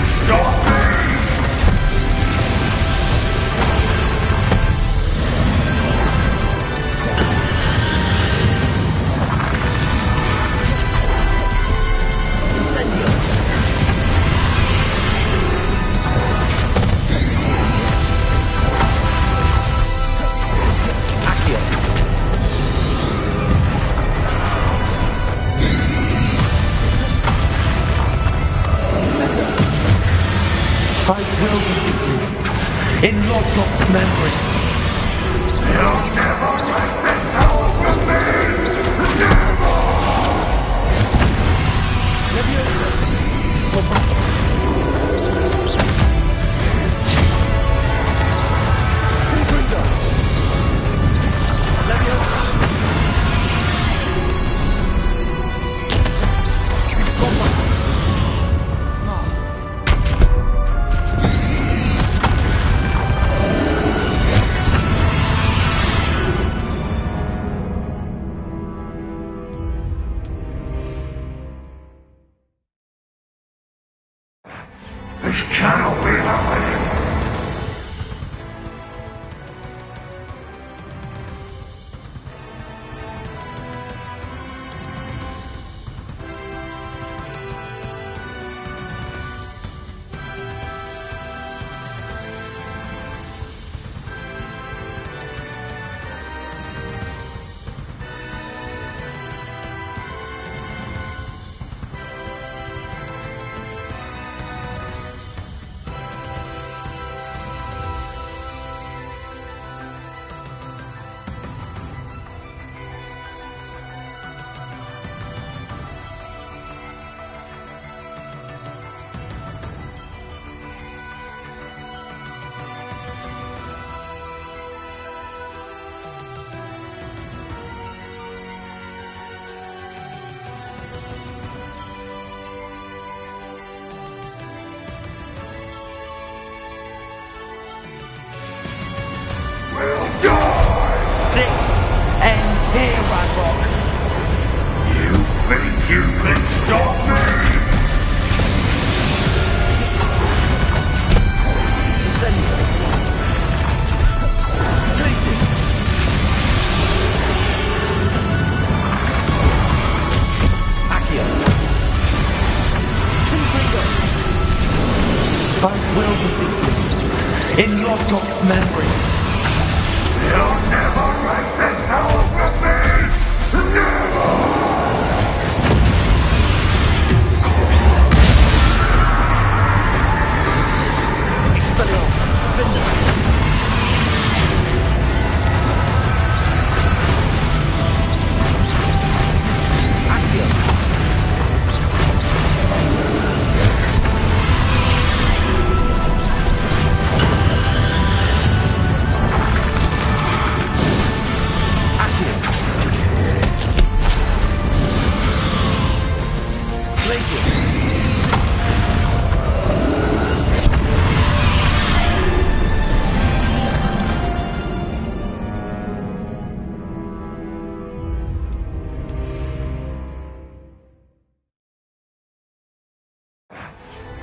[SPEAKER 12] I will defeat you. In Lodbrok's memory.
[SPEAKER 4] You'll never write this power from me! Never!
[SPEAKER 12] Leviosa! Confringo! Leviosa!
[SPEAKER 4] This cannot be happening!
[SPEAKER 12] This ends here, Ranrock.
[SPEAKER 4] You think you can stop me?
[SPEAKER 12] Incendio. Places. Accio. Confringo. I will defeat you. In Lodbrok's memory.
[SPEAKER 4] You'll never write this power from me! Never!
[SPEAKER 12] Expelliarmus. Defender. Accio.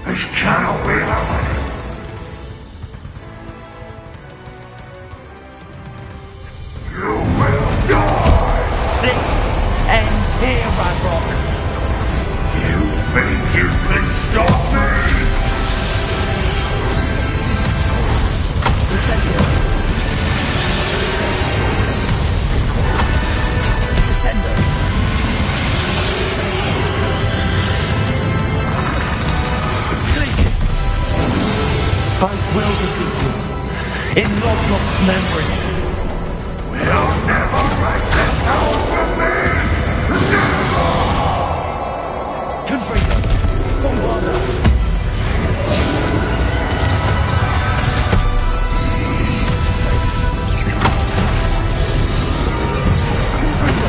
[SPEAKER 4] This cannot be happening! You will die!
[SPEAKER 12] This ends here, Ranrock.
[SPEAKER 4] You think you can stop me?
[SPEAKER 12] Incendio. Descendo. I will defeat you. In Lodbrok's memory.
[SPEAKER 4] We'll never write this power from me! Never!
[SPEAKER 12] Confringo. Bombarda. Confringo.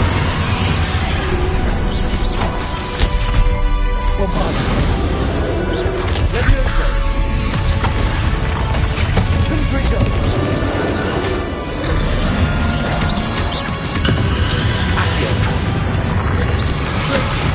[SPEAKER 12] Bombarda. Leviosa. Confringo. Accio. Places.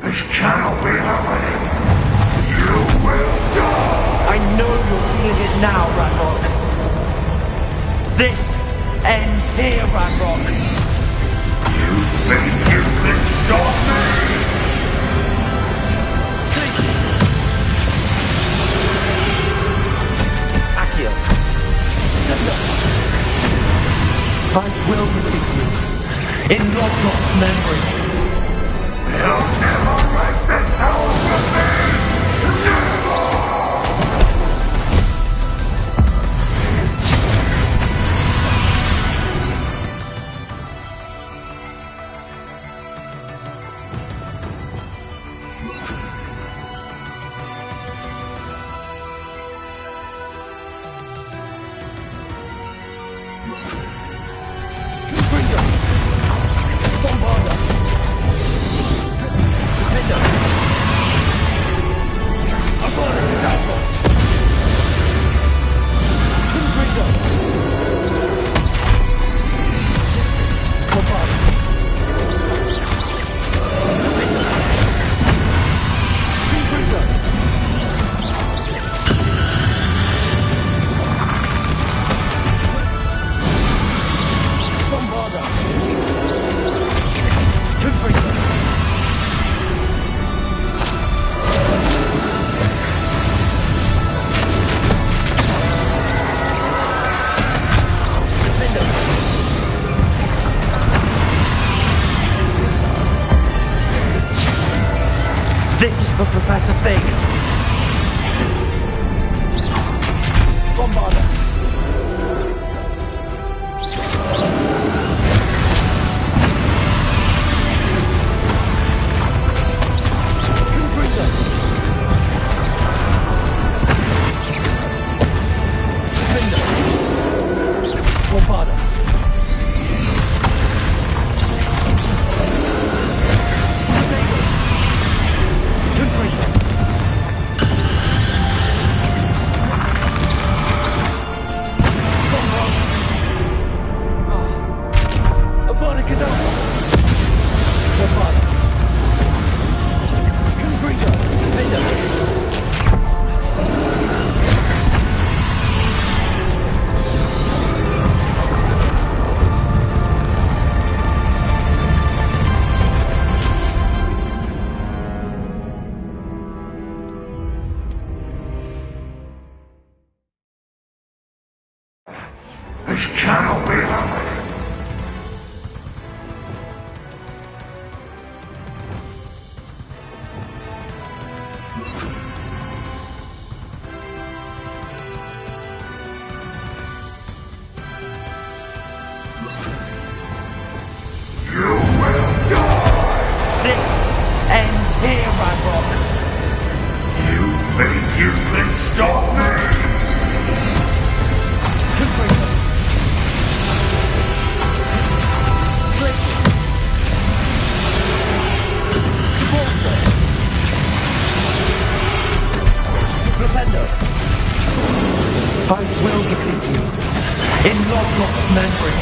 [SPEAKER 4] This cannot be happening! You will die!
[SPEAKER 12] I know you're feeling it now, Ranrock. This ends here, Ranrock.
[SPEAKER 4] You think you can stop me?
[SPEAKER 12] Accio. I will defeat you. In Lodrok's memory.
[SPEAKER 4] You'll never write this power from me! Never!
[SPEAKER 12] This is for Professor Fig. Bombarder. Bombarder.
[SPEAKER 4] This cannot be happening. You will die!
[SPEAKER 12] This ends here, Ranrock.
[SPEAKER 4] You think you can stop me?
[SPEAKER 12] I will defeat you. In Lodrok's memory.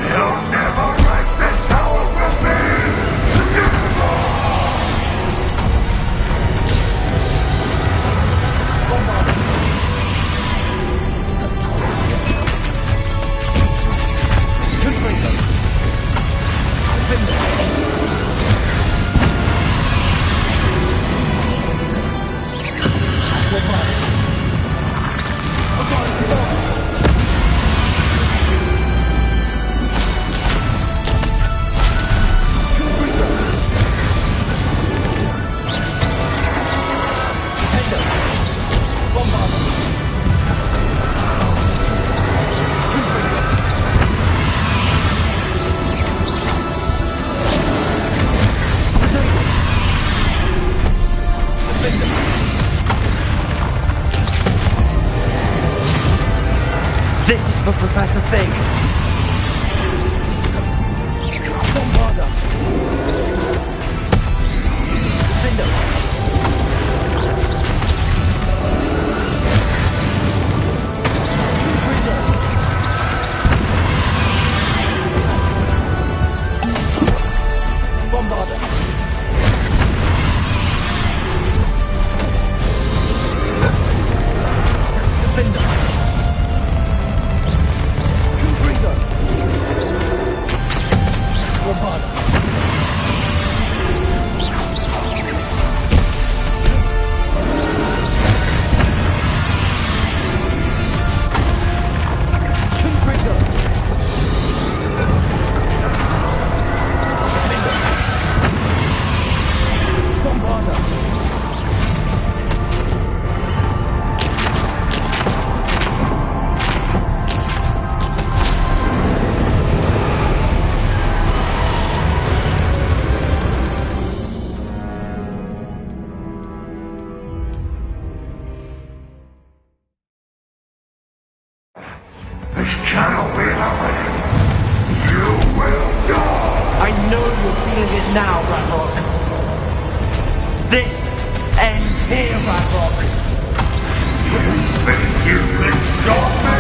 [SPEAKER 4] You'll never write this power from me! Never!
[SPEAKER 12] This is for Professor Fig. Bombarder. Bombarder. Defender.
[SPEAKER 4] cannot be happening. You will die.
[SPEAKER 12] I know you're feeling it now, Ranrock. This ends here, Ranrock.
[SPEAKER 4] You think you can stop me?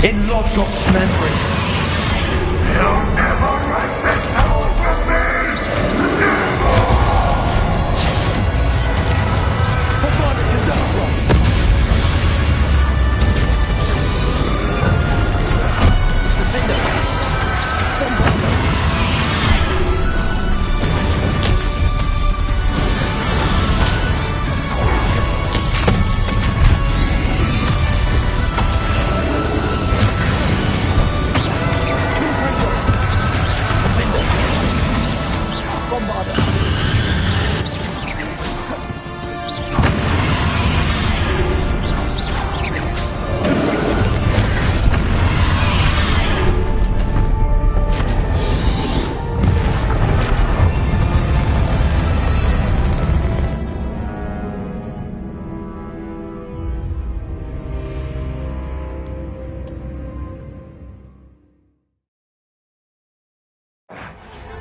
[SPEAKER 12] In Lodgok's memory.
[SPEAKER 4] You'll never write this power from me! Never!
[SPEAKER 12] What want to do that, Rock?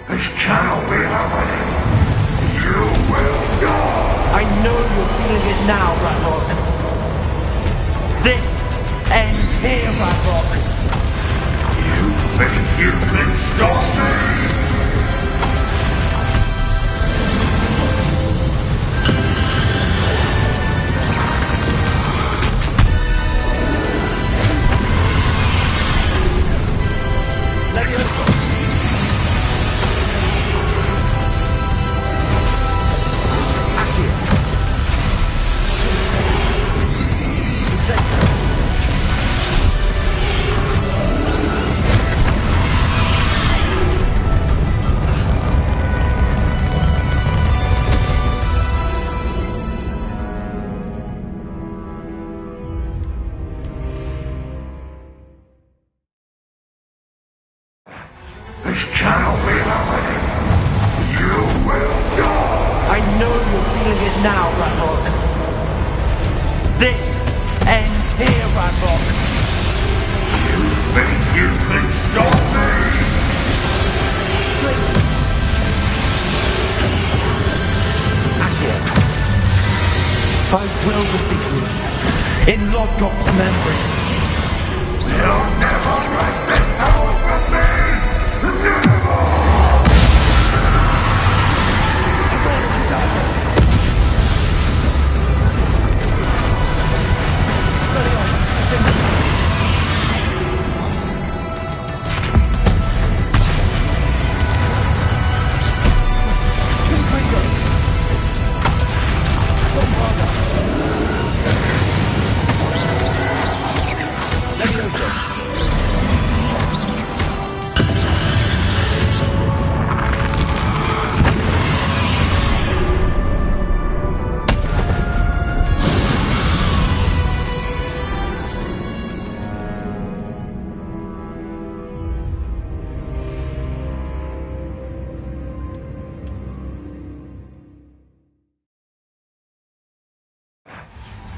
[SPEAKER 4] This cannot be happening. You will die.
[SPEAKER 12] I know you're feeling it now, Ranrock. This ends here, Ranrock.
[SPEAKER 4] You think you can stop me? This cannot be happening. You will die.
[SPEAKER 12] I know you're feeling it now, Ranrock. This ends here, Ranrock.
[SPEAKER 4] You think you can stop me?
[SPEAKER 12] I will defeat you. In Lodgok's memory.
[SPEAKER 4] You'll never write this power from me! Never!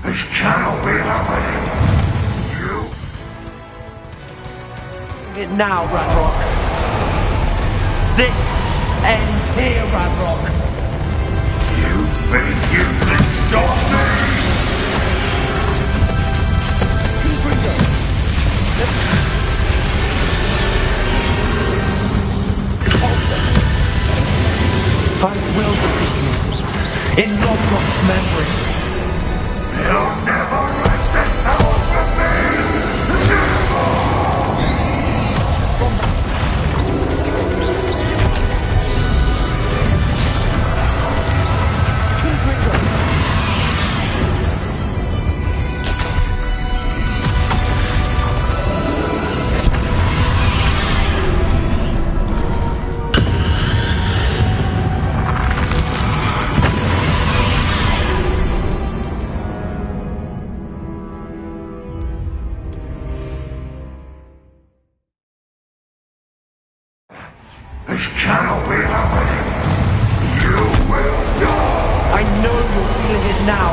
[SPEAKER 4] This cannot be happening. You...
[SPEAKER 12] It now, Ranrock. This ends here, Ranrock.
[SPEAKER 4] You think you can stop me?
[SPEAKER 12] I will defeat you. In Lodgok's memory.
[SPEAKER 4] You'll never write this power from me! Never! This cannot be happening. You will die.
[SPEAKER 12] I know you're feeling it now,